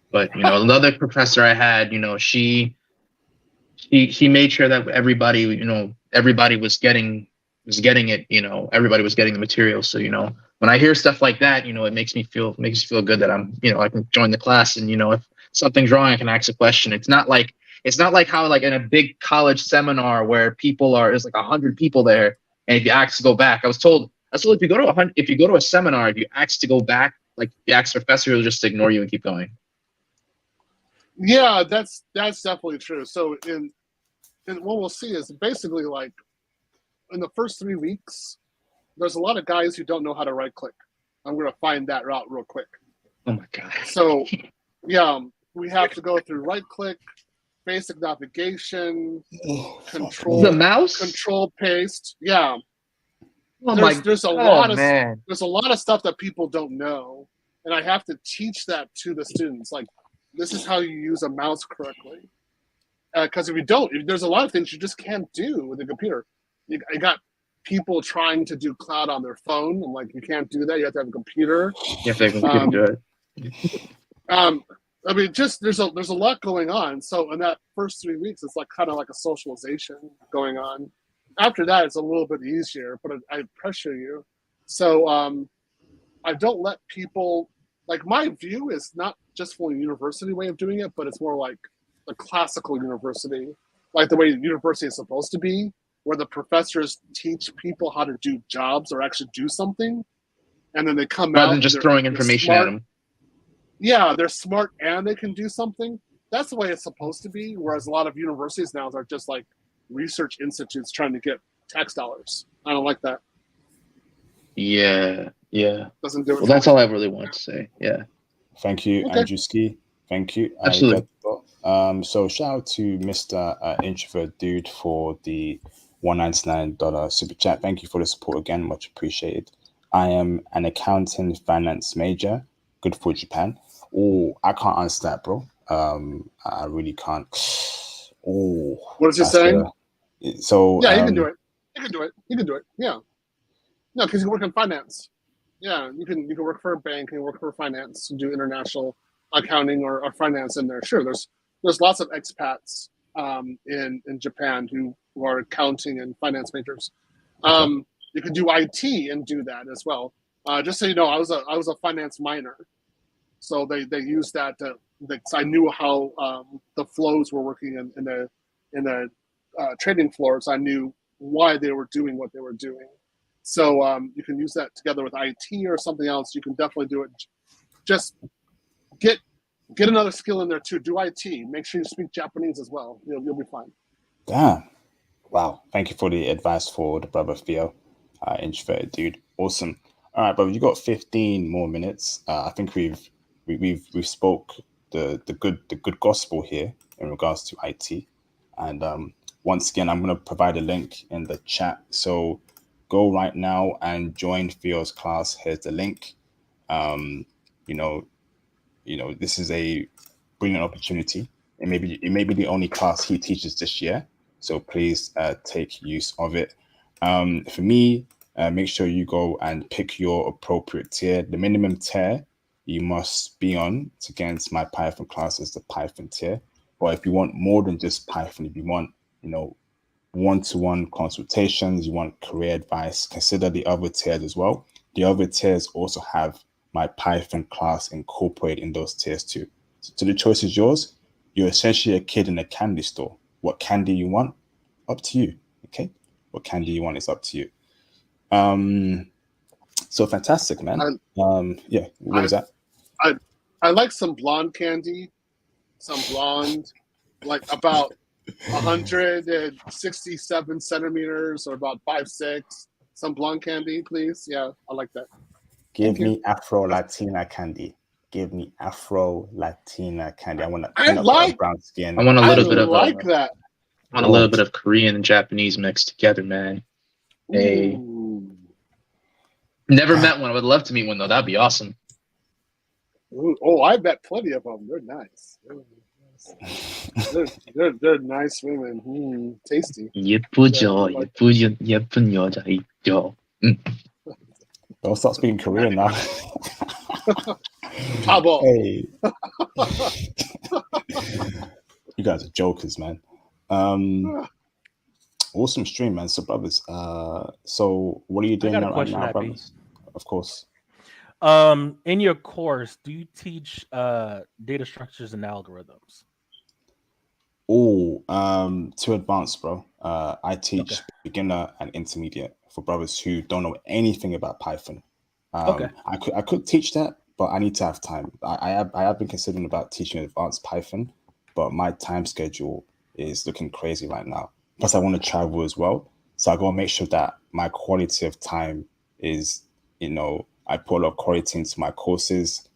But the other professor I had, she he made sure that everybody was getting it. Everybody was getting the material. So when I hear stuff like that, it makes me feel good that I'm I can join the class, and if something's wrong, I can ask a question. It's not like how like in a big college seminar where there's like 100 people there, and if you ask to go back, I was told if you go to a seminar, if you ask to go back, like the ask professor will just ignore you and keep going. Yeah, that's definitely true. So in what we'll see is basically like in the first 3 weeks, there's a lot of guys who don't know how to right click. I'm going to find that route real quick. Oh my God. So yeah, we have to go through right click, basic navigation, The mouse, control paste. Yeah. Oh there's a lot of stuff that people don't know, and I have to teach that to the students. Like, this is how you use a mouse correctly. Because if you don't, there's a lot of things you just can't do with a computer. I got people trying to do cloud on their phone. I'm like, you can't do that. You have to have a computer. You have to have a computer to do it. I mean, just there's a lot going on. So in that first 3 weeks, it's like kind of like a socialization going on. After that, it's a little bit easier, but I pressure you. So I don't let people, like, my view is not just for a university way of doing it, but it's more like a classical university, like the way university is supposed to be, where the professors teach people how to do jobs or actually do something, and then they come out rather than just throwing information at them. Yeah, they're smart and they can do something. That's the way it's supposed to be. Whereas a lot of universities now are just like research institutes trying to get tax dollars. I don't like that. Yeah. Doesn't do it. Well, that's all I really want to say. Yeah. Thank you, Okay. Andrew Ski. Thank you. Absolutely. So shout out to Mr. Introvert Dude for the $199 super chat. Thank you for the support again. Much appreciated. I am an accounting finance major. Good for Japan. Oh, I can't answer that, bro. I really can't. Oh, What is he saying? So yeah, you can do it. You can do it. Yeah. No, because you can work in finance. Yeah, you can work for a bank, you can work for finance, and do international accounting or finance in there. Sure, there's lots of expats in Japan who are accounting and finance majors. You can do IT and do that as well. Just so you know, I was a finance minor, so they used that. I knew how the flows were working in the trading floors. I knew why they were doing what they were doing. So you can use that together with IT or something else. You can definitely do it. Just get another skill in there too. Do IT. Make sure you speak Japanese as well. You'll be fine. Damn. Wow. Thank you for the advice for the brother Theo. Introverted dude. Awesome. All right, brother. You got 15 more minutes. I think we've spoke the good gospel here in regards to IT. And once again, I'm going to provide a link in the chat. So go right now and join Theo's class. Here's the link. This is a brilliant opportunity. It may be the only class he teaches this year. So please take use of it. For me, make sure you go and pick your appropriate tier. The minimum tier you must be on to get into my Python class is the Python tier. But if you want more than just Python, if you want, one-to-one consultations, you want career advice, consider the other tiers as well. The other tiers also have my Python class incorporated in those tiers too. So the choice is yours. You're essentially a kid in a candy store. What candy you want, up to you. Okay? What candy you want is up to you. So fantastic, man. What was that? I like some blonde candy. Some blonde, like about 167 centimeters or about 5'6". Some blonde candy, please. Yeah, I like that. Give me Afro Latina candy. Give me Afro Latina candy. I want brown skin. I want a little bit of that. I want a little bit of Korean and Japanese mixed together, man. Hey. Never met one. I would love to meet one though. That'd be awesome. Ooh, I bet plenty of them. They're nice. They're nice women. Tasty. 예쁘죠. 예쁜 여자 있죠. Don't start speaking Korean now. Hey. You guys are jokers, man. Awesome stream, man. So, brothers, so what are you doing got a right question, now, Happy. brothers? Of course. In your course, do you teach data structures and algorithms? Oh, too advanced, bro. I teach beginner and intermediate for brothers who don't know anything about Python. I could teach that, but I need to have time. I have been considering about teaching advanced Python, but my time schedule is looking crazy right now. Plus, I want to travel as well, so I gotta make sure that my quality of time is, I put a lot of quality into my courses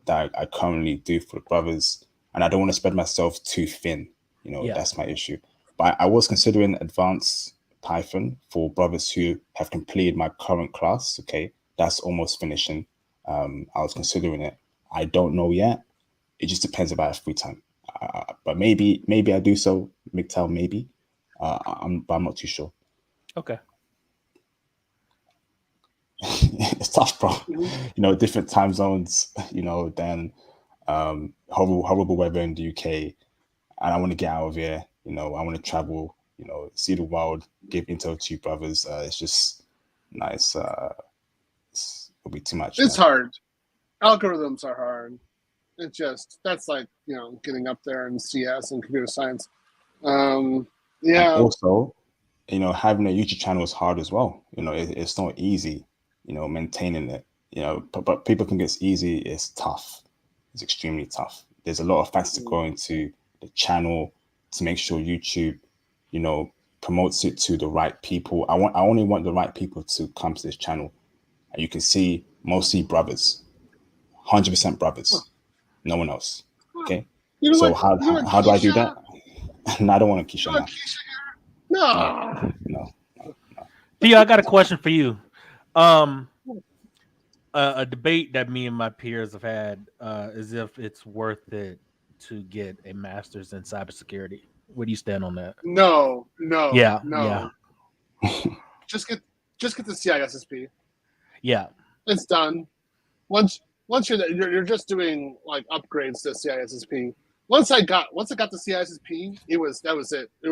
that I currently do for the brothers, and I don't want to spread myself too thin. That's my issue. But I was considering advanced Python for brothers who have completed my current class. Okay, that's almost finishing. I was considering it. I don't know yet. It just depends about free time. But maybe I do so. MGTOW, maybe. But I'm not too sure. Okay. It's tough, bro. Different time zones. Then horrible weather in the UK, and I want to get out of here. I want to travel. See the world. Give intel to you brothers. It's just nice. It'll be too much. It's hard. Algorithms are hard. It's just that's like getting up there in CS and computer science. And also, having a YouTube channel is hard as well. It's not easy. Maintaining it. But people think it's easy. It's tough. It's extremely tough. There's a lot of factors to go into the channel to make sure YouTube, promotes it to the right people. I only want the right people to come to this channel. And you can see mostly brothers, 100% brothers, no one else. Okay. So how do I do that? No, I don't want to Keisha now. No. Theo, I got a question for you. A debate that me and my peers have had is if it's worth it to get a master's in cybersecurity. Where do you stand on that? No. Yeah. Just get the CISSP. Yeah. It's done. Once you're there, you're just doing like upgrades to CISSP. Once I got the CISSP, that was it. It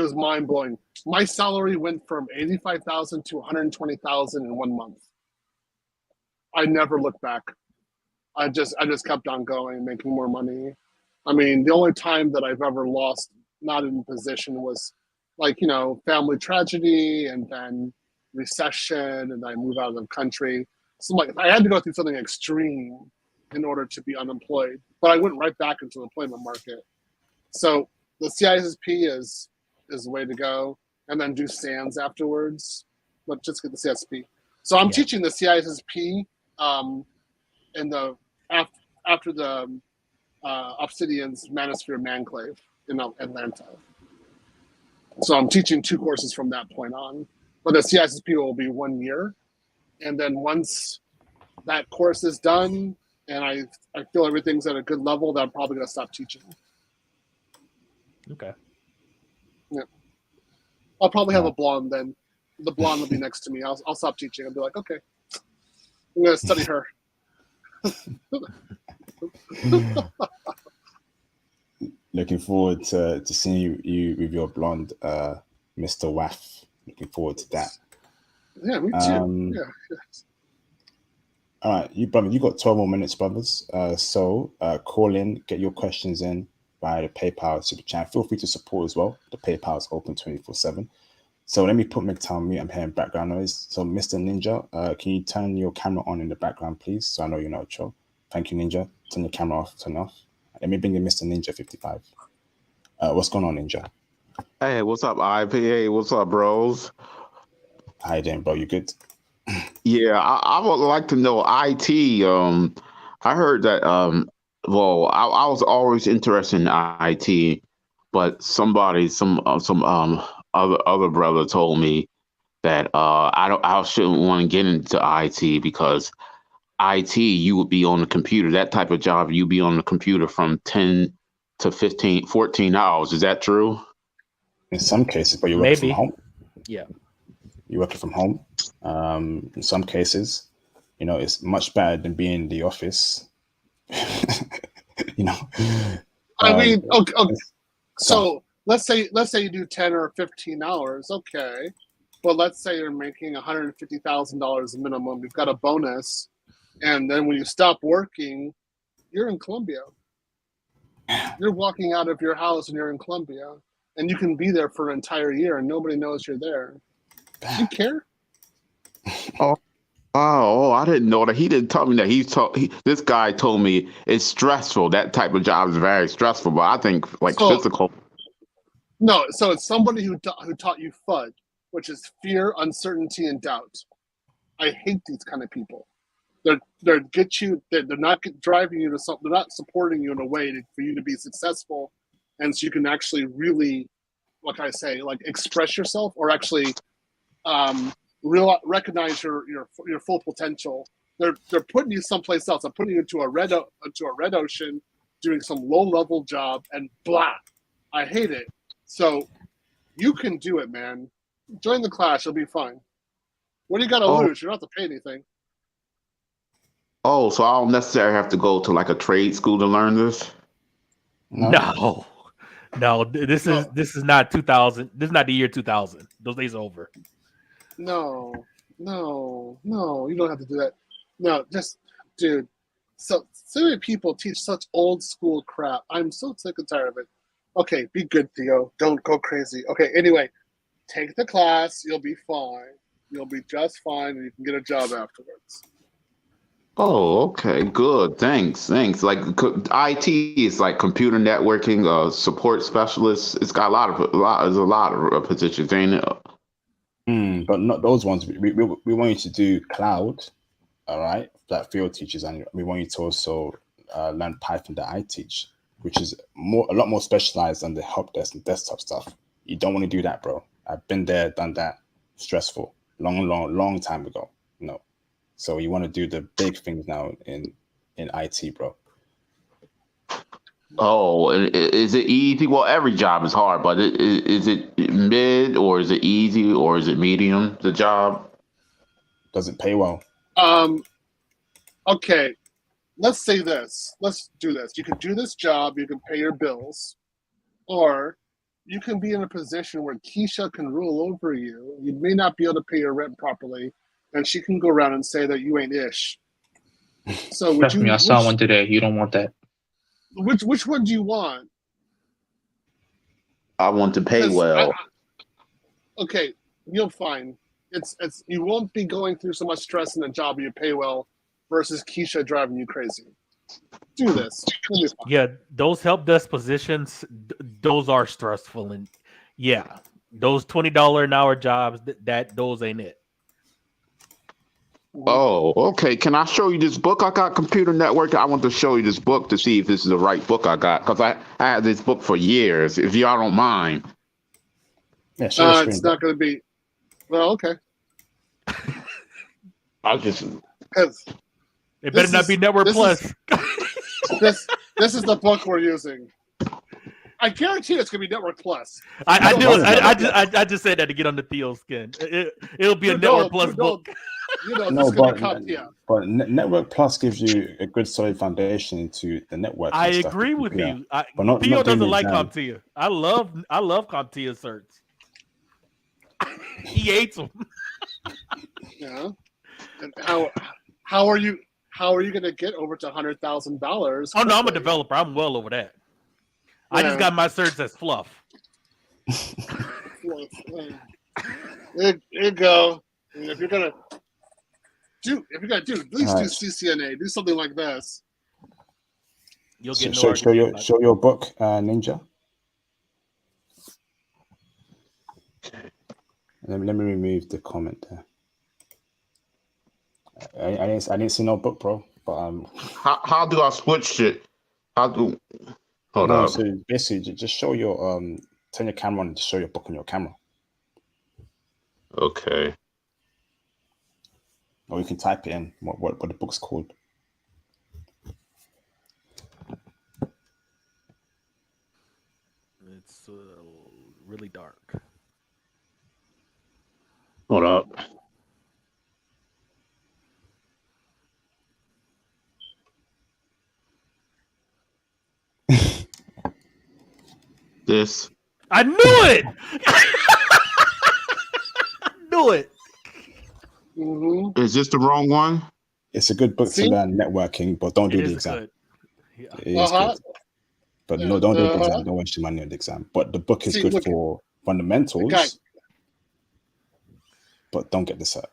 was mind blowing. My salary went from 85,000 to 120,000 in 1 month. I never looked back. I just kept on going, making more money. I mean, the only time that I've ever lost not in position was like, family tragedy and then recession, and I moved out of the country. So like I had to go through something extreme in order to be unemployed, but I went right back into the employment market. So the CISSP is the way to go, and then do SANS afterwards, but just get the CISSP. So I'm teaching the CISSP in the after the Obsidian's Manosphere Manclave in Atlanta. So I'm teaching 2 courses from that point on, but the CISSP will be 1 year, and then once that course is done and I feel everything's at a good level, then I'm probably going to stop teaching. Okay. Yeah. I'll probably have a blonde then. The blonde will be next to me. I'll stop teaching. I'll be like, okay, I'm going to study her. Looking forward to seeing you with your blonde, Mr. Waff. Looking forward to that. Yeah, me too. Yeah. All right, you got 12 more minutes, brothers. So call in, get your questions in via the PayPal super chat. Feel free to support as well. The PayPal is open 24/7. So let me put MGTOW on mute. I'm hearing background noise. So Mr. Ninja, can you turn your camera on in the background, please? So I know you're not a troll. Thank you, Ninja. Turn your camera off, turn off. Let me bring in Mr. Ninja 55. What's going on, Ninja? Hey, what's up, IPA? What's up, bros? How you doing, bro? You good? Yeah, I would like to know IT. I heard that. Well, I was always interested in IT, but some other brother told me that I shouldn't want to get into IT because IT, you would be on the computer. That type of job, you'd be on the computer from 10 to 15, 14 hours. Is that true? In some cases, but you're working from home. Yeah. You're working from home. In some cases, it's much better than being in the office. I mean, So let's say you do 10 or 15 hours, okay. But let's say you're making $150,000 minimum. You've got a bonus, and then when you stop working, you're in Colombia. You're walking out of your house and you're in Colombia, and you can be there for an entire year, and nobody knows you're there. Do you care? Oh, I didn't know that. He didn't tell me that. This guy told me it's stressful. That type of job is very stressful. But I think physical. No, so it's somebody who taught you FUD, which is fear, uncertainty, and doubt. I hate these kind of people. They're not driving you to something. They're not supporting you in a way for you to be successful, and so you can actually really, what can I say, like express yourself or actually recognize your full potential. They're putting you someplace else. They're putting you into a red ocean, doing some low level job, and blah. I hate it. So you can do it, man. Join the class. You'll be fine. What do you got to lose? You don't have to pay anything. Oh, so I don't necessarily have to go to like a trade school to learn this? No. This is not 2000. This is not the year 2000. Those days are over. No. You don't have to do that. No, just, dude. So many people teach such old school crap. I'm so sick and tired of it. Okay, be good, Theo. Don't go crazy. Okay, anyway, take the class. You'll be fine. You'll be just fine, and you can get a job afterwards. Oh, okay, good. Thanks. Like IT is like computer networking, support specialist. It's got there's a lot of positions, ain't it? But not those ones. We want you to do cloud, all right, that field teaches, and we want you to also learn Python that I teach, which is a lot more specialized than the help desk and desktop stuff. You don't want to do that, bro. I've been there, done that. Stressful. Long time ago. No. So you want to do the big things now in IT, bro. Oh, is it easy? Well, every job is hard, but is it mid or is it easy or is it medium, the job? Does it pay well? Okay. Let's say this. Let's do this. You can do this job, you can pay your bills, or you can be in a position where Keisha can rule over you. You may not be able to pay your rent properly, and she can go around and say that you ain't ish. So Trust me, I saw one today. You don't want that. Which one do you want? I want to pay well. Okay, you'll find it's you won't be going through so much stress in a job where you pay well versus Keisha driving you crazy. Do this. Yeah, those help desk positions, those are stressful, and yeah, those $20 an hour jobs, those ain't it. Oh, okay. Can I show you this book I got, Computer Network? I want to show you this book to see if this is the right book I got, because I had this book for years, if y'all don't mind. Yeah, sure. It's not going to be. Well, okay. I'll just. It better not be Network Plus. This is the book we're using. I guarantee it's gonna be Network Plus. I just said that to get on the Theo skin. It'll be a Network Plus book. But Network Plus gives you a good solid foundation into the network. I agree with you. But Theo doesn't like CompTIA. I love CompTIA certs. He hates them. Yeah. And how are you going to get over to $100,000? Oh no, I'm a developer. I'm well over that. Yeah. I just got my certs as fluff. There you go. If you're gonna do at least do CCNA. Do something like this. You'll get show your book, Ninja. Let me remove the comment there. I didn't see no book, bro. But how do I switch it? Hold up. So basically, just show your turn your camera on and just show your book on your camera. Okay. Or you can type it in what the book's called. It's really dark. Hold up. this? I knew it. I knew it. Mm-hmm. Is this the wrong one? It's a good book See? to learn networking, but don't do It the is exam. good. Yeah. It is Uh-huh. good. But no, don't do the Uh-huh. exam. Don't waste your money on the exam. But the book is See, good look, for fundamentals, okay. but don't get the cert.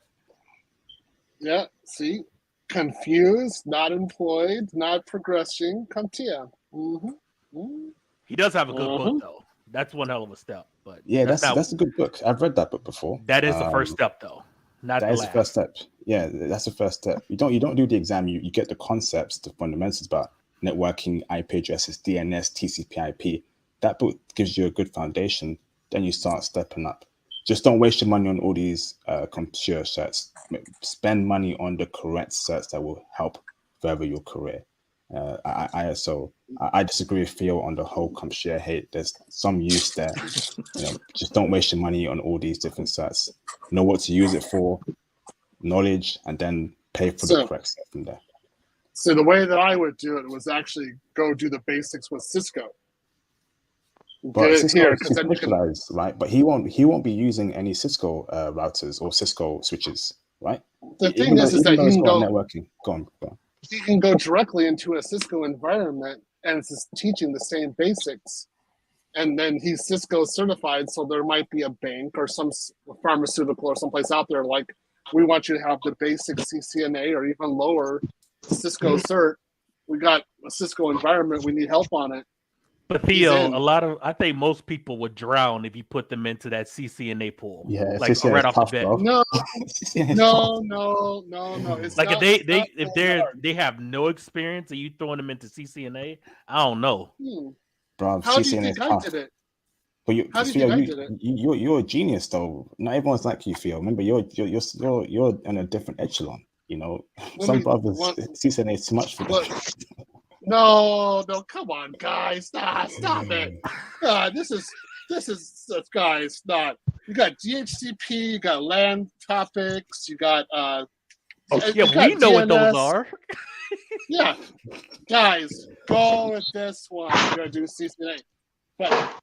Yeah, see? Confused, not employed, not progressing. CompTIA. Mm-hmm. Mm-hmm. He does have a good Uh-huh. book though. That's one hell of a step. But Yeah, that's that's a good book. I've read that book before. that is the first step though, not That the is the first last. step. Yeah, that's the first step. You don't do the exam. You get the concepts, the fundamentals about networking, IP addresses, DNS, TCP/IP. That book gives you a good foundation. Then you start stepping up. Just don't waste your money on all these computer certs. Spend money on the correct certs that will help further your career. I disagree with Theo on the whole CompShare hate. There's some use there. Just don't waste your money on all these different certs. Know what to use it for, knowledge, and then pay for the correct stuff from there. So the way that I would do it was actually go do the basics with Cisco. But Get it Cisco here, is because then you can. specialized, right? But he won't be using any Cisco routers or Cisco switches, right? The thing is that it's got networking. Go on. You can go directly into a Cisco environment and it's just teaching the same basics. And then he's Cisco certified, so there might be a bank or some pharmaceutical or someplace out there like, we want you to have the basic CCNA or even lower Cisco cert. We got a Cisco environment. We need help on it. But Theo, I think most people would drown if you put them into that CCNA pool. Yeah, like CCNA right is off tough, the bat. bro. No, No. no. It's like not, if they have no experience and you throwing them into CCNA, I don't know. Bro, how do you CCNA think is I tough. did it? But you're a genius though. Not everyone's like you, Theo. Remember, you're on a different echelon. Some brothers CCNA is too much for them. No, come on, guys, stop it. This is guys, not. You got DHCP, you got LAN topics, you got we know what those are. Yeah, guys, go with this one. You're gonna do CCNA, but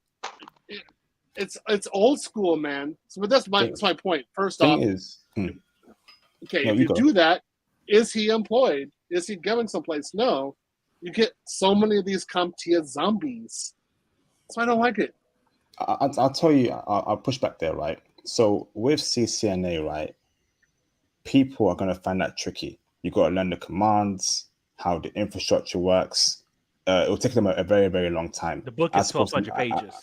it's old school, man. So, but that's my point. First off, okay, if you do that, is he employed? Is he going someplace? No. You get so many of these CompTIA zombies. So I don't like it. I'll tell you, I'll push back there, right? So with CCNA, right, people are going to find that tricky. You got to learn the commands, how the infrastructure works. It will take them a very, very long time. The book is 1,200 pages.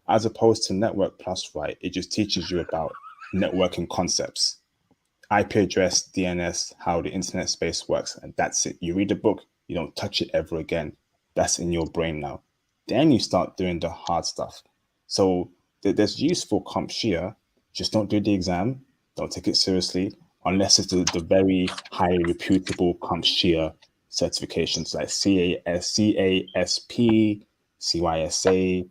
As opposed to Network Plus, right, it just teaches you about networking concepts, IP address, DNS, how the internet space works, and that's it. You read the book, you don't touch it ever again. That's in your brain now. Then you start doing the hard stuff. So there's use for CompShare. Just don't do the exam. Don't take it seriously unless it's the very highly reputable CompShare certifications like CASP, CYSA,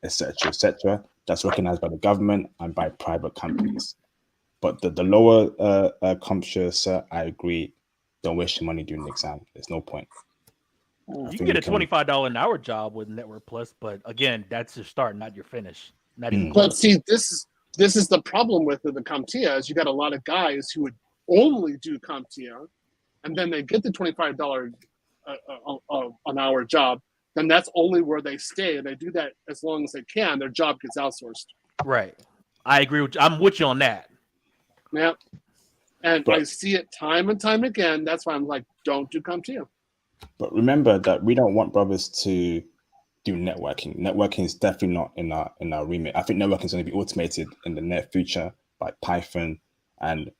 etc. That's recognized by the government and by private companies. But the lower CompShare cert, I agree. Don't waste your money doing the exam. There's no point. You can get a $25 an hour job with Network Plus, but again, that's your start, not your finish. Not even But see, this is the problem with the CompTIA is you got a lot of guys who would only do CompTIA, and then they get the $25 an hour job. Then that's only where they stay, and they do that as long as they can. Their job gets outsourced. Right. I agree with you. I'm with you on that. Yeah. And I see it time and time again. That's why I'm like, don't do CompTIA. But remember that we don't want brothers to do networking. Networking is definitely not in our remit. I think networking is going to be automated in the near future by Python, and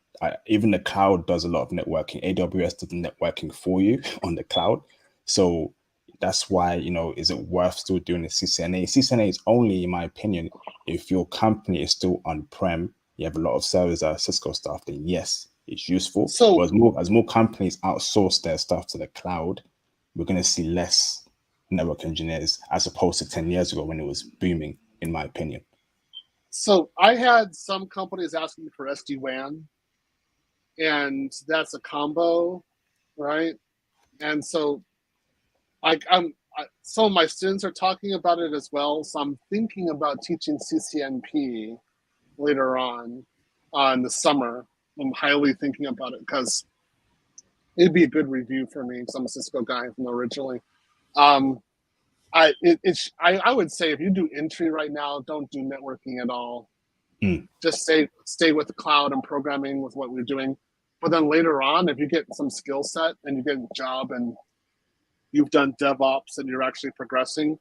even the cloud does a lot of networking. AWS does the networking for you on the cloud. So that's why, is it worth still doing the CCNA? CCNA is only, in my opinion, if your company is still on-prem, you have a lot of servers that are Cisco stuff, then yes, it's useful. So as more companies outsource their stuff to the cloud, we're going to see less network engineers as opposed to 10 years ago when it was booming, in my opinion. So I had some companies asking me for SD-WAN, and that's a combo, right? And so I some of my students are talking about it as well. So I'm thinking about teaching CCNP later on in the summer. I'm highly thinking about it because it'd be a good review for me because I'm a Cisco guy from originally. I would say if you do entry right now, don't do networking at all. Just stay with the cloud and programming with what we're doing. But then later on, if you get some skill set and you get a job and you've done DevOps and you're actually progressing,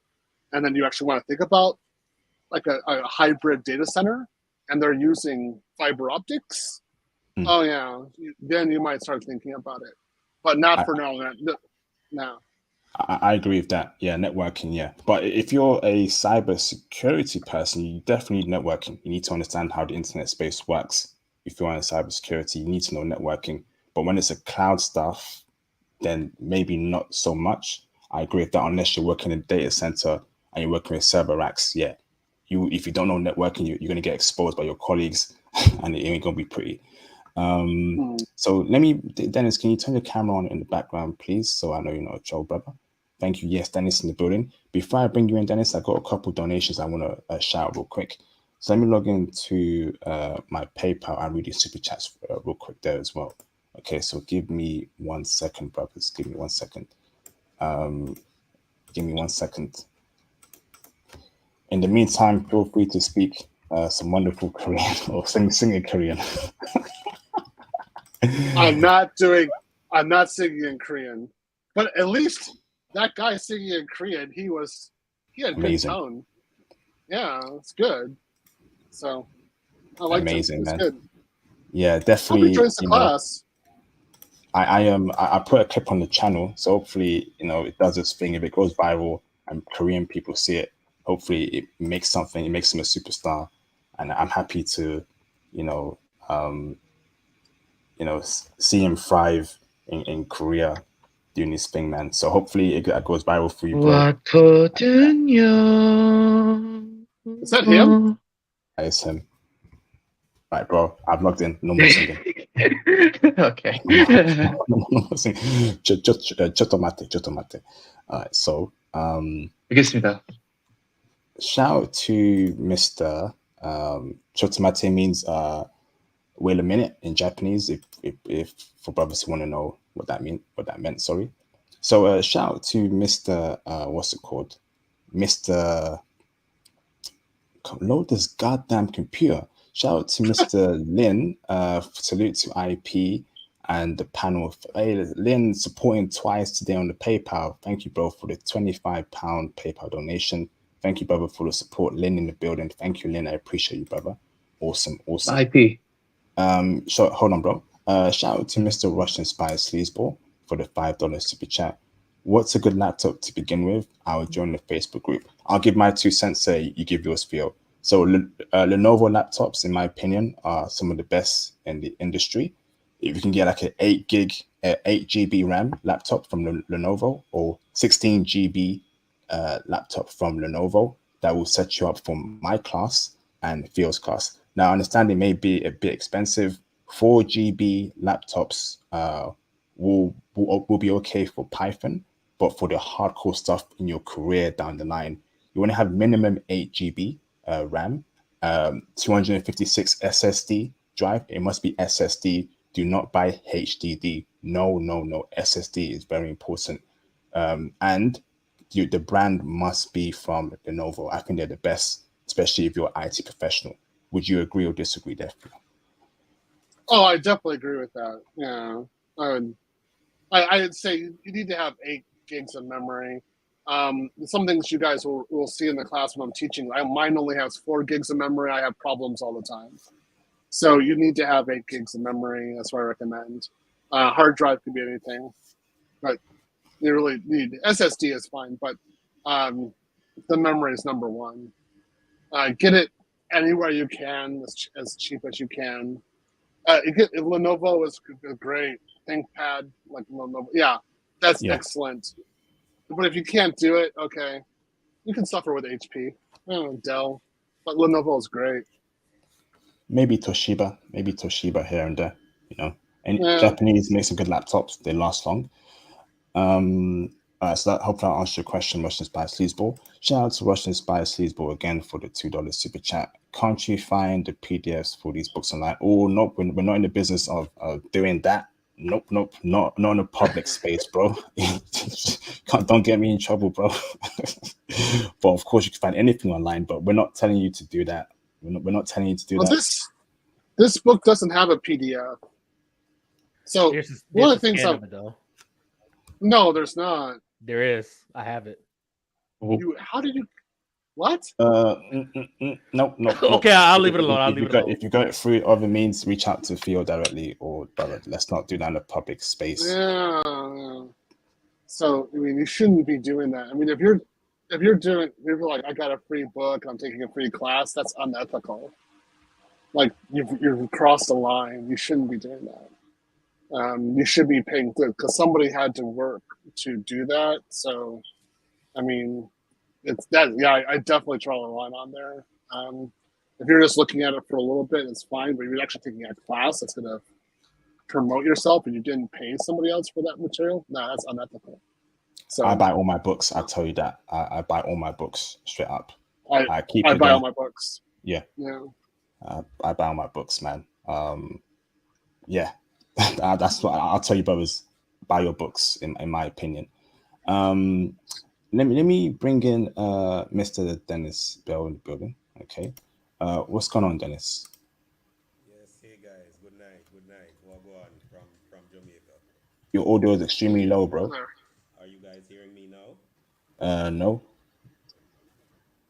and then you actually want to think about like a hybrid data center and they're using fiber optics, oh yeah, then you might start thinking about it. But not for now. No. I agree with that. Yeah, networking. Yeah, but if you're a cybersecurity person, you definitely need networking. You need to understand how the internet space works. If you're in cybersecurity, you need to know networking. But when it's a cloud stuff, then maybe not so much. I agree with that. Unless you're working in a data center and you're working with server racks, yeah. If you don't know networking, you're going to get exposed by your colleagues, and it ain't going to be pretty. So Dennis, can you turn your camera on in the background, please? So I know you're not a troll, brother. Thank you. Yes, Dennis in the building. Before I bring you in, Dennis, I got a couple donations I want to shout real quick. So let me log into my PayPal and read the super chats real quick there as well. Okay, so give me 1 second, brothers. Give me 1 second. Give me 1 second. In the meantime, feel free to speak some wonderful Korean or sing in Korean. I'm not singing in Korean, but at least that guy singing in Korean, he had amazing. Good tone. Yeah, it's good. So I liked amazing, it. It's man. good. Yeah, definitely. Hope he joins the class. I put a clip on the channel, so hopefully, it does its thing. If it goes viral and Korean people see it, hopefully it makes something. It makes him a superstar, and I'm happy to, see him thrive in Korea doing this thing, man. So hopefully it goes viral for you, bro. Is that him? It's him. Right, bro. I've logged in. No more singing. Okay. Chotomate. All right. So, 알겠습니다. shout out to Mr. Chotomate means wait a minute in Japanese. If for brothers who want to know what that meant. Sorry. So shout out to Mr. What's it called? Mr. Load this goddamn computer. Shout out to Mr. Lin. Salute to IP and the panel. Hey, Lin supporting twice today on the PayPal. Thank you, bro, for the £25 PayPal donation. Thank you, brother, for the support. Lin in the building. Thank you, Lin. I appreciate you, brother. Awesome. IP. So hold on, bro. Shout out to Mr. Russian Spy Sleazeball for the $5 super chat. What's a good laptop to begin with? I'll join the Facebook group. I'll give my 2 cents. You give yours, Theo. So Lenovo laptops, in my opinion, are some of the best in the industry. If you can get like an 8 GB RAM laptop from Lenovo or 16 GB laptop from Lenovo, that will set you up for my class and Theo's class. Now, I understand it may be a bit expensive. 4 GB laptops will be okay for Python, but for the hardcore stuff in your career down the line, you want to have minimum 8 GB RAM, 256 SSD drive. It must be SSD. Do not buy HDD. No. SSD is very important. And the brand must be from Lenovo. I think they're the best, especially if you're an IT professional. Would you agree or disagree there? Oh, I definitely agree with that. Yeah. I'd say you need to have 8 gigs of memory. Some things you guys will see in the class when I'm teaching. Mine only has 4 gigs of memory. I have problems all the time. So you need to have 8 gigs of memory. That's what I recommend. Hard drive could be anything, but you really need SSD is fine, but the memory is number one. Get it anywhere you can, as cheap as you can. Lenovo is a great ThinkPad, like Lenovo. Yeah, that's excellent. But if you can't do it, okay, you can suffer with HP. Dell, but Lenovo is great. Maybe Toshiba here and there, And Japanese make some good laptops. They last long. So that hopefully I'll answer your question, Russian Inspired Sleazeball. Shout out to Russian Inspired Sleazeball again for the $2 super chat. Can't you find the PDFs for these books online? Oh, nope, we're not in the business of doing that. Nope, not in a public space, bro. Don't get me in trouble, bro. But of course, you can find anything online, but we're not telling you to do that. We're not telling you to do that. This book doesn't have a PDF. So one of the things though. No, there's not. There is. I have it. How did you? What? Nope. Okay, I'll leave it alone. If you got it through other means, reach out to Theo directly, or brother. Let's not do that in a public space. Yeah. So I mean, you shouldn't be doing that. I mean, if you're like, I got a free book, I'm taking a free class, that's unethical. Like you've crossed the line. You shouldn't be doing that. You should be paying good because somebody had to work to do that. So, I mean, it's that. Yeah, I definitely draw the line on there. If you're just looking at it for a little bit, it's fine. But if you're actually taking a class that's going to promote yourself and you didn't pay somebody else for that material, no, that's unethical. So I buy all my books. I tell you that. I buy all my books straight up. I buy all my books. Yeah. Yeah. I buy all my books, man. Yeah. That's what I'll tell you, brothers. Buy your books, in my opinion. Let me bring in Mr. Dennis Bell in the building. Okay, what's going on, Dennis? Yes, hey guys. Good night. Well, go on from Jamaica. Your audio is extremely low, bro. Are you guys hearing me now? No.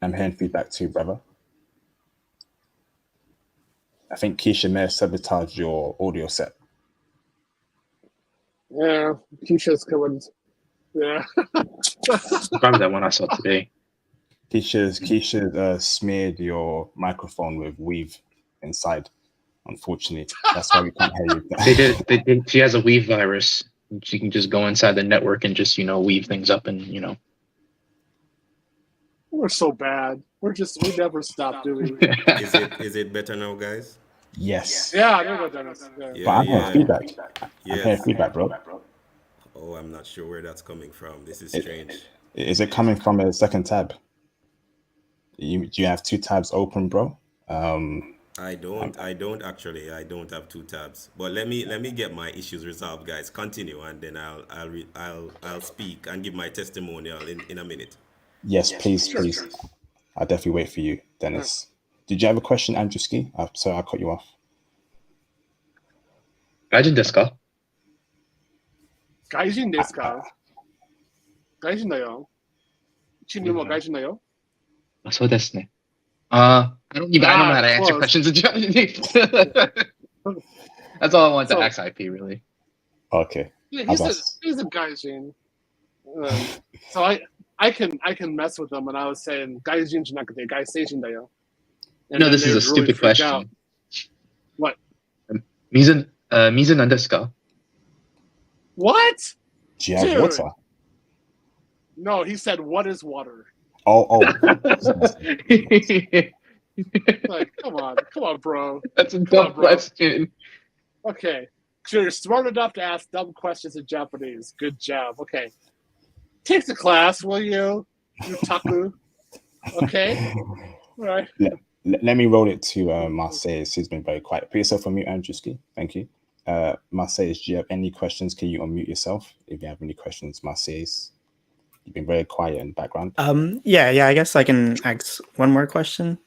I'm hearing feedback too, brother. I think Keisha may have sabotaged your audio set. Yeah, Keisha's coming. Yeah. Probably that one I saw today. Keisha smeared your microphone with weave inside. Unfortunately, that's why we can't hear you. She has a weave virus. She can just go inside the network and just weave things up and. We're so bad. We never stop doing it. Is it better now, guys? Yes. Yeah, there you go, Dennis. Yeah. But I'm hearing feedback. I'm hearing feedback, bro. Oh, I'm not sure where that's coming from. This is strange. Is it coming from a second tab? Do you have two tabs open, bro? I don't actually. I don't have two tabs. But let me get my issues resolved, guys. Continue, and then I'll speak and give my testimonial in a minute. Yes, please. I'll definitely wait for you, Dennis. Did you have a question, Andrew Ski? Sorry, I cut you off. Gaijin desu ka? Gaijin desu ka? Gaijin da yo. Ichi mo gaijin da yo. So desu ne. I don't know how to answer questions in Japanese. That's all I want to ask IP, really. Okay. Yeah, he's a gaijin. So I can mess with them, and I was saying gaijin ji nakute gaisseijin da yo. No, this is a stupid question. Out. What? Mizu nan desu ka? What? Do you have water? No, he said, "What is water?" Oh. Like, come on, bro. That's a dumb question. Okay, so you're smart enough to ask dumb questions in Japanese. Good job. Okay, take the class, will you? You taku. Okay. All right. Let me roll it to Marseille. He's been very quiet. Put yourself on mute, Andrew Ski. Thank you. Marseille, do you have any questions? Can you unmute yourself if you have any questions, Marseille? You've been very quiet in the background. Yeah. I guess I can ask one more question.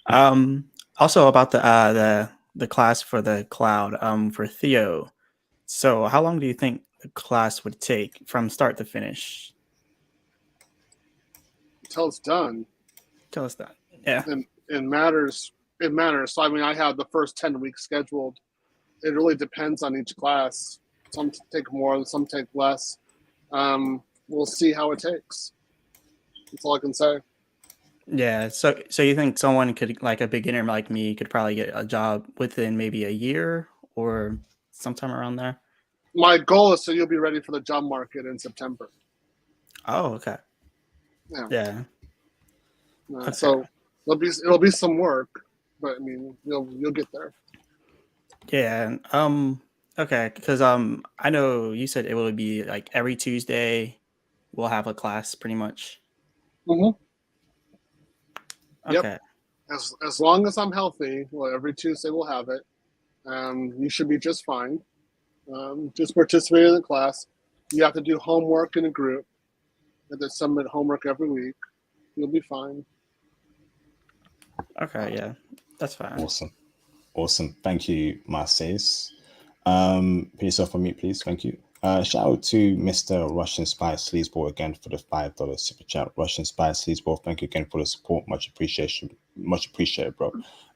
Also about the class for the cloud. For Theo. So, how long do you think the class would take from start to finish? Until it's done. Till it's done. Yeah. It matters. So I mean, I have the first 10 weeks scheduled. It really depends on each class. Some take more, some take less. We'll see how it takes. That's all I can say. Yeah. So you think someone could, like a beginner like me, could probably get a job within maybe a year or sometime around there? My goal is so you'll be ready for the job market in September. Oh, okay. Yeah. Okay. So it'll be some work, but I mean you'll get there. Yeah. Okay. Because I know you said it would be like every Tuesday we'll have a class pretty much. Mm-hmm. Yep. Okay. As long as I'm healthy, well, every Tuesday we'll have it. You should be just fine. Just participate in the class. You have to do homework in a group. And then submit homework every week. You'll be fine. Okay, yeah, that's fine. Awesome. Thank you, Marseilles. Put yourself on mute, please. Thank you. Shout out to Mr. Russian Spy Sleazeball again for the $5 super chat. Russian Spy Sleazeball, thank you again for the support. Much appreciated, bro.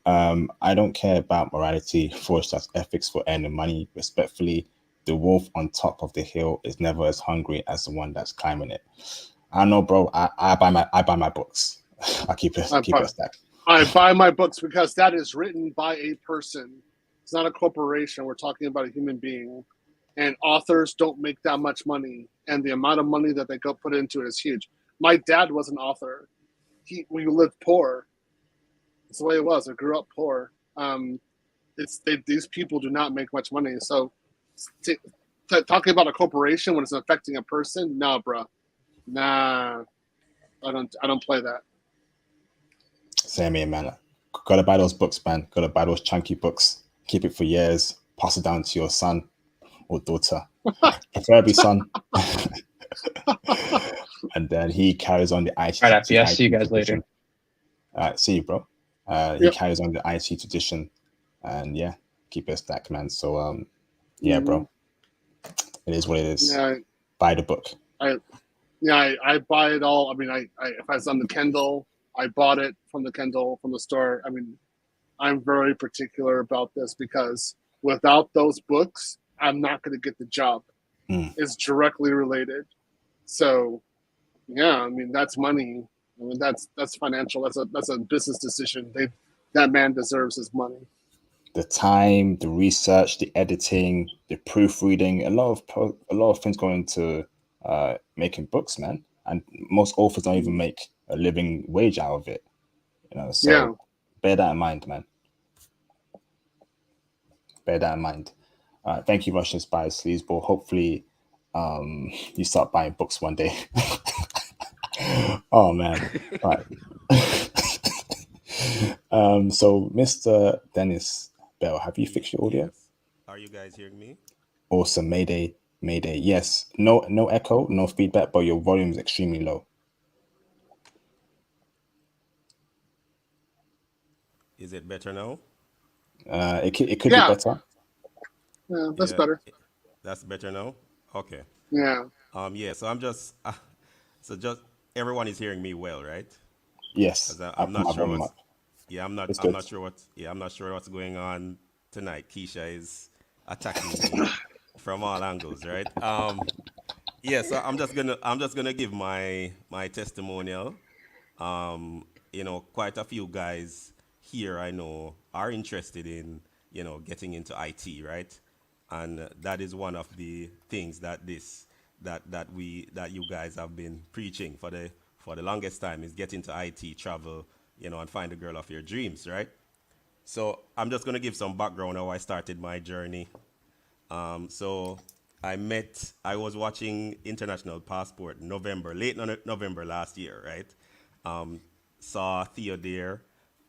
I don't care about morality, force that's ethics for earning money. Respectfully, the wolf on top of the hill is never as hungry as the one that's climbing it. I know, bro. I buy my books. I keep it stacked. I buy my books because that is written by a person. It's not a corporation. We're talking about a human being. And authors don't make that much money. And the amount of money that they go put into it is huge. My dad was an author. We lived poor. That's the way it was. I grew up poor. These people do not make much money. So talking about a corporation when it's affecting a person, no, bro. Nah. I don't play that. Same here, man. Gotta buy those books, man. Gotta buy those chunky books. Keep it for years. Pass it down to your son or daughter. Preferably son. And then he carries on the IT. All right, FP, I'll see you guys later. All right, see you, bro. He carries on the IT tradition. And yeah, keep it stacked, man. So, yeah, bro. It is what it is. Yeah, buy the book. I buy it all. I mean, if it's on the Kindle, I bought it from the Kindle from the store. I mean, I'm very particular about this because without those books, I'm not going to get the job. It's directly related. So, yeah, I mean, that's money. I mean, that's financial. That's a business decision. That man deserves his money. The time, the research, the editing, the proofreading, a lot of things go into making books, man. And most authors don't even make a living wage out of it. So bear that in mind, man. Bear that in mind. Thank you, Russian Spy Sleazeball. Hopefully, you start buying books one day. Oh man. Right. So Mr. Dennis Bell, have you fixed your audio? Yes. Are you guys hearing me? Awesome. Mayday. Yes. No echo, no feedback, but your volume is extremely low. Is it better now? It could be better. Yeah, that's better. That's better now? Okay. Yeah. Yeah, so I'm just just everyone is hearing me well, right? Yes. I'm not sure what's I'm not sure what's going on tonight. Keisha is attacking me from all angles, right? Yeah, so I'm just gonna give my testimonial. Quite a few guys here I know are interested in, getting into IT, right? And that is one of the things that you guys have been preaching for the longest time is get into IT, travel, and find the girl of your dreams, right? So I'm just gonna give some background how I started my journey. So I was watching International Passport late November last year, right? Saw Theo there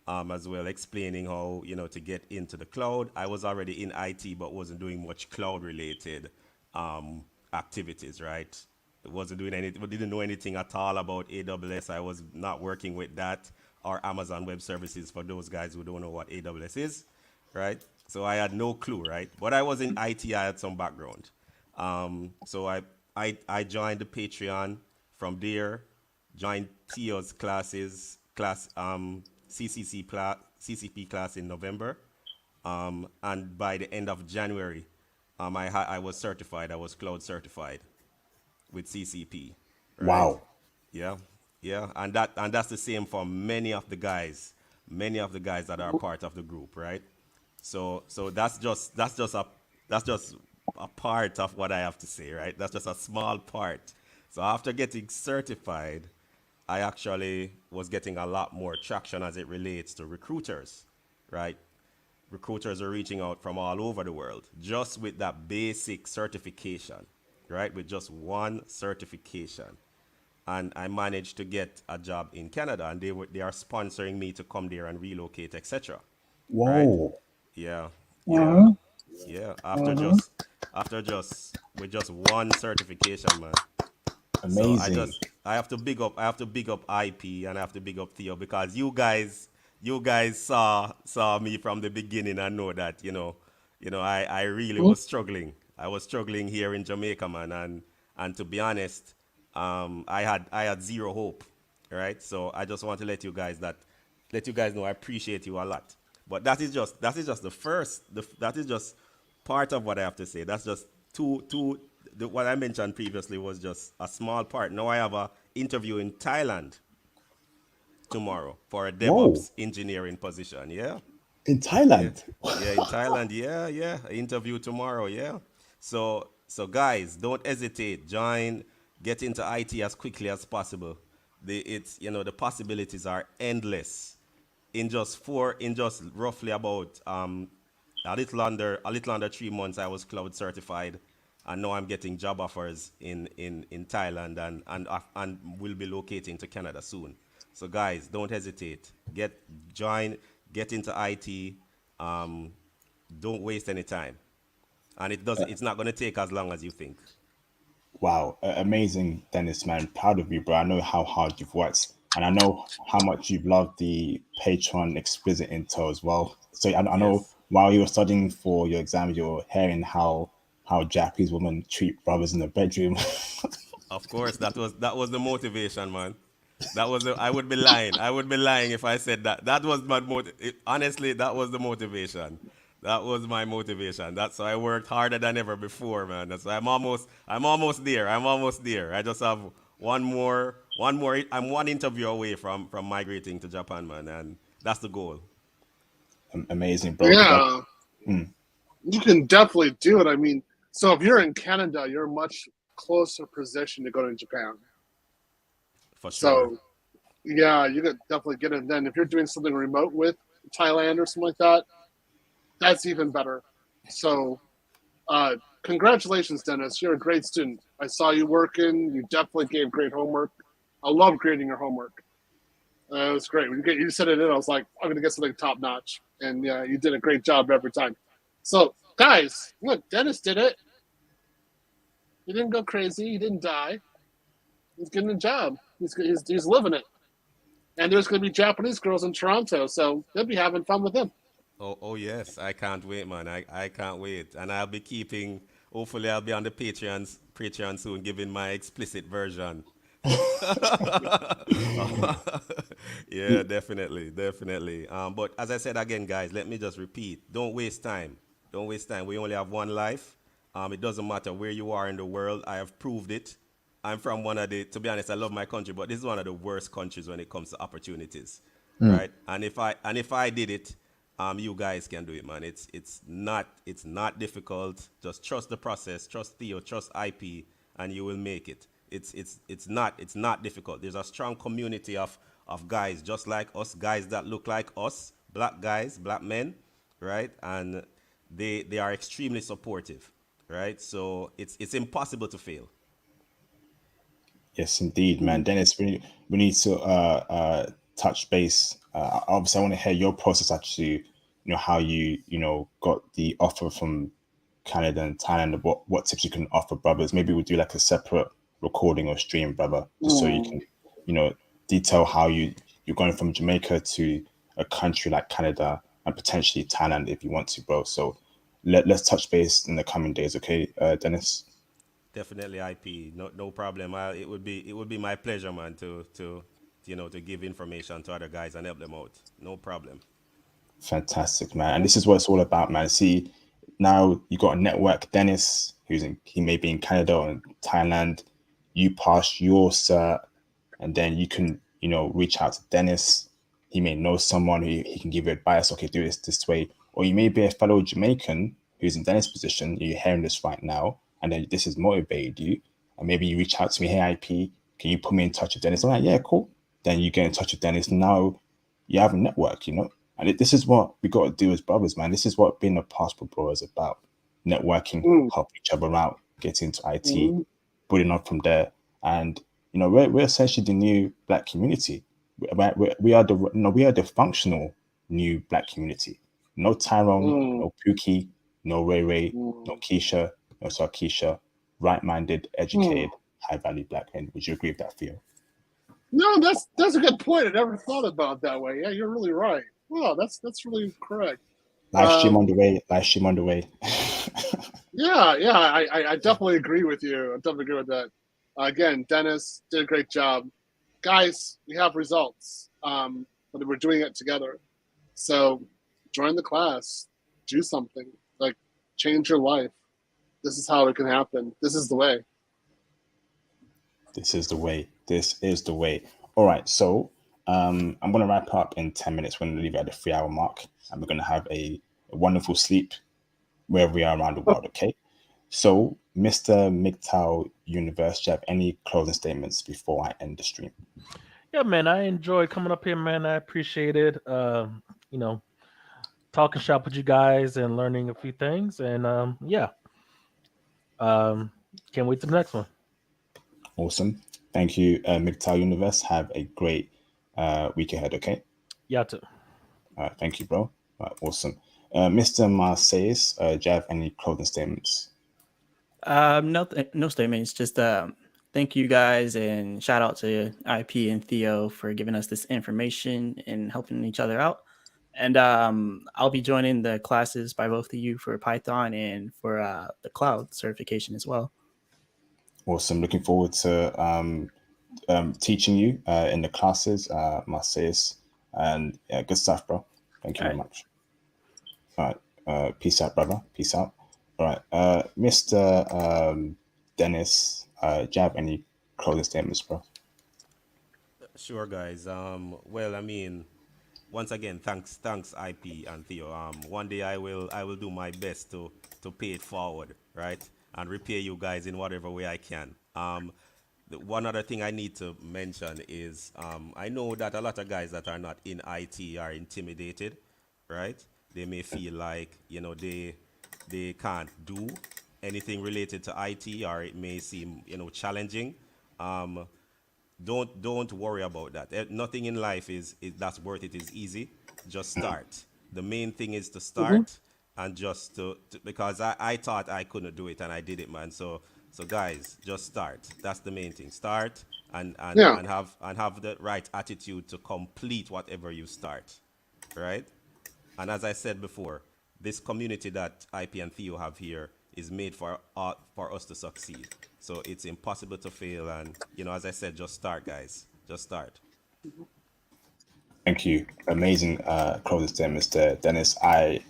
as well explaining how, to get into the cloud. I was already in IT, but wasn't doing much cloud related activities, right? Didn't know anything at all about AWS. I was not working with that or Amazon Web Services for those guys who don't know what AWS is, right? So I had no clue, right? But I was in IT, I had some background. So I joined the Patreon from there, joined Theo's CCP class in November. And by the end of January, I was certified. I was cloud certified with CCP, right? Wow. Yeah, and that's the same for many of the guys that are part of the group, right? So that's just a part of what I have to say, right? That's just a small part. So after getting certified, I actually was getting a lot more traction as it relates to recruiters, right? Recruiters are reaching out from all over the world just with that basic certification, right? With just one certification. and I managed to get a job in Canada, and they are sponsoring me to come there and relocate, etc. Right? Whoa. Yeah, yeah, Mhm. yeah. Mhm. After just with just one certification, man. So Amazing. I have to big up IP, and I have to big up Theo, because you guys saw me from the beginning and know that, I really was struggling. I was struggling here in Jamaica, man, and to be honest, I had zero hope, right? So I just want to let you guys know I appreciate you a lot. But that is just that is just part of what I have to say. That's just what I mentioned previously was just a small part. Now I have a interview in Thailand tomorrow for a Whoa. DevOps engineering position. Yeah. In Yeah. Thailand. Yeah, in Thailand. Yeah, yeah. Interview tomorrow. Yeah. So guys, don't hesitate. Join, get into IT as quickly as possible. The possibilities are endless. In just roughly about a little under 3 months, I was cloud certified, and now I'm getting job offers in Thailand, and will be locating to Canada soon. So guys, don't hesitate. Join, get into IT. Um, don't waste any time, and it's not going to take as long as you think. Wow, amazing, Dennis, man. Proud of you, bro. I know how hard you've worked, and I know how much you've loved the Patreon explicit intel as well. So I know Yes. while you were studying for your exams, you're hearing how Japanese women treat brothers in the bedroom. Of course, that was the motivation, man. I would be lying. I would be lying if I said that. That was my honestly, that was the motivation. That was my motivation. That's why I worked harder than ever before, man. That's why I'm almost there. I'm almost there. I just have one more. I'm one interview away from migrating to Japan, man, and that's the goal. Amazing, bro. Because Yeah, you can definitely do it. I mean, so if you're in Canada, you're much closer position to go to Japan. For sure. So yeah, you could definitely get it. Then if you're doing something remote with Thailand or something like that, that's even better. So congratulations, Dennis. You're a great student. I saw you working. You definitely gave great homework. I love grading your homework. It was great. When you sent it in, I was like, I'm going to get something top notch. And yeah, you did a great job every time. So, guys, look, Dennis did it. He didn't go crazy. He didn't die. He's getting a job. He's living it. And there's going to be Japanese girls in Toronto, so they'll be having fun with him. Oh yes, I can't wait, man. I can't wait, and I'll be keeping. Hopefully, I'll be on the Patreon soon, giving my explicit version. Yeah, definitely, definitely. But as I said again, guys, let me just repeat: don't waste time. Don't waste time. We only have one life. It doesn't matter where you are in the world. I have proved it. I'm from one of the. To be honest, I love my country, but this is one of the worst countries when it comes to opportunities, right? And if I did it, you guys can do it, man. It's not difficult. Just trust the process, trust Theo, trust IP, and you will make it. It's not difficult. There's a strong community of guys just like us, guys that look like us, black guys, black men, right? And they are extremely supportive, right? So it's impossible to fail. yes, indeed, man. Dennis, we need to touch base. Obviously, I want to hear your process actually. How you got the offer from Canada and Thailand. What tips you can offer brothers? Maybe we'll do like a separate recording or stream, brother, just so you can detail how you're going from Jamaica to a country like Canada and potentially Thailand if you want to, bro. So let's touch base in the coming days, okay, Dennis? Definitely IP. No problem. It would be my pleasure, man, to give information to other guys and help them out. No problem. Fantastic, man. And this is what it's all about, man. See, now you got a network. Dennis, he may be in Canada or in Thailand. You pass your cert, and then you can, reach out to Dennis. He may know someone who he can give you advice. Okay, do this way. Or you may be a fellow Jamaican who's in Dennis' position. You're hearing this right now, and then this has motivated you. And maybe you reach out to me, hey, IP, can you put me in touch with Dennis? I'm like, yeah, cool. Then you get in touch with Dennis. Now you have a network. And this is what we got to do as brothers, man. This is what being a passport bro is about. Networking, Mm, help each other out, get into IT, mm, building up from there. And we're essentially the new Black community. We are the functional new Black community. No Tyrone, no Pookie, no Ray Ray, no Keisha, no Sarkeisha. Right-minded, educated, high-value Black men. Would you agree with that, Theo? No, that's a good point. I never thought about it that way. Yeah, you're really right. Wow, that's really correct. Live stream on the way. Live stream on the way. Yeah, I definitely agree with you. I definitely agree with that. Again, Dennis did a great job. Guys, we have results, but we're doing it together. So join the class, do something, like change your life. This is how it can happen. This is the way. This is the way. This is the way. All right, so I'm going to wrap up in 10 minutes. We're going to leave it at the 3-hour mark, and we're going to have a wonderful sleep wherever we are around the world, okay? So, Mr. MGTOW Universe, do you have any closing statements before I end the stream? Yeah, man, I enjoyed coming up here, man. I appreciate it. Talking shop with you guys and learning a few things. And can't wait to the next one. Awesome. Thank you, MGTOW Universe. Have a great week ahead, okay? Yeah, too. All right, thank you, bro. All right, awesome. Mr. Marseilles, do you have any closing statements? No statements. Just thank you guys, and shout out to IP and Theo for giving us this information and helping each other out. And I'll be joining the classes by both of you for Python and for the cloud certification as well. Awesome. Looking forward to teaching you in the classes, Marseilles. And yeah, good stuff, bro. Thank you very much. All right. Peace out, brother. Peace out. All right. Mr. Dennis, do you have any closing statements, bro? Sure, guys. Well, I mean, once again, thanks, IP and Theo. One day I will do my best to pay it forward, right, and repay you guys in whatever way I can. One other thing I need to mention is I know that a lot of guys that are not in IT are intimidated, right? They may feel like they can't do anything related to IT, or it may seem challenging. Don't worry about that. Nothing in life is that's worth it is easy. Just start. The main thing is to start and just to because I thought I couldn't do it and I did it, man. So guys, just start. That's the main thing. Start and have the right attitude to complete whatever you start. Right? And as I said before, this community that IP and Theo have here is made for us to succeed. So it's impossible to fail. And, as I said, just start, guys. Just start. Thank you. Amazing closing statement, Mr. Dennis. I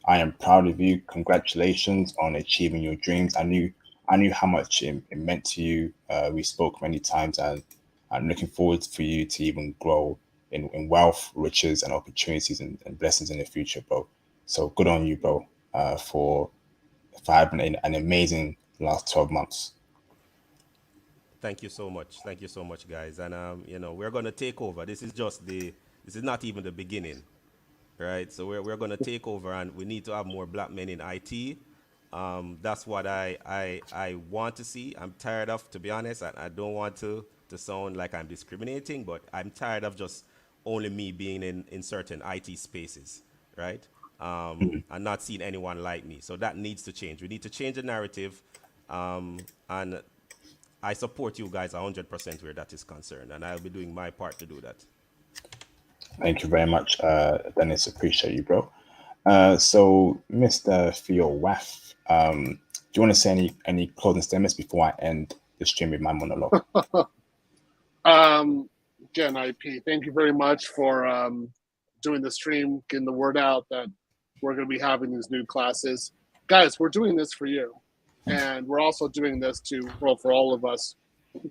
am proud of you. Congratulations on achieving your dreams. I knew how much it meant to you. We spoke many times, and I'm looking forward for you to even grow in wealth, riches, and opportunities and blessings in the future, bro. So good on you, bro, for having an amazing last 12 months. Thank you so much. Thank you so much, guys. And we're gonna take over. This is not even the beginning, right? So we're gonna take over, and we need to have more Black men in IT. That's what I want to see. I'm tired of, to be honest, I don't want to sound like I'm discriminating, but I'm tired of just only me being in certain IT spaces, right? And not seeing anyone like me. So that needs to change. We need to change the narrative, and I support you guys 100% where that is concerned, and I'll be doing my part to do that. Thank you very much, Dennis. Appreciate you, bro. So, Mr. Theo Waff, do you want to say any closing statements before I end the stream with my monologue? Again, IP, thank you very much for doing the stream, getting the word out that we're going to be having these new classes. Guys, we're doing this for you. And we're also doing this for all of us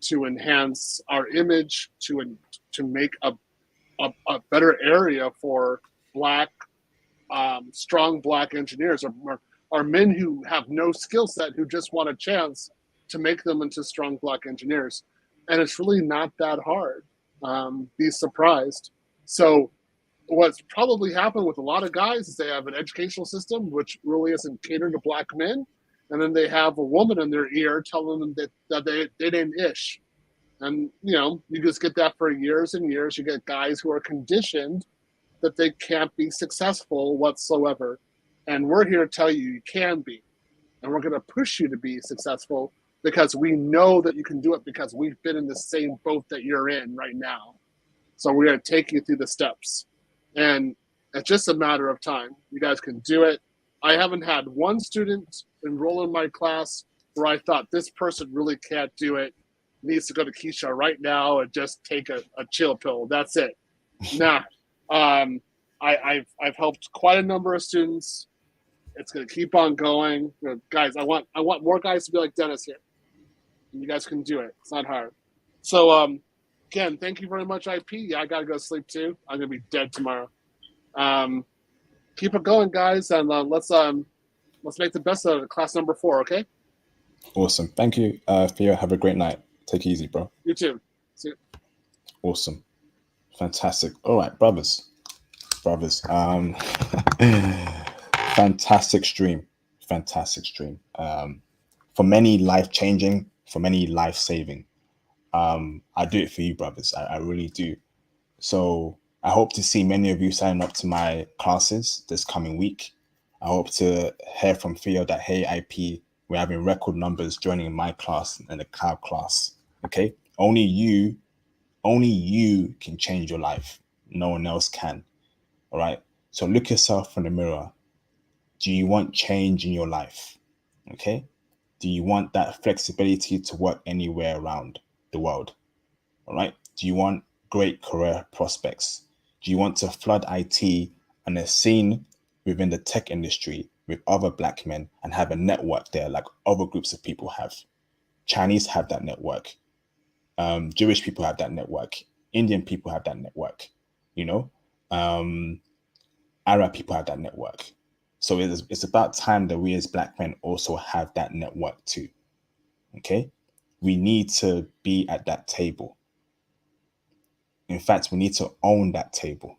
to enhance our image, to make a better area for Black, strong Black engineers, or men who have no skill set, who just want a chance to make them into strong Black engineers. And it's really not that hard. Be surprised. So what's probably happened with a lot of guys is they have an educational system which really isn't catered to Black men. And then they have a woman in their ear telling them that they didn't ish. And, you just get that for years and years. You get guys who are conditioned that they can't be successful whatsoever. And we're here to tell you you can be. And we're going to push you to be successful because we know that you can do it because we've been in the same boat that you're in right now. So we're going to take you through the steps. And it's just a matter of time. You guys can do it. I haven't had one student enroll in my class where I thought this person really can't do it, needs to go to Keisha right now and just take a chill pill. That's it. Nah. I've helped quite a number of students. It's going to keep on going. Guys, I want more guys to be like Dennis here. And you guys can do it. It's not hard. So again, thank you very much, IP. Yeah, I got to go sleep too. I'm going to be dead tomorrow. Keep it going, guys, and let's make the best of it. Class number 4, okay? Awesome. Thank you, Theo. Have a great night. Take it easy, bro. You too. See you. Awesome. Fantastic. All right, brothers. Fantastic stream. For many life-changing, for many life-saving. I do it for you, brothers. I really do. So I hope to see many of you signing up to my classes this coming week. I hope to hear from Theo that, hey, IP, we're having record numbers joining my class and the cloud class. Okay? Only you can change your life. No one else can. All right? So look yourself in the mirror. Do you want change in your life? Okay? Do you want that flexibility to work anywhere around the world? All right? Do you want great career prospects? Do you want to flood IT and a scene within the tech industry with other black men and have a network there like other groups of people have? Chinese have that network. Jewish people have that network. Indian people have that network. Arab people have that network. So it's about time that we as black men also have that network too. Okay? We need to be at that table. In fact, we need to own that table.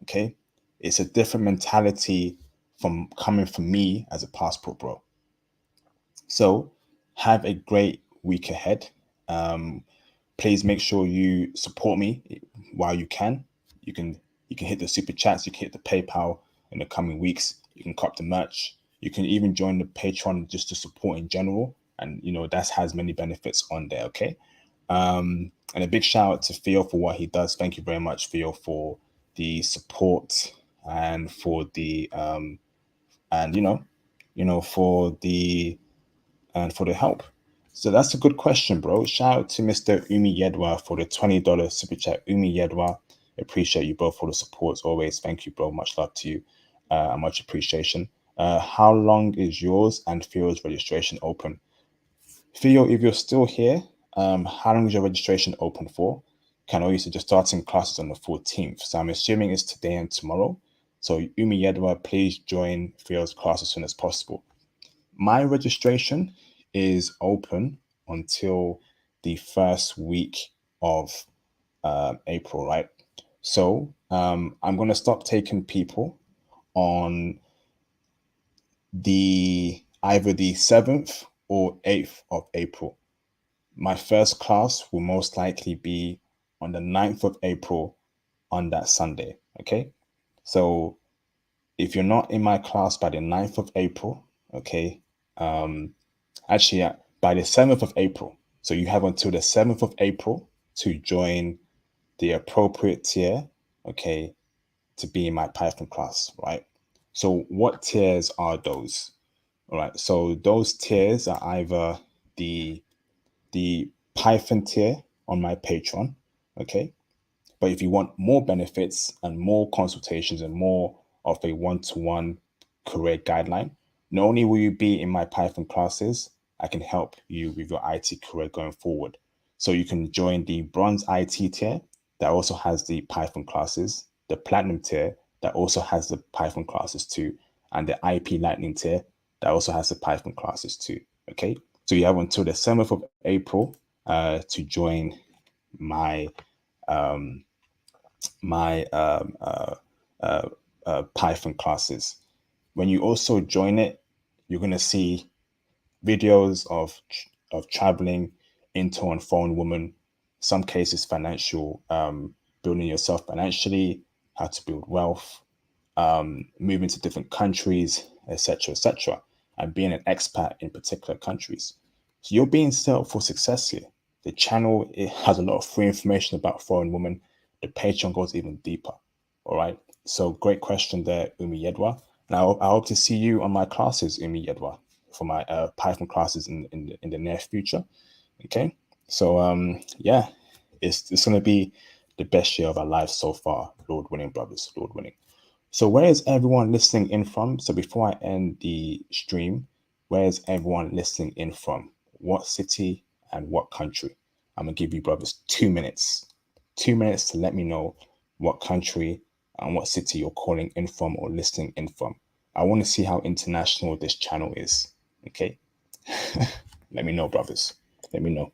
Okay? It's a different mentality from coming from me as a passport bro. So have a great week ahead. Please make sure you support me while you can. You can hit the super chats, you can hit the PayPal in the coming weeks. You can cop the merch. You can even join the Patreon just to support in general. And that has many benefits on there, okay? And a big shout out to Theo for what he does. Thank you very much, Theo, for the support and for the for the help. So that's a good question, bro. Shout out to Mr. Umi Yedwa for the $20 super chat. Umi Yedwa, appreciate you both for the support as always. Thank you, bro. Much love to you. Much appreciation. How long is yours and Theo's registration open? Theo, if you're still here, how long is your registration open for? Can always just starting classes on the 14th. So I'm assuming it's today and tomorrow. So Umi Yedwa, please join Theo's class as soon as possible. My registration is open until the first week of April, right? So I'm going to stop taking people on either the 7th or 8th of April. My first class will most likely be on the 9th of April on that Sunday, okay? So if you're not in my class by the 9th of April, okay, actually by the 7th of April, so you have until the 7th of April to join the appropriate tier, okay, to be in my Python class, right? So what tiers are those? All right, so those tiers are either the Python tier on my Patreon, okay? But if you want more benefits and more consultations and more of a one-to-one career guideline, not only will you be in my Python classes, I can help you with your IT career going forward. So you can join the Bronze IT tier that also has the Python classes, the Platinum tier that also has the Python classes too, and the IP Lightning tier that also has the Python classes too, okay? So you have until the 7th of April to join my Python classes. When you also join it, you're going to see videos of traveling into and phone woman some cases financial, building yourself financially, how to build wealth, moving to different countries, etc., and being an expat in particular countries. So you're being set up for success here. The channel, it has a lot of free information about foreign women. The Patreon goes even deeper. All right. So great question there, Umi Yedwa. Now I hope to see you on my classes, Umi Yedwa, for my Python classes in the near future. Okay. So yeah, it's gonna be the best year of our lives so far, Lord willing, brothers, Lord willing. So where is everyone listening in from? So before I end the stream, where is everyone listening in from? What city and what country? I'm gonna give you brothers 2 minutes. 2 minutes to let me know what country and what city you're calling in from or listening in from. I want to see how international this channel is. Okay. Let me know, brothers. Let me know.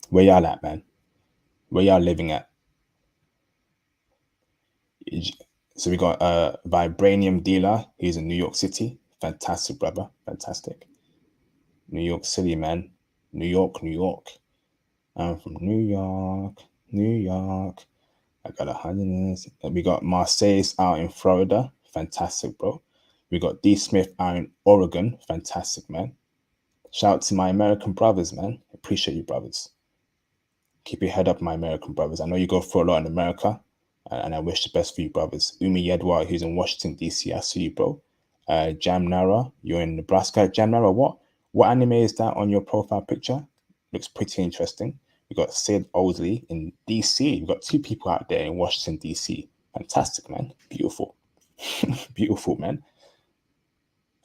Where y'all at, man? Where y'all living at? So we got a Vibranium Dealer. He's in New York City. Fantastic, brother. Fantastic. New York City, man. New York, New York. I'm from New York, New York. I got 100. We got Marseille's out in Florida. Fantastic, bro. We got D. Smith out in Oregon. Fantastic, man. Shout out to my American brothers, man. Appreciate you, brothers. Keep your head up, my American brothers. I know you go through a lot in America, and I wish the best for you, brothers. Umi Yedwa, who's in Washington, D.C., I see you, bro. Jam Nara, you're in Nebraska. Jam Nara, what anime is that on your profile picture? Looks pretty interesting. We got Sid Oldley in D.C. We've got 2 people out there in Washington, D.C. Fantastic, man. Beautiful. Beautiful, man.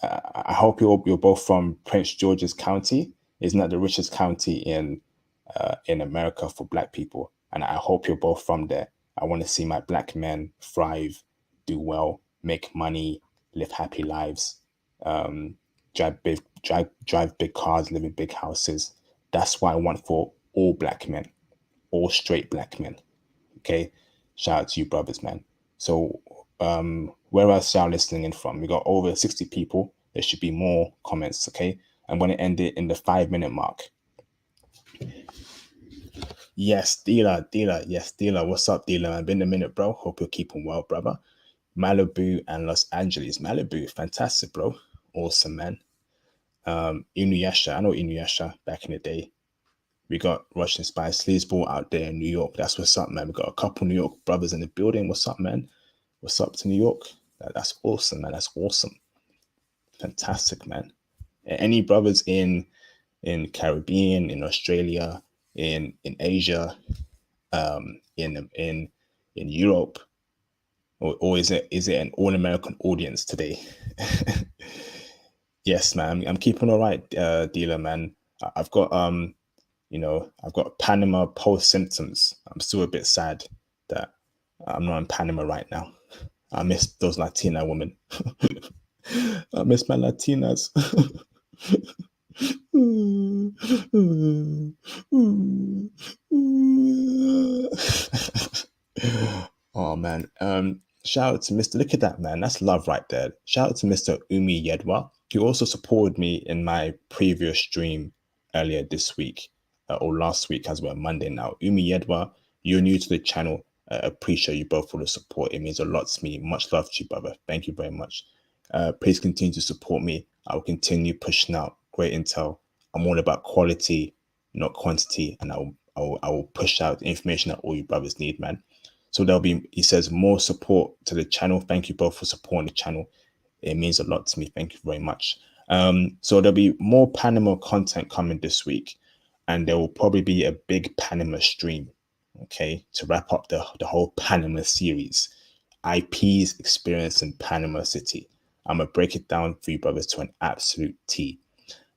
I hope you're both from Prince George's County. Isn't that the richest county in America for Black people? And I hope you're both from there. I want to see my Black men thrive, do well, make money, live happy lives, drive big cars, live in big houses. That's what I want for all Black men, all straight Black men. Okay, shout out to you, brothers, man. So where else y'all listening in from? We got over 60 people. There should be more comments. Okay, I'm going to end it in the 5-minute mark. Yes, dealer. Yes, dealer. What's up, dealer? I've been a minute, bro. Hope you're keeping well, brother. Malibu and Los Angeles. Malibu, fantastic, bro. Awesome, man. Inuyasha. I know Inuyasha back in the day. We got Russian Spy Sleazeball out there in New York. That's what's up, man. We got a couple New York brothers in the building. What's up, man? What's up to New York? That's awesome, man. That's awesome. Fantastic, man. Any brothers in Caribbean, in Australia, in Asia, in Europe, or is it an all American audience today? Yes, man. I'm keeping all right, dealer, man. I've got I've got Panama post symptoms. I'm still a bit sad that I'm not in Panama right now. I miss those Latina women. I miss my Latinas. Oh man. Shout out to Mr. Look at that, man. That's love right there. Shout out to Mr. Umi Yedwa. He also supported me in my previous stream earlier this week, or last week as well, Monday now. Umi Yedwa, you're new to the channel. Appreciate you both for the support. It means a lot to me. Much love to you, brother. Thank you very much. Please continue to support me. I will continue pushing out great intel. I'm all about quality, not quantity, and I will push out the information that all you brothers need, man. So there'll be, he says, more support to the channel. Thank you both for supporting the channel. It means a lot to me. Thank you very much. So there'll be more Panama content coming this week, and there will probably be a big Panama stream, okay, to wrap up the whole Panama series. IP's experience in Panama City. I'm going to break it down for you brothers to an absolute T.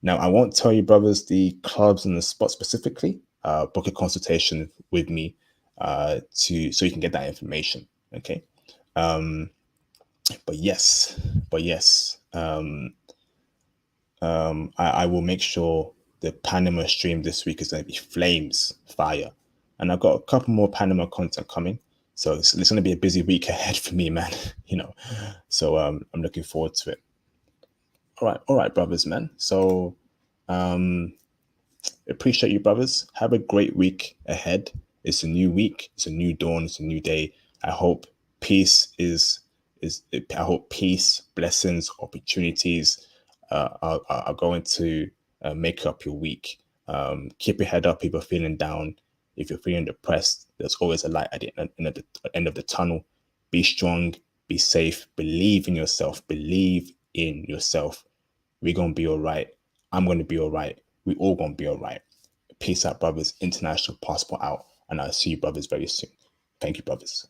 Now, I won't tell you brothers the clubs and the spots specifically. Book a consultation with me so you can get that information. Okay. But yes, I will make sure the Panama stream this week is going to be flames, fire. And I've got a couple more Panama content coming. So it's going to be a busy week ahead for me, man. So I'm looking forward to it. All right, brothers, man. So appreciate you, brothers. Have a great week ahead. It's a new week. It's a new dawn. It's a new day. I hope peace I hope peace, blessings, opportunities are going to make up your week. Keep your head up if you're feeling down. If you're feeling depressed, there's always a light at the end of the tunnel. Be strong, be safe, believe in yourself, believe in yourself. We're going to be all right. I'm going to be all right. We all going to be all right. Peace out, brothers. International passport out. And I'll see you, brothers, very soon. Thank you, brothers.